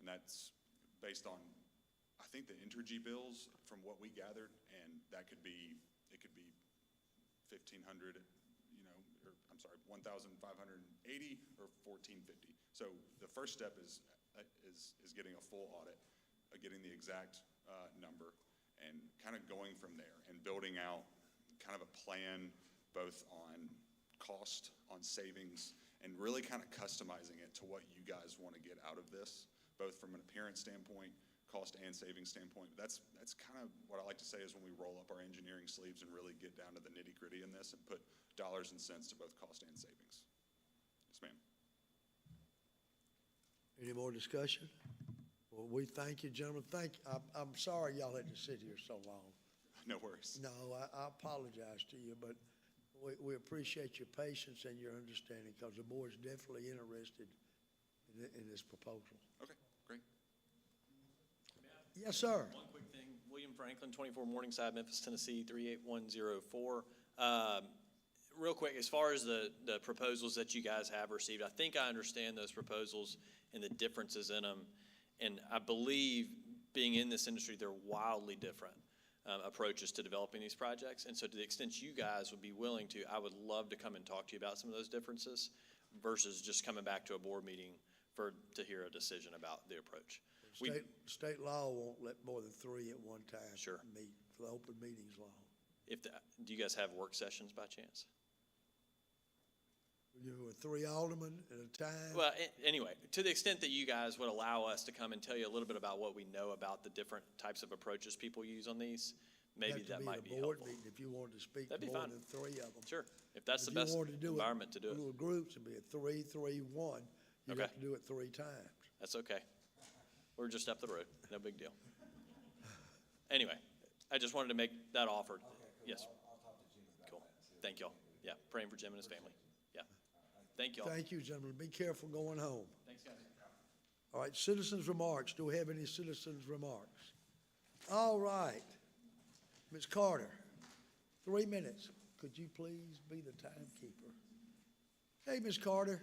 And that's based on, I think, the Entergy bills from what we gathered, and it could be 1,500, or I'm sorry, 1,580 or 1,450. So the first step is getting a full audit, getting the exact number, and kind of going from there and building out kind of a plan both on cost, on savings, and really kind of customizing it to what you guys want to get out of this, both from an appearance standpoint, cost and savings standpoint. That's kind of what I like to say is when we roll up our engineering sleeves and really get down to the nitty gritty in this and put dollars and cents to both cost and savings. Yes, ma'am. Any more discussion? Well, we thank you, gentlemen. I'm sorry y'all had to sit here so long. No worries. No, I apologize to you, but we appreciate your patience and your understanding because the board's definitely interested in this proposal. Okay, great. Yes, sir. One quick thing, William Franklin, 24 Morningside, Memphis, Tennessee, 38104. Real quick, as far as the proposals that you guys have received, I think I understand those proposals and the differences in them. And I believe, being in this industry, they're wildly different approaches to developing these projects. And so to the extent you guys would be willing to, I would love to come and talk to you about some of those differences versus just coming back to a board meeting to hear a decision about the approach. State law won't let more than 3 at one time. Sure. Meet, for the open meetings law. Do you guys have work sessions by chance? You were 3 aldermen at a time? Well, anyway, to the extent that you guys would allow us to come and tell you a little bit about what we know about the different types of approaches people use on these, maybe Have to that might be a board helpful. meeting if you wanted to speak That'd be more fine. than three of them. Sure, if that's the If you best wanted to do it environment to do it, Little groups, it'd be a 3, 3, 1. You'd Okay. have to do it 3 times. that's okay. We're just up the road, no big deal. Anyway, I just wanted to make that offer. Yes. Cool, thank y'all. Yeah, praying for Jim and his family. Yeah, thank y'all. Thank you, gentlemen. Be careful going home. Thanks, guys. All right, citizens' remarks. Do we have any citizens' remarks? All right. Ms. Carter, 3 minutes. Could you please be the timekeeper? Hey, Ms. Carter.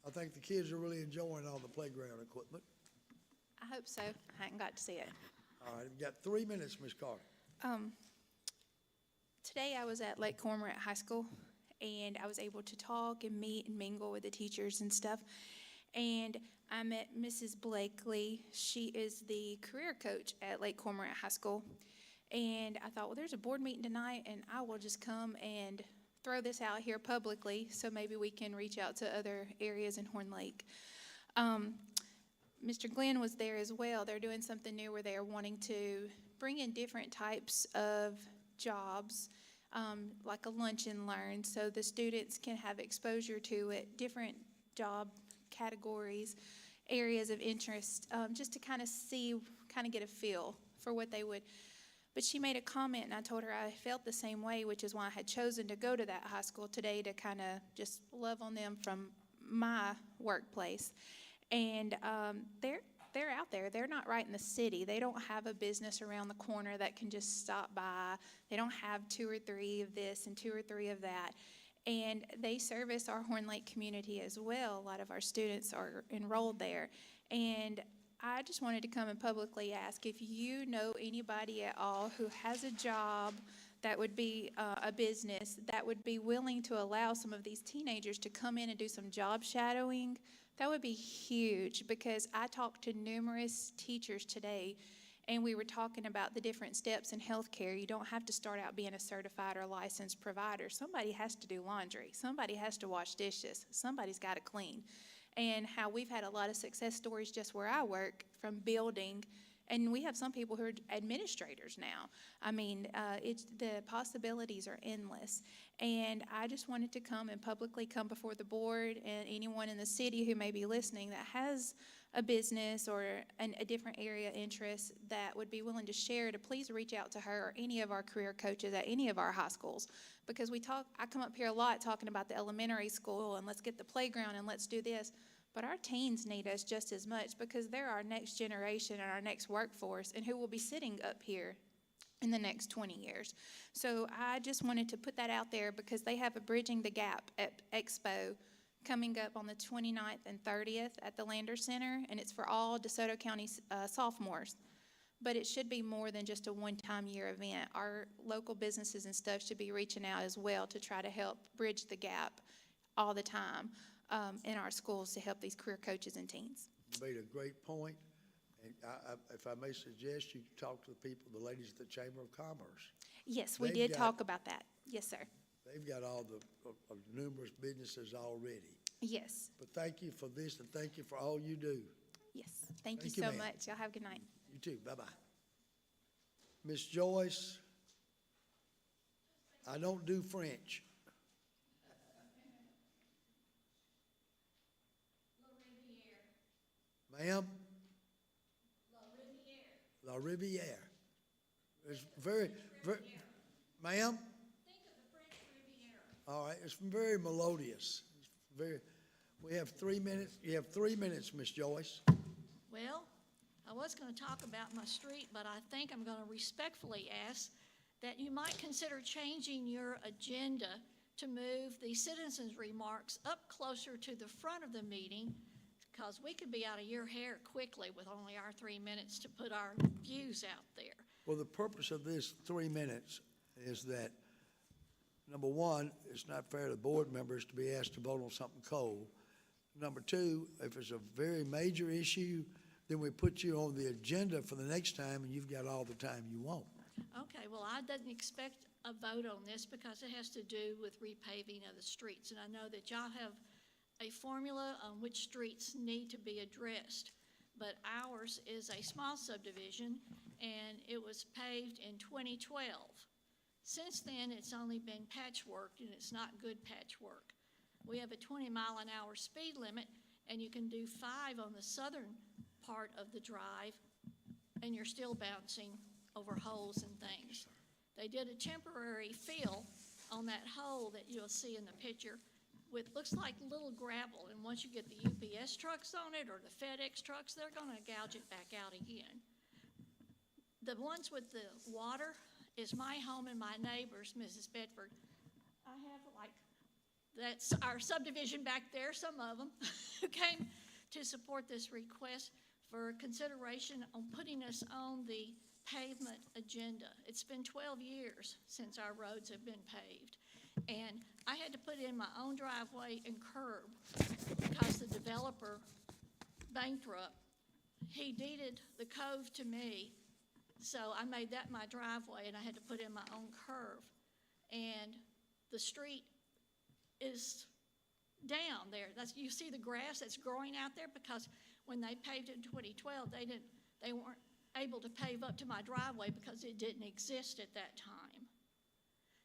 I think the kids are really enjoying all the playground equipment. I hope so. I hadn't got to see it. All right, we've got 3 minutes, Ms. Carter. Today I was at Lake Cormorant High School, and I was able to talk and meet and mingle with the teachers and stuff. And I met Mrs. Blakely. She is the career coach at Lake Cormorant High School. And I thought, well, there's a board meeting tonight, and I will just come and throw this out here publicly so maybe we can reach out to other areas in Horn Lake. Mr. Glenn was there as well. They're doing something new where they are wanting to bring in different types of jobs, like a lunch and learn, so the students can have exposure to it, different job categories, areas of interest, just to kind of see, kind of get a feel for what they would. But she made a comment, and I told her I felt the same way, which is why I had chosen to go to that high school today to kind of just love on them from my workplace. And they're out there. They're not right in the city. They don't have a business around the corner that can just stop by. They don't have 2 or 3 of this and 2 or 3 of that. And they service our Horn Lake community as well. A lot of our students are enrolled there. And I just wanted to come and publicly ask if you know anybody at all who has a job that would be a business that would be willing to allow some of these teenagers to come in and do some job shadowing. That would be huge, because I talked to numerous teachers today, and we were talking about the different steps in healthcare. You don't have to start out being a certified or licensed provider. Somebody has to do laundry. Somebody has to wash dishes. Somebody's got to clean. And how we've had a lot of success stories just where I work, from building, and we have some people who are administrators now. I mean, the possibilities are endless. And I just wanted to come and publicly come before the board and anyone in the city who may be listening that has a business or a different area interest that would be willing to share, to please reach out to her or any of our career coaches at any of our high schools. Because I come up here a lot talking about the elementary school and let's get the playground and let's do this. But our teens need us just as much, because they're our next generation and our next workforce, and who will be sitting up here in the next 20 years. So I just wanted to put that out there, because they have a Bridging the Gap at Expo coming up on the 29th and 30th at the Lander Center, and it's for all DeSoto County sophomores. But it should be more than just a one-time year event. Our local businesses and stuff should be reaching out as well to try to help bridge the gap all the time in our schools to help these career coaches and teens. You made a great point, and if I may suggest, you talk to the people, the ladies at the Chamber of Commerce. Yes, we They've did got- talk about that. Yes, sir. They've got all the numerous businesses already. Yes, But thank you for this, and thank you for all you do. yes. Thank you Thank you, so ma'am. much. Y'all have a good night. You too. Bye-bye. Miss Joyce, I don't do French. Ma'am? La Riviere. It's very, ma'am? All right, it's very melodious. It's very, we have 3 minutes. You have 3 minutes, Miss Joyce. Well, I was going to talk about my street, but I think I'm going to respectfully ask that you might consider changing your agenda to move the citizens' remarks up closer to the front of the meeting, because we could be out of your hair quickly with only our 3 minutes to put our views out there. Well, the purpose of this 3 minutes is that, number one, it's not fair to board members to be asked to vote on something cold. Number two, if it's a very major issue, then we put you on the agenda for the next time, and you've got all the time you want. Okay, well, I didn't expect a vote on this because it has to do with repaving of the streets. And I know that y'all have a formula on which streets need to be addressed. But ours is a small subdivision, and it was paved in 2012. Since then, it's only been patchwork, and it's not good patchwork. We have a 20-mile-an-hour speed limit, and you can do 5 on the southern part of the drive, and you're still bouncing over holes and things. They did a temporary fill on that hole that you'll see in the picture with, looks like little gravel, and once you get the UPS trucks on it or the FedEx trucks, they're gonna gouge it back out again. The ones with the water is my home and my neighbor's, Mrs. Bedford. I have that's our subdivision back there, some of them, who came to support this request for consideration on putting us on the pavement agenda. It's been 12 years since our roads have been paved. And I had to put in my own driveway and curb because the developer, bankrupt, he deeded the cove to me. So I made that my driveway, and I had to put in my own curve. And the street is down there. You see the grass that's growing out there because when they paved it in 2012, they weren't able to pave up to my driveway because it didn't exist at that time.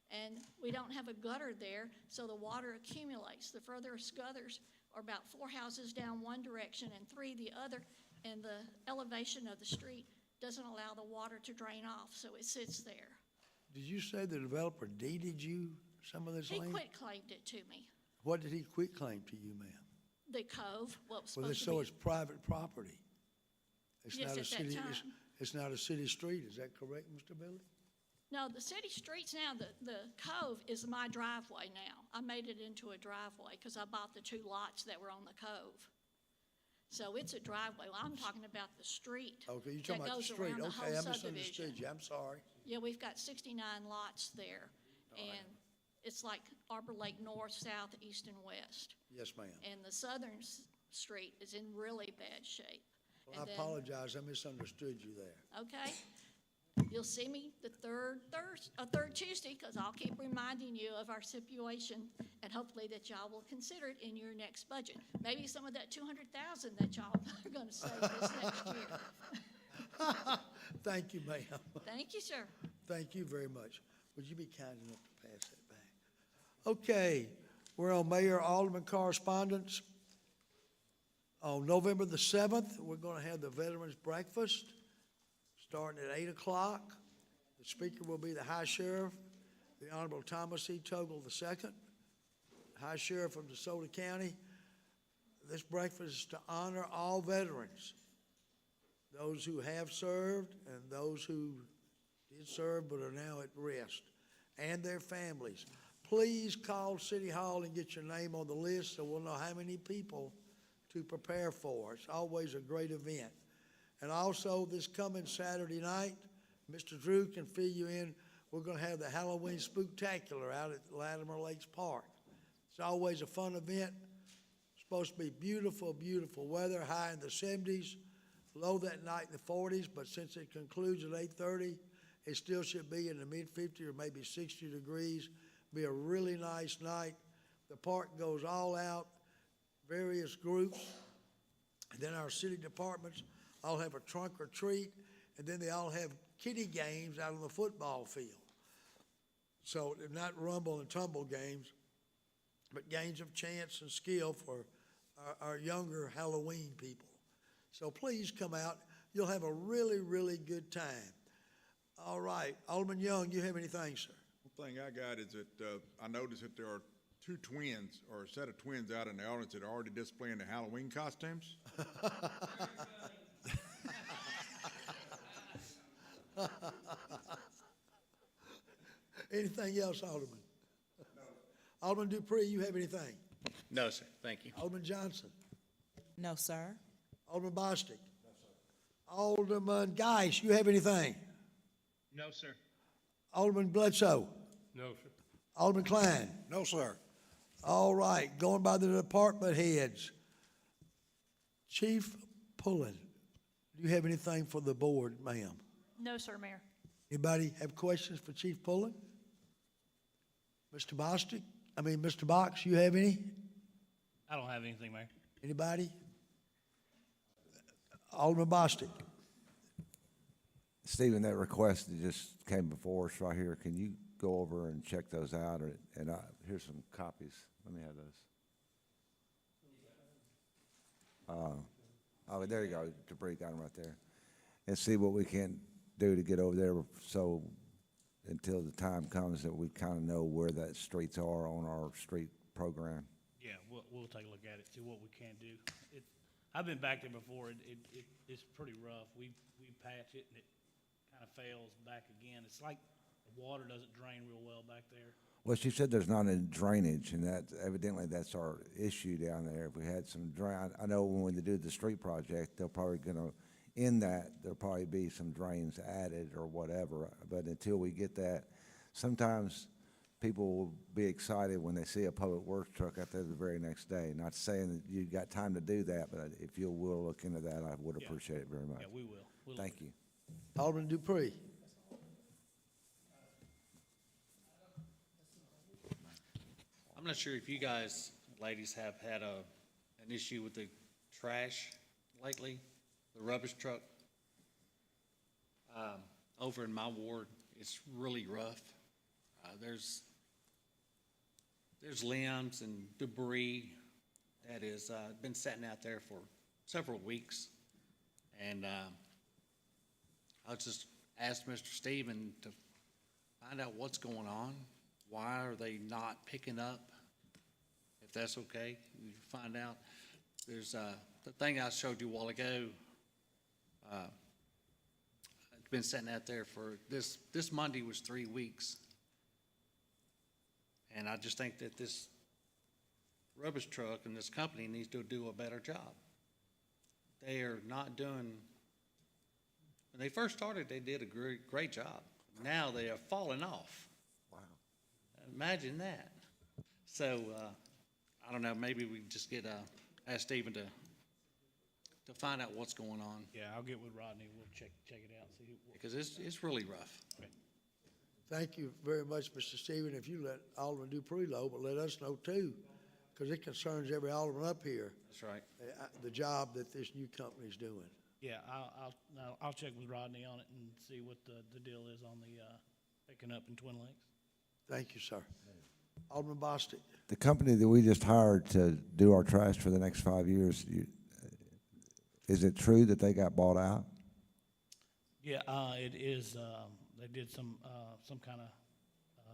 And we don't have a gutter there, so the water accumulates. The furthest gutters are about 4 houses down one direction and 3 the other, and the elevation of the street doesn't allow the water to drain off, so it sits there. Did you say the developer deeded you some of this He land? quit-claimed it to me. What did he quit claim to you, ma'am? The cove, what was Well, supposed to so be. it's private property. It's Yes, not a at that city. time. It's not a city street. Is that correct, Mr. Billy? No, the city streets now, the cove is my driveway now. I made it into a driveway because I bought the 2 lots that were on the cove. So it's a driveway. Well, I'm talking about the street. Okay, you're talking that about the goes street. around the Okay, whole I subdivision. misunderstood you. I'm sorry. Yeah, we've got 69 lots there. And it's like Arbor Lake North, South, East, and West. Yes, ma'am. And the southern street is in really bad shape. Well, And I then- apologize. I misunderstood you there. Okay? You'll see me the third Tuesday, because I'll keep reminding you of our situation, and hopefully that y'all will consider it in your next budget. Maybe some of that 200,000 that y'all are gonna save this next year. Thank you, ma'am. Thank you, sir. Thank you very much. Would you be kind enough to pass that back? Okay, we're on Mayor Alderman correspondence. On November the 7th, we're going to have the Veterans Breakfast, starting at 8 o'clock. The speaker will be the High Sheriff, the Honorable Thomas E. Toggle II, High Sheriff from DeSoto County. This breakfast is to honor all veterans, those who have served and those who did serve but are now at rest, and their families. Please call City Hall and get your name on the list so we'll know how many people to prepare for. It's always a great event. And also, this coming Saturday night, Mr. Drew can fill you in. We're going to have the Halloween Spooktacular out at Latimer Lakes Park. It's always a fun event. It's supposed to be beautiful, beautiful weather, high in the 70s, low that night in the 40s, but since it concludes at 8:30, it still should be in the mid-50 or maybe 60 degrees. Be a really nice night. The park goes all out, various groups, and then our city departments all have a trunk or treat, and then they all have kiddie games out on the football field. So they're not rumble and tumble games, but games of chance and skill for our younger Halloween people. So please come out. You'll have a really, really good time. All right, Alderman Young, you have anything, sir? One thing I got is that I noticed that there are 2 twins, or a set of twins out in the audience that are already displaying their Halloween costumes. Anything else, Alderman? No. Alderman Dupree, you have anything? No, sir, thank you. Alderman Johnson? No, sir. Alderman Bostic? No, sir. Alderman Geis, you have anything? No, sir. Alderman Bledsoe? No, sir. Alderman Klein? No, sir. All right, going by the department heads. Chief Pullen, do you have anything for the board, ma'am? No, sir, Mayor. Anybody have questions for Chief Pullen? Mr. Mr. Box, you have any? I don't have anything, Mayor. Anybody? Alderman Bostic? Stephen, that request that just came before us right here, can you go over and check those out? And here's some copies. Let me have those. Oh, there you go, debris got them right there. And see what we can do to get over there so until the time comes that we kind of know where that streets are on our street program. Yeah, we'll take a look at it, see what we can do. I've been back there before. It's pretty rough. We patch it and it kind of fails back again. It's like the water doesn't drain real well back there. Well, she said there's not any drainage, and that evidently that's our issue down there. If we had some drain, I know when they do the street project, they're probably gonna, in that, there'll probably be some drains added or whatever, but until we get that, sometimes people will be excited when they see a public works truck out there the very next day. Not saying that you got time to do that, but if you will look into that, I would appreciate it very much. Yeah, we will. Thank you. Alderman Dupree. I'm not sure if you guys, ladies, have had an issue with the trash lately, the rubbish truck. Over in my ward, it's really rough. There's limbs and debris that has been sitting out there for several weeks. And I just asked Mr. Stephen to find out what's going on. Why are they not picking up? If that's okay, you find out. There's the thing I showed you a while ago. It's been sitting out there for this Monday was 3 weeks. And I just think that this rubbish truck and this company needs to do a better job. They are not doing, when they first started, they did a great job. Now they are falling off. Wow. Imagine that. So, I don't know, maybe we just ask Stephen to find out what's going on. Yeah, I'll get with Rodney. We'll check it out. See Because it's really rough. Okay. Thank you very much, Mr. Stephen. If you let Alderman Dupree know, but let us know too, because it concerns every alderman up here, That's right. the job that this new company's doing. Yeah, I'll check with Rodney on it and see what the deal is on the picking up in Twin Lakes. Thank you, sir. Alderman Bostic. The company that we just hired to do our trash for the next 5 years, is it true that they got bought out? Yeah, it is. They did some kind of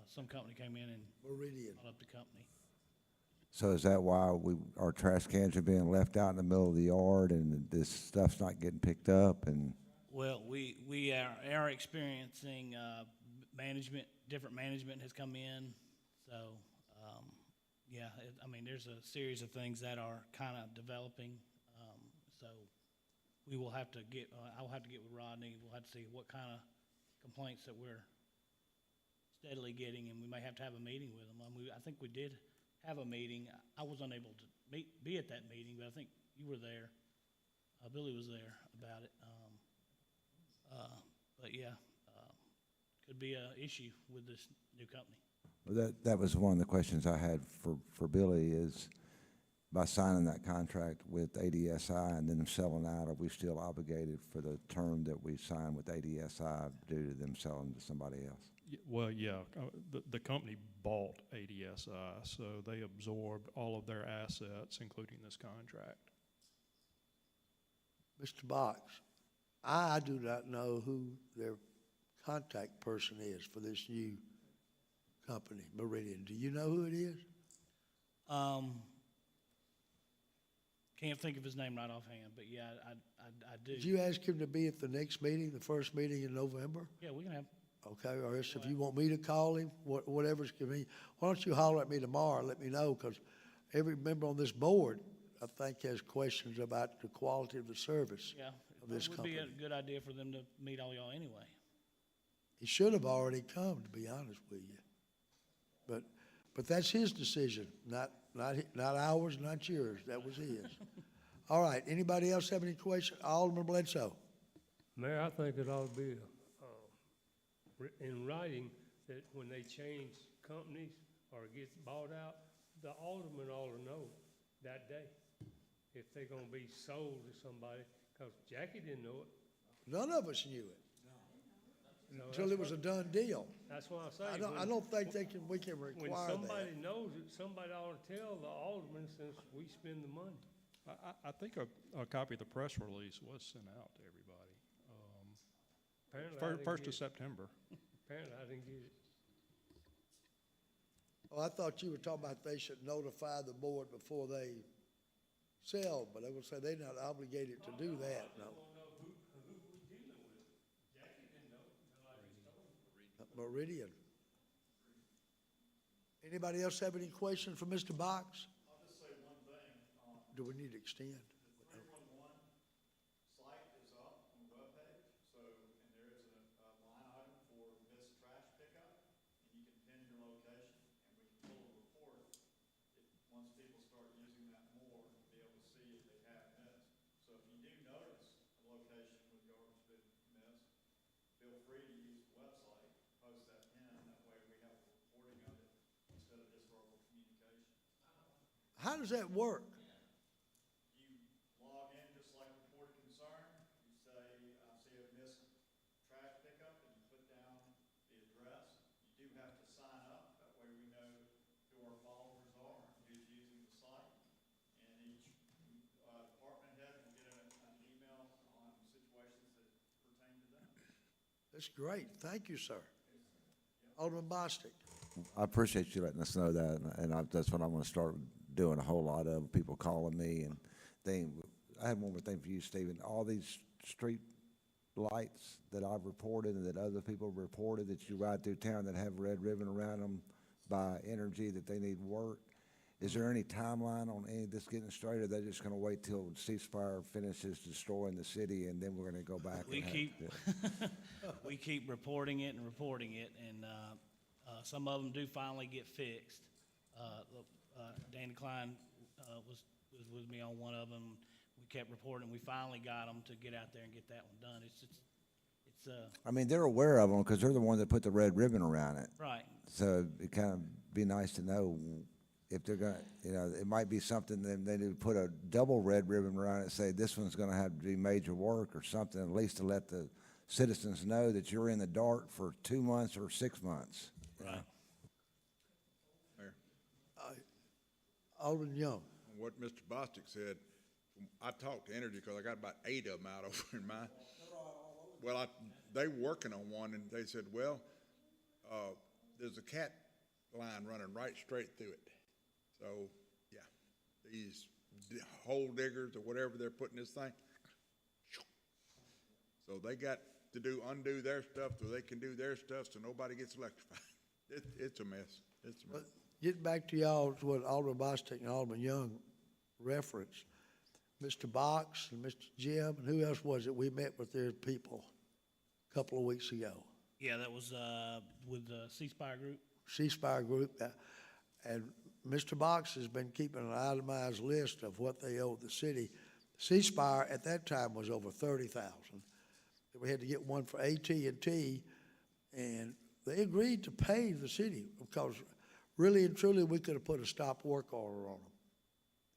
some company came in and Meridian. bought up the company. So is that why our trash cans are being left out in the middle of the yard and this stuff's not getting picked up? And Well, we are experiencing different management has come in. So, yeah, I mean, there's a series of things that are kind of developing. So we will have to I'll have to get with Rodney. We'll have to see what kind of complaints that we're steadily getting, and we may have to have a meeting with them. I think we did have a meeting. I was unable to be at that meeting, but I think you were there. Billy was there about it. But yeah, could be an issue with this new company. well, that was one of the questions I had for Billy is by signing that contract with ADSI and then selling out, are we still obligated for the term that we signed with ADSI due to them selling to somebody else? Well, yeah, the company bought ADSI, so they absorbed all of their assets, including this contract. Mr. Box, I do not know who their contact person is for this new company, Meridian. Do you know who it is? Can't think of his name right offhand, but yeah, I do. Did you ask him to be at the next meeting, the first meeting in November? Yeah, we can have. Okay, or else if you want me to call him, whatever's convenient, why don't you holler at me tomorrow and let me know, because every member on this board, I think, has questions about the quality of the service Yeah, of this it would company. be a good idea for them to meet all y'all anyway. He should have already come, to be honest with you. But that's his decision, not ours, not yours. That was his. All right, anybody else have any questions? Alderman Bledsoe. Mayor, I think it ought to be in writing that when they change companies or it gets bought out, the alderman ought to know that day if they're gonna be sold to somebody, because Jackie didn't know it. None of us knew it. know, until that's it was a what- done deal. That's why I say. I don't think we can When require that. somebody knows it, somebody ought to tell the alderman since we spend the money. I think a copy of the press release was sent out to everybody. Apparently I didn't 1st of get it. September. Apparently I didn't get it. Oh, I thought you were talking about they should notify the board before they sell, but I would say they're not obligated to do that, no. Meridian. Anybody else have any questions for Mr. Box? I'll just say one thing. Do we need to extend? The 311 site is up on the webpage, so, and there is a line item for missed trash pickup, and you can pin your location, and we can pull a report. Once people start using that more, to be able to see if they have missed. So if you do notice a location with garbage been missed, feel free to use the website, post that pin, that way we have a reporting of it instead of just verbal communication. How does that work? You log in just like report a concern, you say, I see a missed trash pickup, and you put down the address. You do have to sign up, that way we know who our followers are, and who's using the site. And each department head will get an email on situations that pertain to them. That's great. Thank you, sir. Alderman Bostic. I appreciate you letting us know that, that's what I'm gonna start doing a whole lot of, people calling me and I have one more thing for you, Stephen. All these street lights that I've reported and that other people have reported that you ride through town that have red ribbon around them by energy that they need work, is there any timeline on any of this getting straight, or are they just gonna wait till ceasefire finishes destroying the city and then we're gonna go back? We and have- keep, we keep reporting it, and some of them do finally get fixed. Danny Klein was with me on one of them. We kept reporting, we finally got them to get out there and get that one done. It's I mean, they're aware of them because they're the ones that put the red ribbon around it. right. So it kind of be nice to know if they're gonna, it might be something that they need to put a double red ribbon around it, say this one's gonna have to be major work or something, at least to let the citizens know that you're in the dark for 2 months or 6 months. Right. Mayor, Alderman Young. what Mr. Bostic said, I talked to Energy because I got about 8 of them out over in mine. Well, they working on one, and they said, well, there's a cat line running right straight through it. So, yeah, these hole diggers or whatever they're putting this thing. So they got to undo their stuff so they can do their stuff so nobody gets electrified. It's a mess. It's a mess. Getting back to y'all, what Alderman Bostic and Alderman Young referenced, Mr. Box and Mr. Jim, and who else was it? We met with their people a couple of weeks ago. Yeah, that was with the C-Spire Group. C-Spire Group, and Mr. Box has been keeping an itemized list of what they owe the city. C-Spire at that time was over 30,000. We had to get one for AT&T, and they agreed to pay the city because really and truly we could have put a stop work order on them.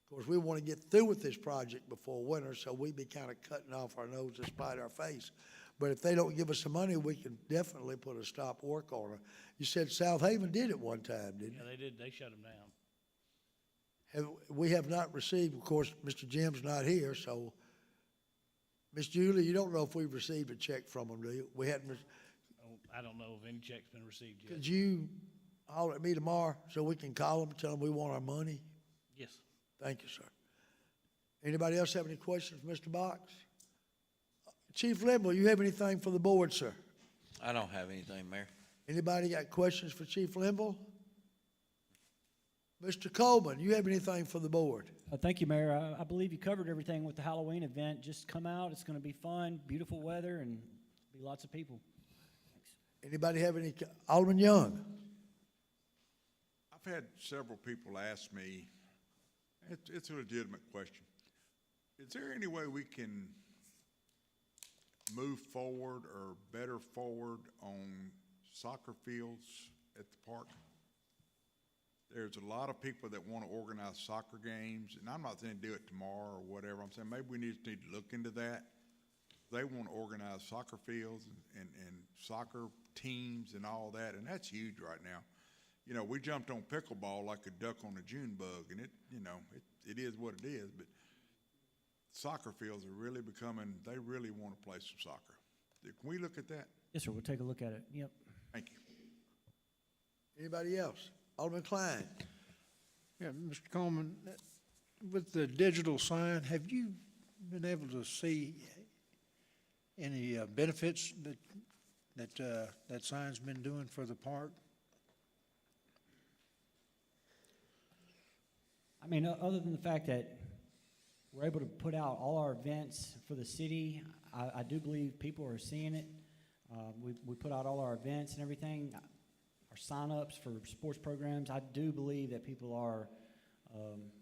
Of course, we want to get through with this project before winter, so we'd be kind of cutting off our nose to spite our face. But if they don't give us the money, we can definitely put a stop work order. You said South Haven did it one time, didn't you? Yeah, they did. They shut them down. We have not received, of course, Mr. Jim's not here, so, Ms. Julie, you don't know if we've received a check from them, do you? We hadn't, I don't know if any check's been received yet. could you holler at me tomorrow so we can call them and tell them we want our money? Yes. Thank you, sir. Anybody else have any questions for Mr. Box? Chief Linville, you have anything for the board, sir? I don't have anything, Mayor. Anybody got questions for Chief Linville? Mr. Coleman, you have anything for the board? Thank you, Mayor. I believe you covered everything with the Halloween event. Just come out. It's going to be fun, beautiful weather, and be lots of people. Anybody have any, Alderman Young? I've had several people ask me, it's a legitimate question. Is there any way we can move forward or better forward on soccer fields at the park? There's a lot of people that want to organize soccer games, and I'm not saying do it tomorrow or whatever. I'm saying maybe we need to look into that. They want to organize soccer fields and soccer teams and all that, and that's huge right now. You know, we jumped on pickleball like a duck on a June bug, and it is what it is, but soccer fields are really becoming, they really want to play some soccer. Can we look at that? Yes, sir, we'll take a look at it. Yep. Thank you. Anybody else? Alderman Klein? Yeah, Mr. Coleman, with the digital sign, have you been able to see any benefits that sign's been doing for the park? I mean, other than the fact that we're able to put out all our events for the city, I do believe people are seeing it. We put out all our events and everything, our sign-ups for sports programs. I do believe that people are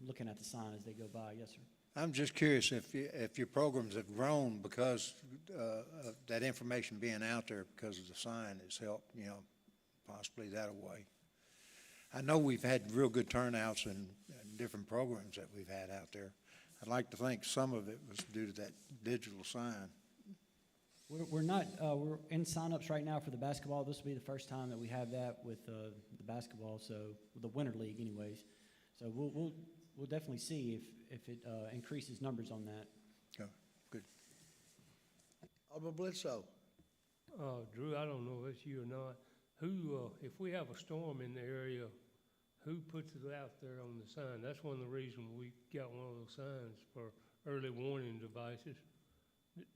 looking at the sign as they go by. Yes, sir. I'm just curious if your programs have grown because of that information being out there because of the sign has helped, possibly that way. I know we've had real good turnouts in different programs that we've had out there. I'd like to think some of it was due to that digital sign. We're not, we're in signups right now for the basketball. This will be the first time that we have that with the basketball, so the Winter League anyways. So we'll definitely see if it increases numbers on that. Yeah, good. Alderman Bledsoe? Drew, I don't know if it's you or not. Who, if we have a storm in the area, who puts it out there on the sign? That's one of the reasons we got one of those signs for early warning devices.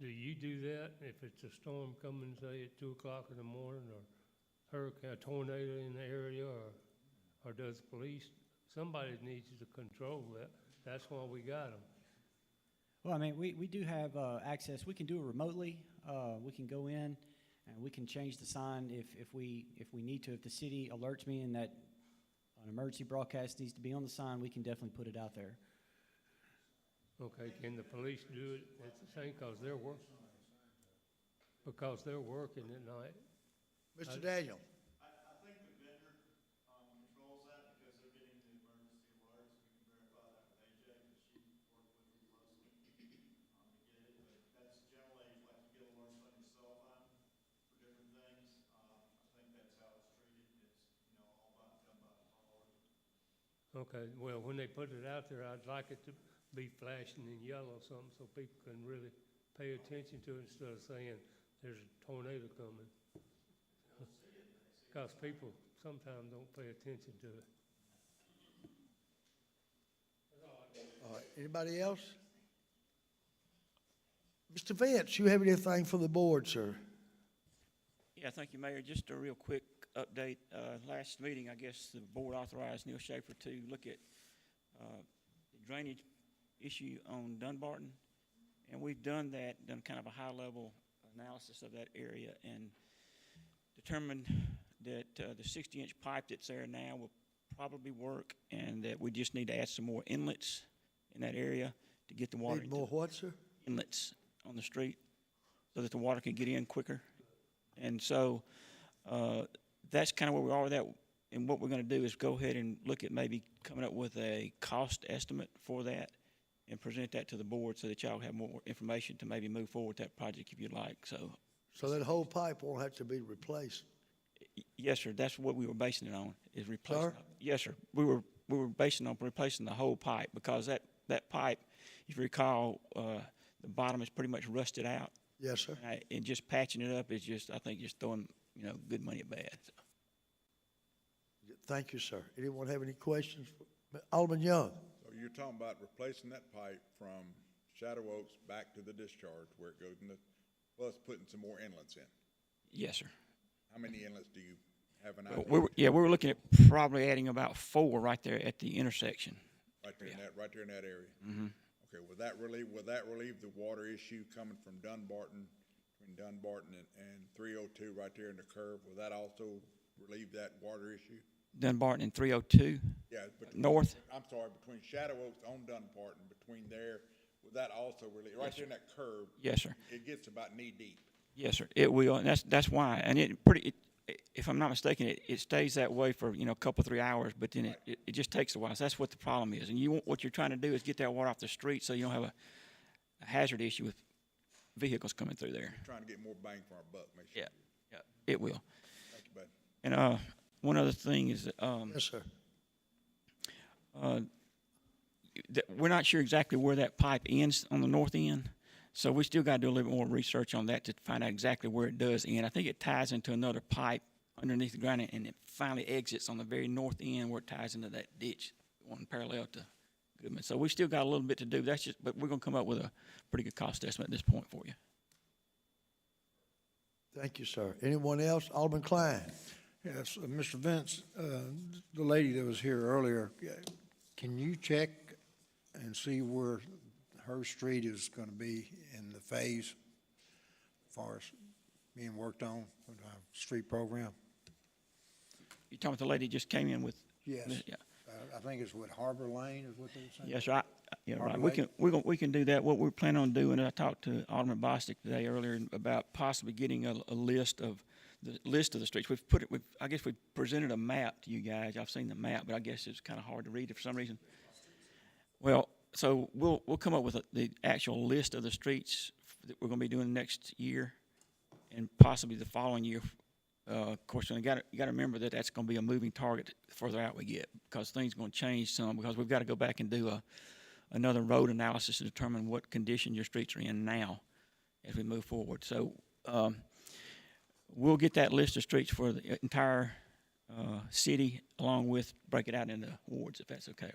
Do you do that if it's a storm coming, say, at 2 o'clock in the morning, or hurricane, a tornado in the area, or does the police? Somebody needs to control that. That's why we got them. Well, I mean, we do have access. We can do it remotely. We can go in and we can change the sign if we need to. If the city alerts me and that an emergency broadcast needs to be on the sign, we can definitely put it out there. Okay, can the police do it at the same, because they're working at night? Mr. Daniel? I think the vendor controls that because they're getting the emergency alerts. We can verify that with AJ because she worked with me closely to get it. But that's generally like you get alerts on your cell phone for different things. I think that's how it's treated. It's, all done by the priority. Okay, well, when they put it out there, I'd like it to be flashing in yellow or something so people can really pay attention to it instead of saying there's a tornado coming. Because people sometimes don't pay attention to it. All right, anybody else? Mr. Vance, you have anything for the board, sir? Yeah, thank you, Mayor. Just a real quick update. Last meeting, I guess the board authorized Neil Schaefer to look at the drainage issue on Dunbarton, and we've done kind of a high-level analysis of that area and determined that the 60-inch pipe that's there now will probably work, and that we just need to add some more inlets in that area to get the water. Need more what, sir? Inlets on the street so that the water can get in quicker. And so that's kind of where we are with that. And what we're going to do is go ahead and look at maybe coming up with a cost estimate for that and present that to the board so that y'all have more information to maybe move forward with that project if you'd like. So that whole pipe won't have to be replaced? Yes, sir. That's what we were basing it on, is replacing. Sir? Yes, sir. We were basing it on replacing the whole pipe because that pipe, if you recall, the bottom is pretty much rusted out. Yes, sir. And just patching it up is just, I think, just throwing, good money at bad. So. Thank you, sir. Anyone have any questions? Alderman Young? So you're talking about replacing that pipe from Shadow Oaks back to the discharge where it goes in plus putting some more inlets in? Yes, sir. How many inlets do you have an idea? We were looking at probably adding about 4 right there at the intersection. Right there in that area? Mm-hmm. Okay, will that relieve the water issue coming from Dunbarton, between Dunbarton and 302 right there in the curve? Will that also relieve that water issue? Dunbarton and 302? Yeah. North? I'm sorry, between Shadow Oaks on Dunbarton, between there, will that also relieve, right there in that curve? Yes, sir. It gets about knee deep. Yes, sir. It will, and that's why. And if I'm not mistaken, it stays that way for a couple 3 hours, but then it just takes a while. So that's what the problem is. And what you're trying to do is get that water off the street so you don't have a hazard issue with vehicles coming through there. Trying to get more bang for our buck, make sure. Yeah, yeah, it will. Thank you, buddy. And one other thing is that, Yes, sir. we're not sure exactly where that pipe ends on the north end, so we still got to do a little bit more research on that to find out exactly where it does end. I think it ties into another pipe underneath the ground, and it finally exits on the very north end where it ties into that ditch, one parallel to Goodman. So we still got a little bit to do. But we're going to come up with a pretty good cost estimate at this point for you. Thank you, sir. Anyone else? Alderman Klein. Yes, Mr. Vince, the lady that was here earlier, can you check and see where her street is going to be in the phase as far as being worked on with our street program? You talking about the lady that just came in with? Yes. Yeah. I think it's what, Harbor Lane is what they were saying? Yes, right. Yeah, right. Harbor We can do that. What we're planning on doing, I talked to Alderman Bostic today earlier about possibly getting a list of the streets. I guess we presented a map to you guys. I've seen the map, but I guess it's kind of hard to read it for some reason. Well, so we'll come up with the actual list of the streets that we're going to be doing next year, and possibly the following year. Of course, you got to remember that that's going to be a moving target the further out we get, because things are going to change some, because we've got to go back and do another road analysis to determine what condition your streets are in now as we move forward. So we'll get that list of streets for the entire city, along with break it out into wards, if that's okay.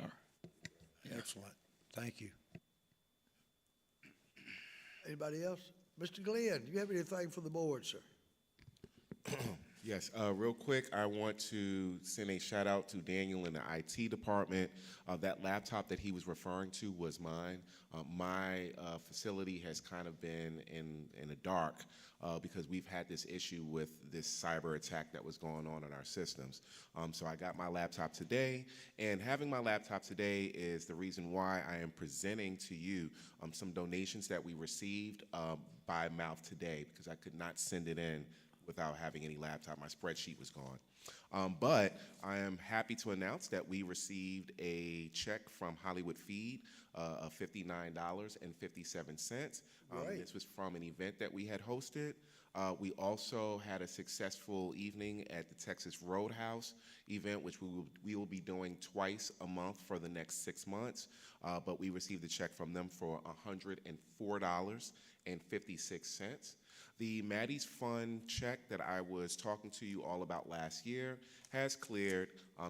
Excellent. Thank you. Anybody else? Mr. Glenn, do you have anything for the board, sir? Yes, real quick, I want to send a shout out to Daniel in the IT department. That laptop that he was referring to was mine. My facility has kind of been in the dark because we've had this issue with this cyber attack that was going on in our systems. So I got my laptop today, and having my laptop today is the reason why I am presenting to you some donations that we received by mouth today, because I could not send it in without having any laptop. My spreadsheet was gone. But I am happy to announce that we received a check from Hollywood Feed of $59.57. This was from an event that we had hosted. We also had a successful evening at the Texas Roadhouse event, which we will be doing twice a month for the next 6 months. But we received a check from them for $104.56. The Maddie's Fund check that I was talking to you all about last year has cleared,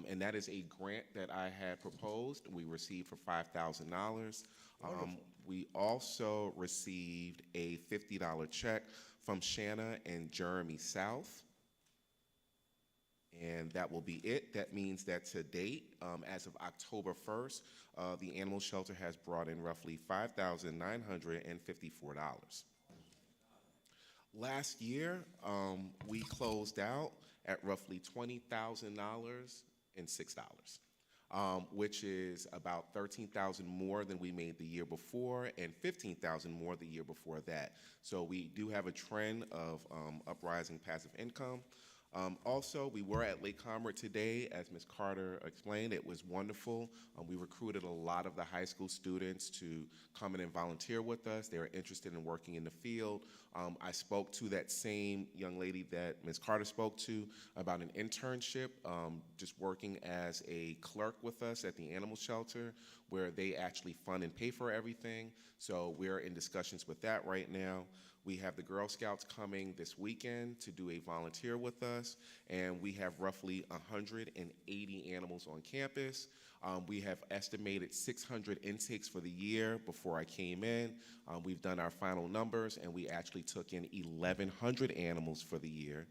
and that is a grant that I had proposed. We received for $5,000. We also received a $50 check from Shanna and Jeremy South. And that will be it. That means that to date, as of October 1st, the animal shelter has brought in roughly $5,954. Last year, we closed out at roughly $20,006, which is about $13,000 more than we made the year before and $15,000 more the year before that. So we do have a trend of uprising passive income. Also, we were at Lake Comrade today, as Ms. Carter explained. It was wonderful. We recruited a lot of the high school students to come in and volunteer with us. They were interested in working in the field. I spoke to that same young lady that Ms. Carter spoke to about an internship, just working as a clerk with us at the animal shelter, where they actually fund and pay for everything. So we're in discussions with that right now. We have the Girl Scouts coming this weekend to do a volunteer with us, and we have roughly 180 animals on campus. We have estimated 600 intakes for the year before I came in. We've done our final numbers, and we actually took in 1,100 animals for the year,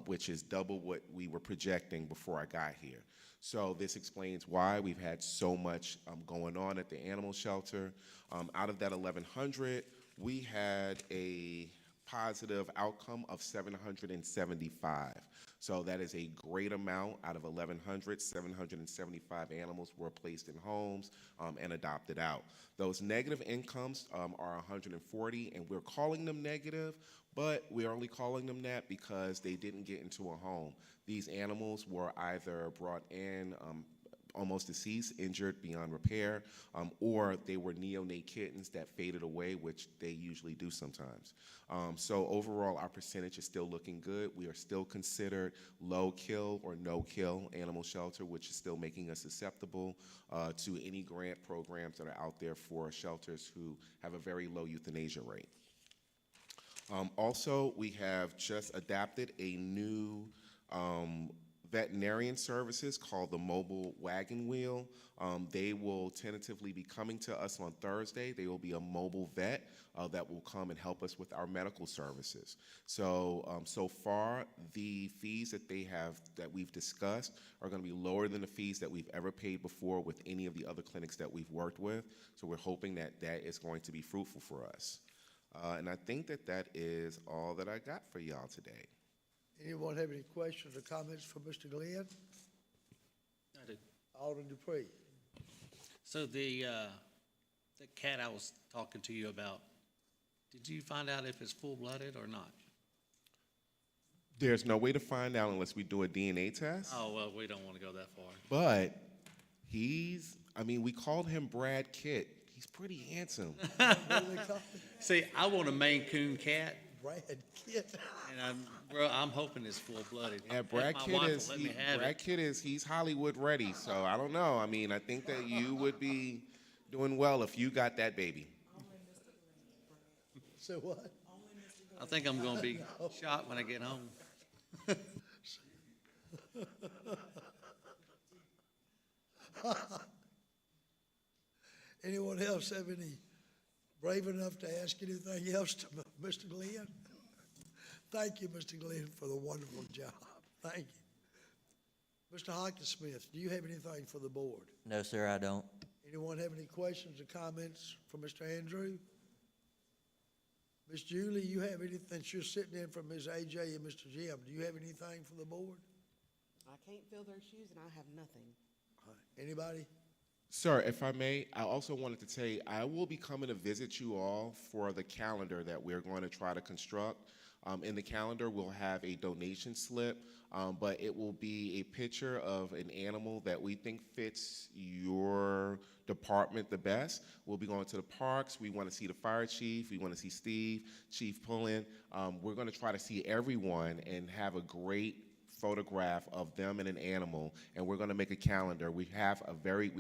which is double what we were projecting before I got here. So this explains why we've had so much going on at the animal shelter. Out of that 1,100, we had a positive outcome of 775. So that is a great amount. Out of 1,100, 775 animals were placed in homes and adopted out. Those negative incomes are 140, and we're calling them negative, but we're only calling them that because they didn't get into a home. These animals were either brought in almost deceased, injured beyond repair, or they were neonate kittens that faded away, which they usually do sometimes. So overall, our percentage is still looking good. We are still considered low kill or no kill animal shelter, which is still making us susceptible to any grant programs that are out there for shelters who have a very low euthanasia rate. Also, we have just adapted a new veterinarian services called the Mobile Wagon Wheel. They will tentatively be coming to us on Thursday. They will be a mobile vet that will come and help us with our medical services. So, so far, the fees that we've discussed are going to be lower than the fees that we've ever paid before with any of the other clinics that we've worked with. So we're hoping that that is going to be fruitful for us. And I think that that is all that I got for y'all today. Anyone have any questions or comments for Mr. Glenn? I do. Alderman Dupree. So the cat I was talking to you about, did you find out if it's full-blooded or not? There's no way to find out unless we do a DNA test. Oh, well, we don't want to go that far. But we called him Brad Kitt. He's pretty handsome. What do they call it? See, I want a Maine Coon cat, Brad Kitt. and I'm hoping it's full-blooded. Yeah, Brad If my Kitt wife will is let me have it. he's Hollywood ready. So I don't know. I mean, I think that you would be doing well if you got that baby. So what? I think I'm going to be shocked when I get home. Anyone else have any brave enough to ask anything else to Mr. Glenn? Thank you, Mr. Glenn, for the wonderful job. Thank you. Mr. Hawkinsmith, do you have anything for the board? No, sir, I don't. Anyone have any questions or comments for Mr. Andrew? Miss Julie, you have anything? You're sitting in for Ms. AJ and Mr. Jim. Do you have anything for the board? I can't fill their shoes and I have nothing. All right. Anybody? Sir, if I may, I also wanted to say I will be coming to visit you all for the calendar that we're going to try to construct. In the calendar, we'll have a donation slip, but it will be a picture of an animal that we think fits your department the best. We'll be going to the parks. We want to see the fire chief. We want to see Steve, Chief Pullen. We're going to try to see everyone and have a great photograph of them and an animal, and we're going to make a calendar. We have very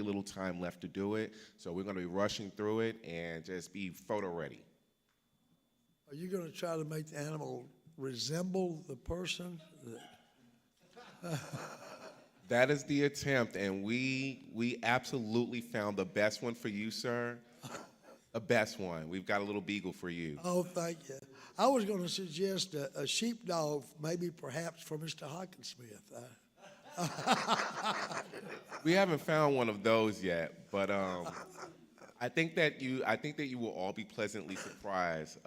little time left to do it, so we're going to be rushing through it and just be photo ready. Are you going to try to make the animal resemble the person? That is the attempt, and we absolutely found the best one for you, sir. The best one. We've got a little beagle for you. Oh, thank you. I was going to suggest a sheepdog, maybe perhaps for Mr. Hawkinsmith. We haven't found one of those yet, but I think that you will all be pleasantly surprised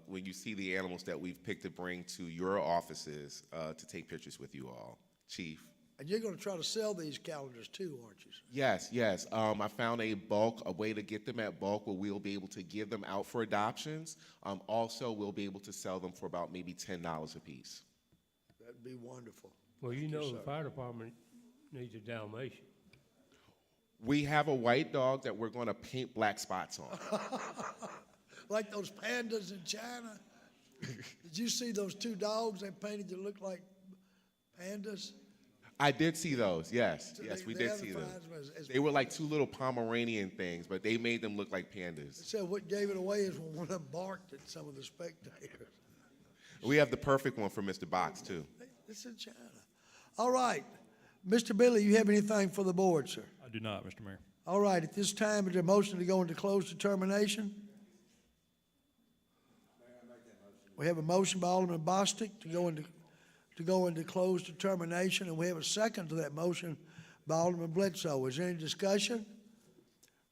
when you see the animals that we've picked to bring to your offices to take pictures with you all, Chief. And you're going to try to sell these calendars too, aren't you? Yes. I found a way to get them at bulk where we'll be able to give them out for adoptions. Also, we'll be able to sell them for about maybe $10 a piece. That'd be wonderful. Well, Thank you know sir. the fire department needs a Dalmatian. We have a white dog that we're going to paint black spots on. Like those pandas in China. Did you see those two dogs they painted that look like pandas? I did see those, yes. So Yes, we they did see them. advertise them as They were like two little Pomeranian things, but they made them look like pandas. So what gave it away is when one of them barked at some of the spectators. We have the perfect one for Mr. Box, too. It's in China. All right. Mr. Billy, you have anything for the board, sir? I do not, Mr. Mayor. All right. At this time, is there a motion to go into closed determination? We have a motion by Alderman Bostic to go into closed determination, and we have a second to that motion by Alderman Bledsoe. Is there any discussion?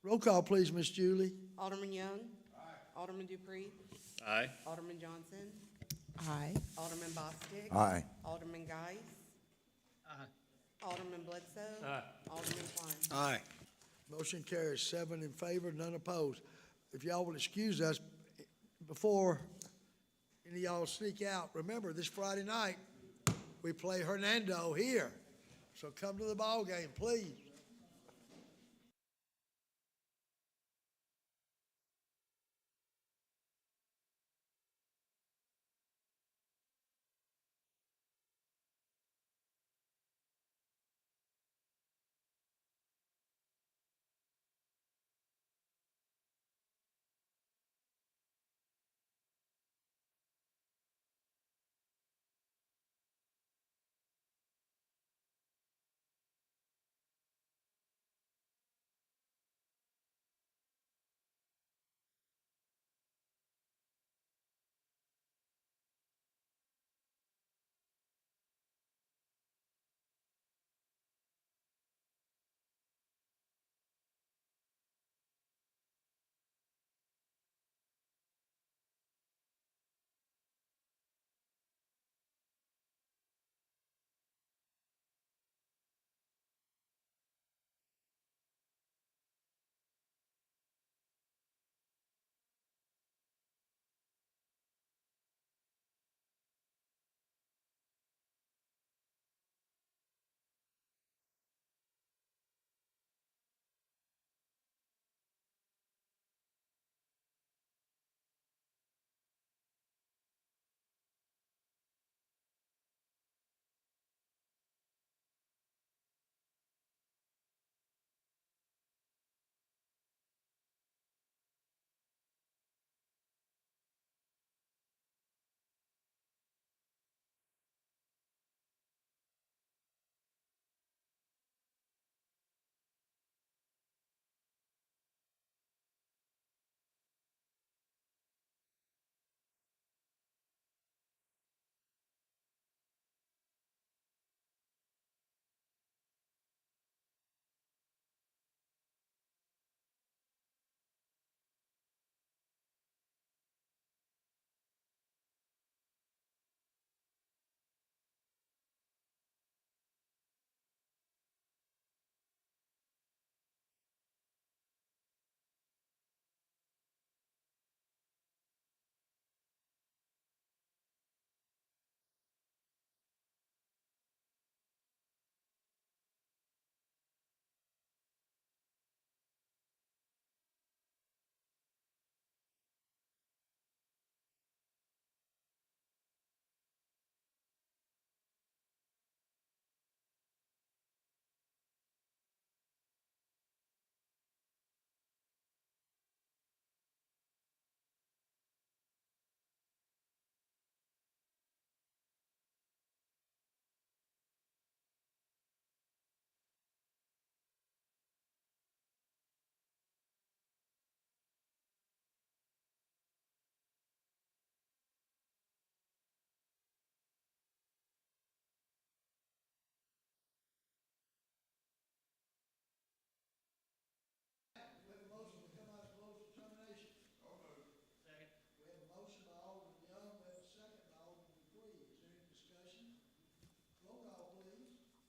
Roll call, please, Miss Julie. Alderman Young. Alderman Dupree. Aye. Alderman Johnson. Aye. Alderman Bostic. Aye. Alderman Geis. Alderman Bledsoe. Aye. Alderman Klein. Aye. Motion carries 7 in favor, none opposed. If y'all will excuse us, before any of y'all sneak out, remember this Friday night, we play Hernando here. So come to the ball game, please.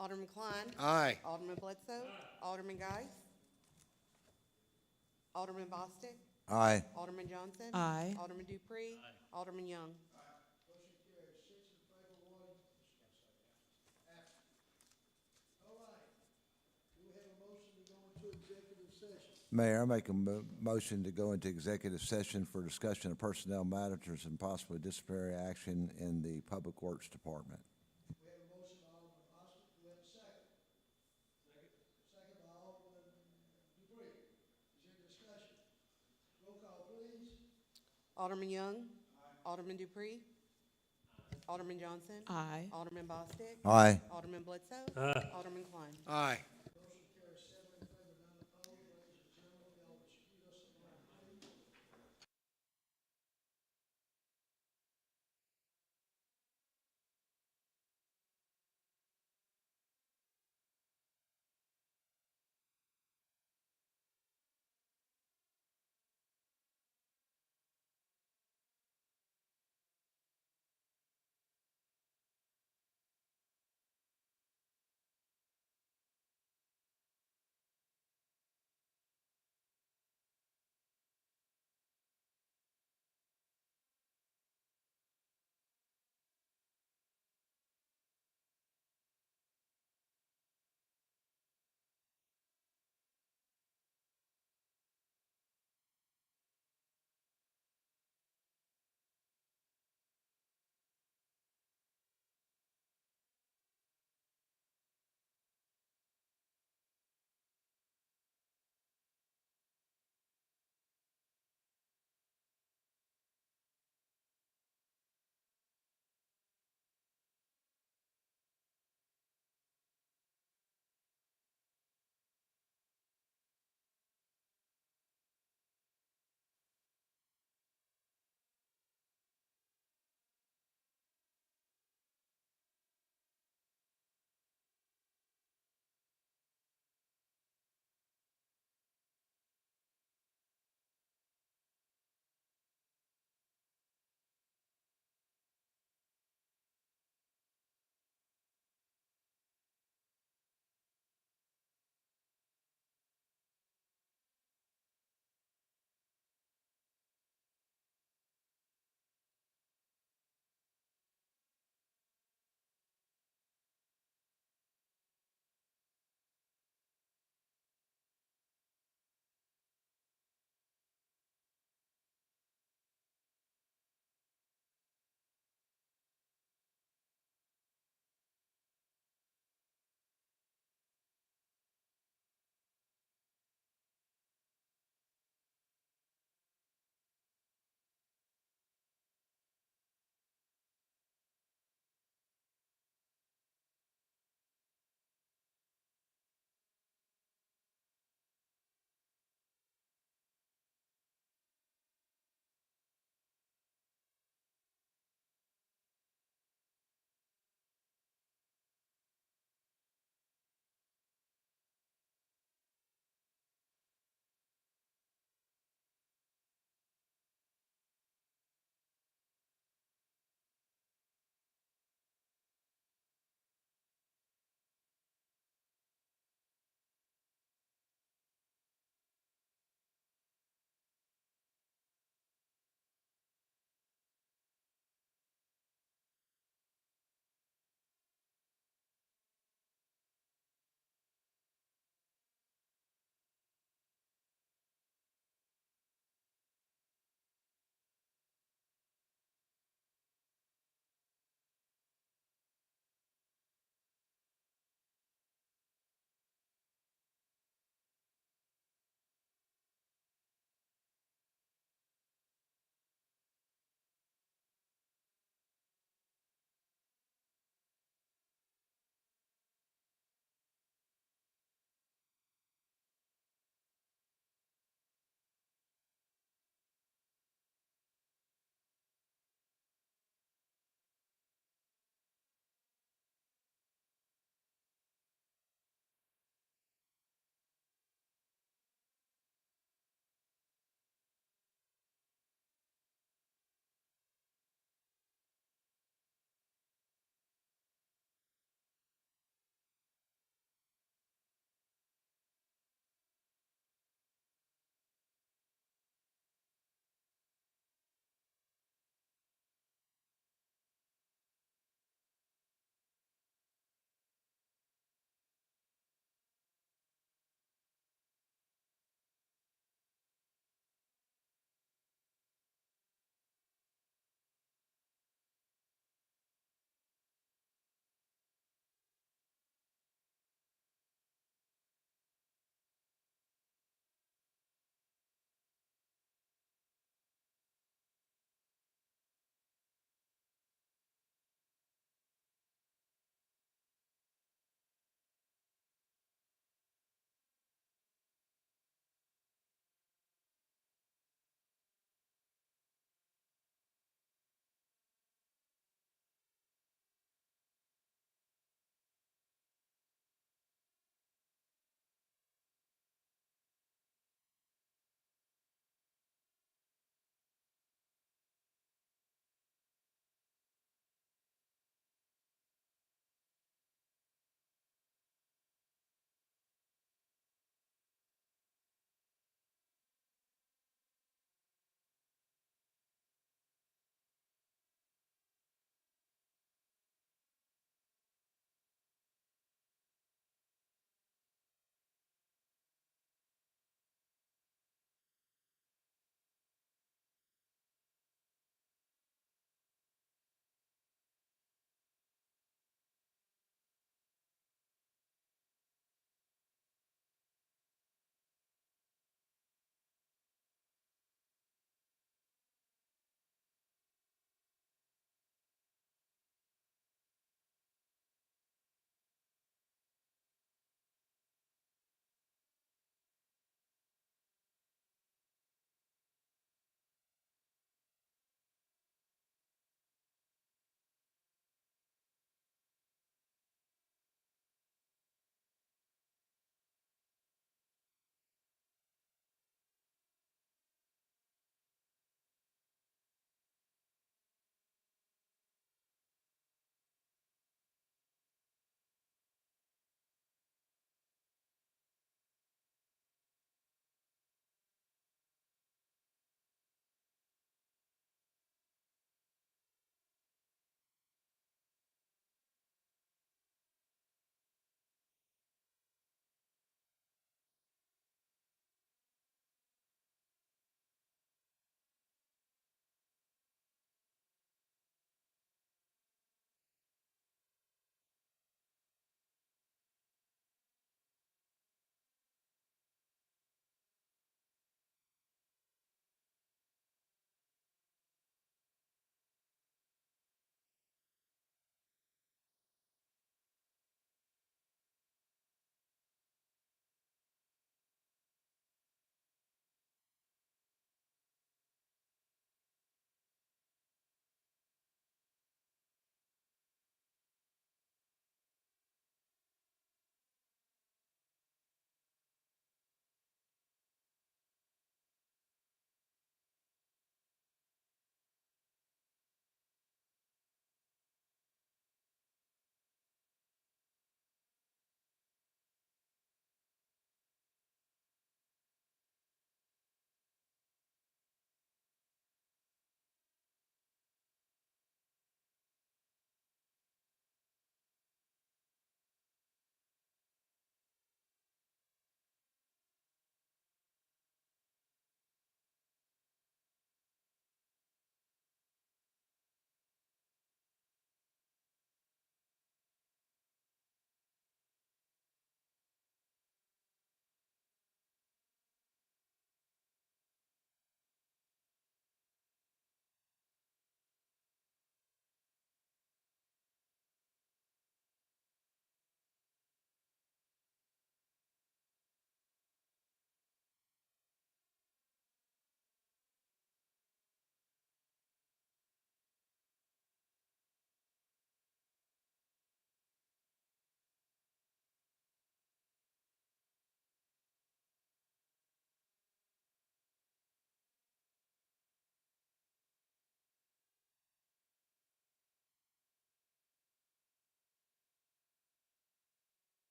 Alderman Klein. Aye. Alderman Bledsoe. Alderman Geis. Alderman Bostick. Aye. Alderman Johnson. Aye. Alderman Dupree. Alderman Young. Mayor, I make a motion to go into executive session for discussion of personnel matters and possibly disciplinary action in the Public Works Department. We have a motion by Alderman Oster. Do we have a second? Second by Alderman Dupree. Is there discussion? Roll call, please. Alderman Young. Alderman Dupree. Alderman Johnson. Aye. Alderman Bostick. Aye. Alderman Bledsoe. Alderman Klein. Aye.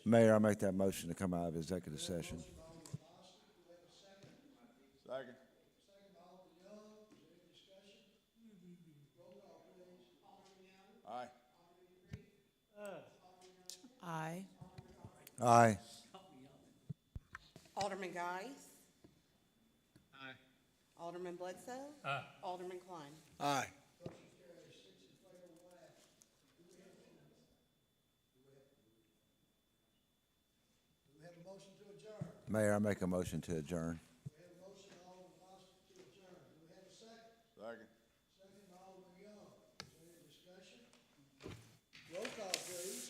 Mayor, I make that motion to come out of executive session. Second. Aye. Aye. Aye. Alderman Guise. Aye. Alderman Bledsoe. Aye. Alderman Klein. Aye. We have a motion to adjourn. Mayor, I make a motion to adjourn. We have a motion by Alderman Foster to adjourn. Do we have a second? Second. Second by Alderman Young. Is there any discussion? Roll call, please.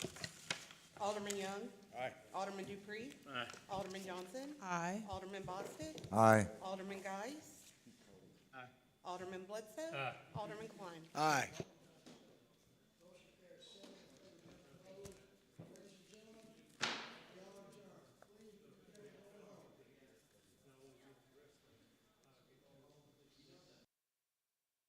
Alderman Young. Aye. Alderman Dupree. Aye. Alderman Johnson. Aye. Alderman Bostick. Aye. Alderman Guise. Alderman Bledsoe. Aye. Alderman Klein. Aye.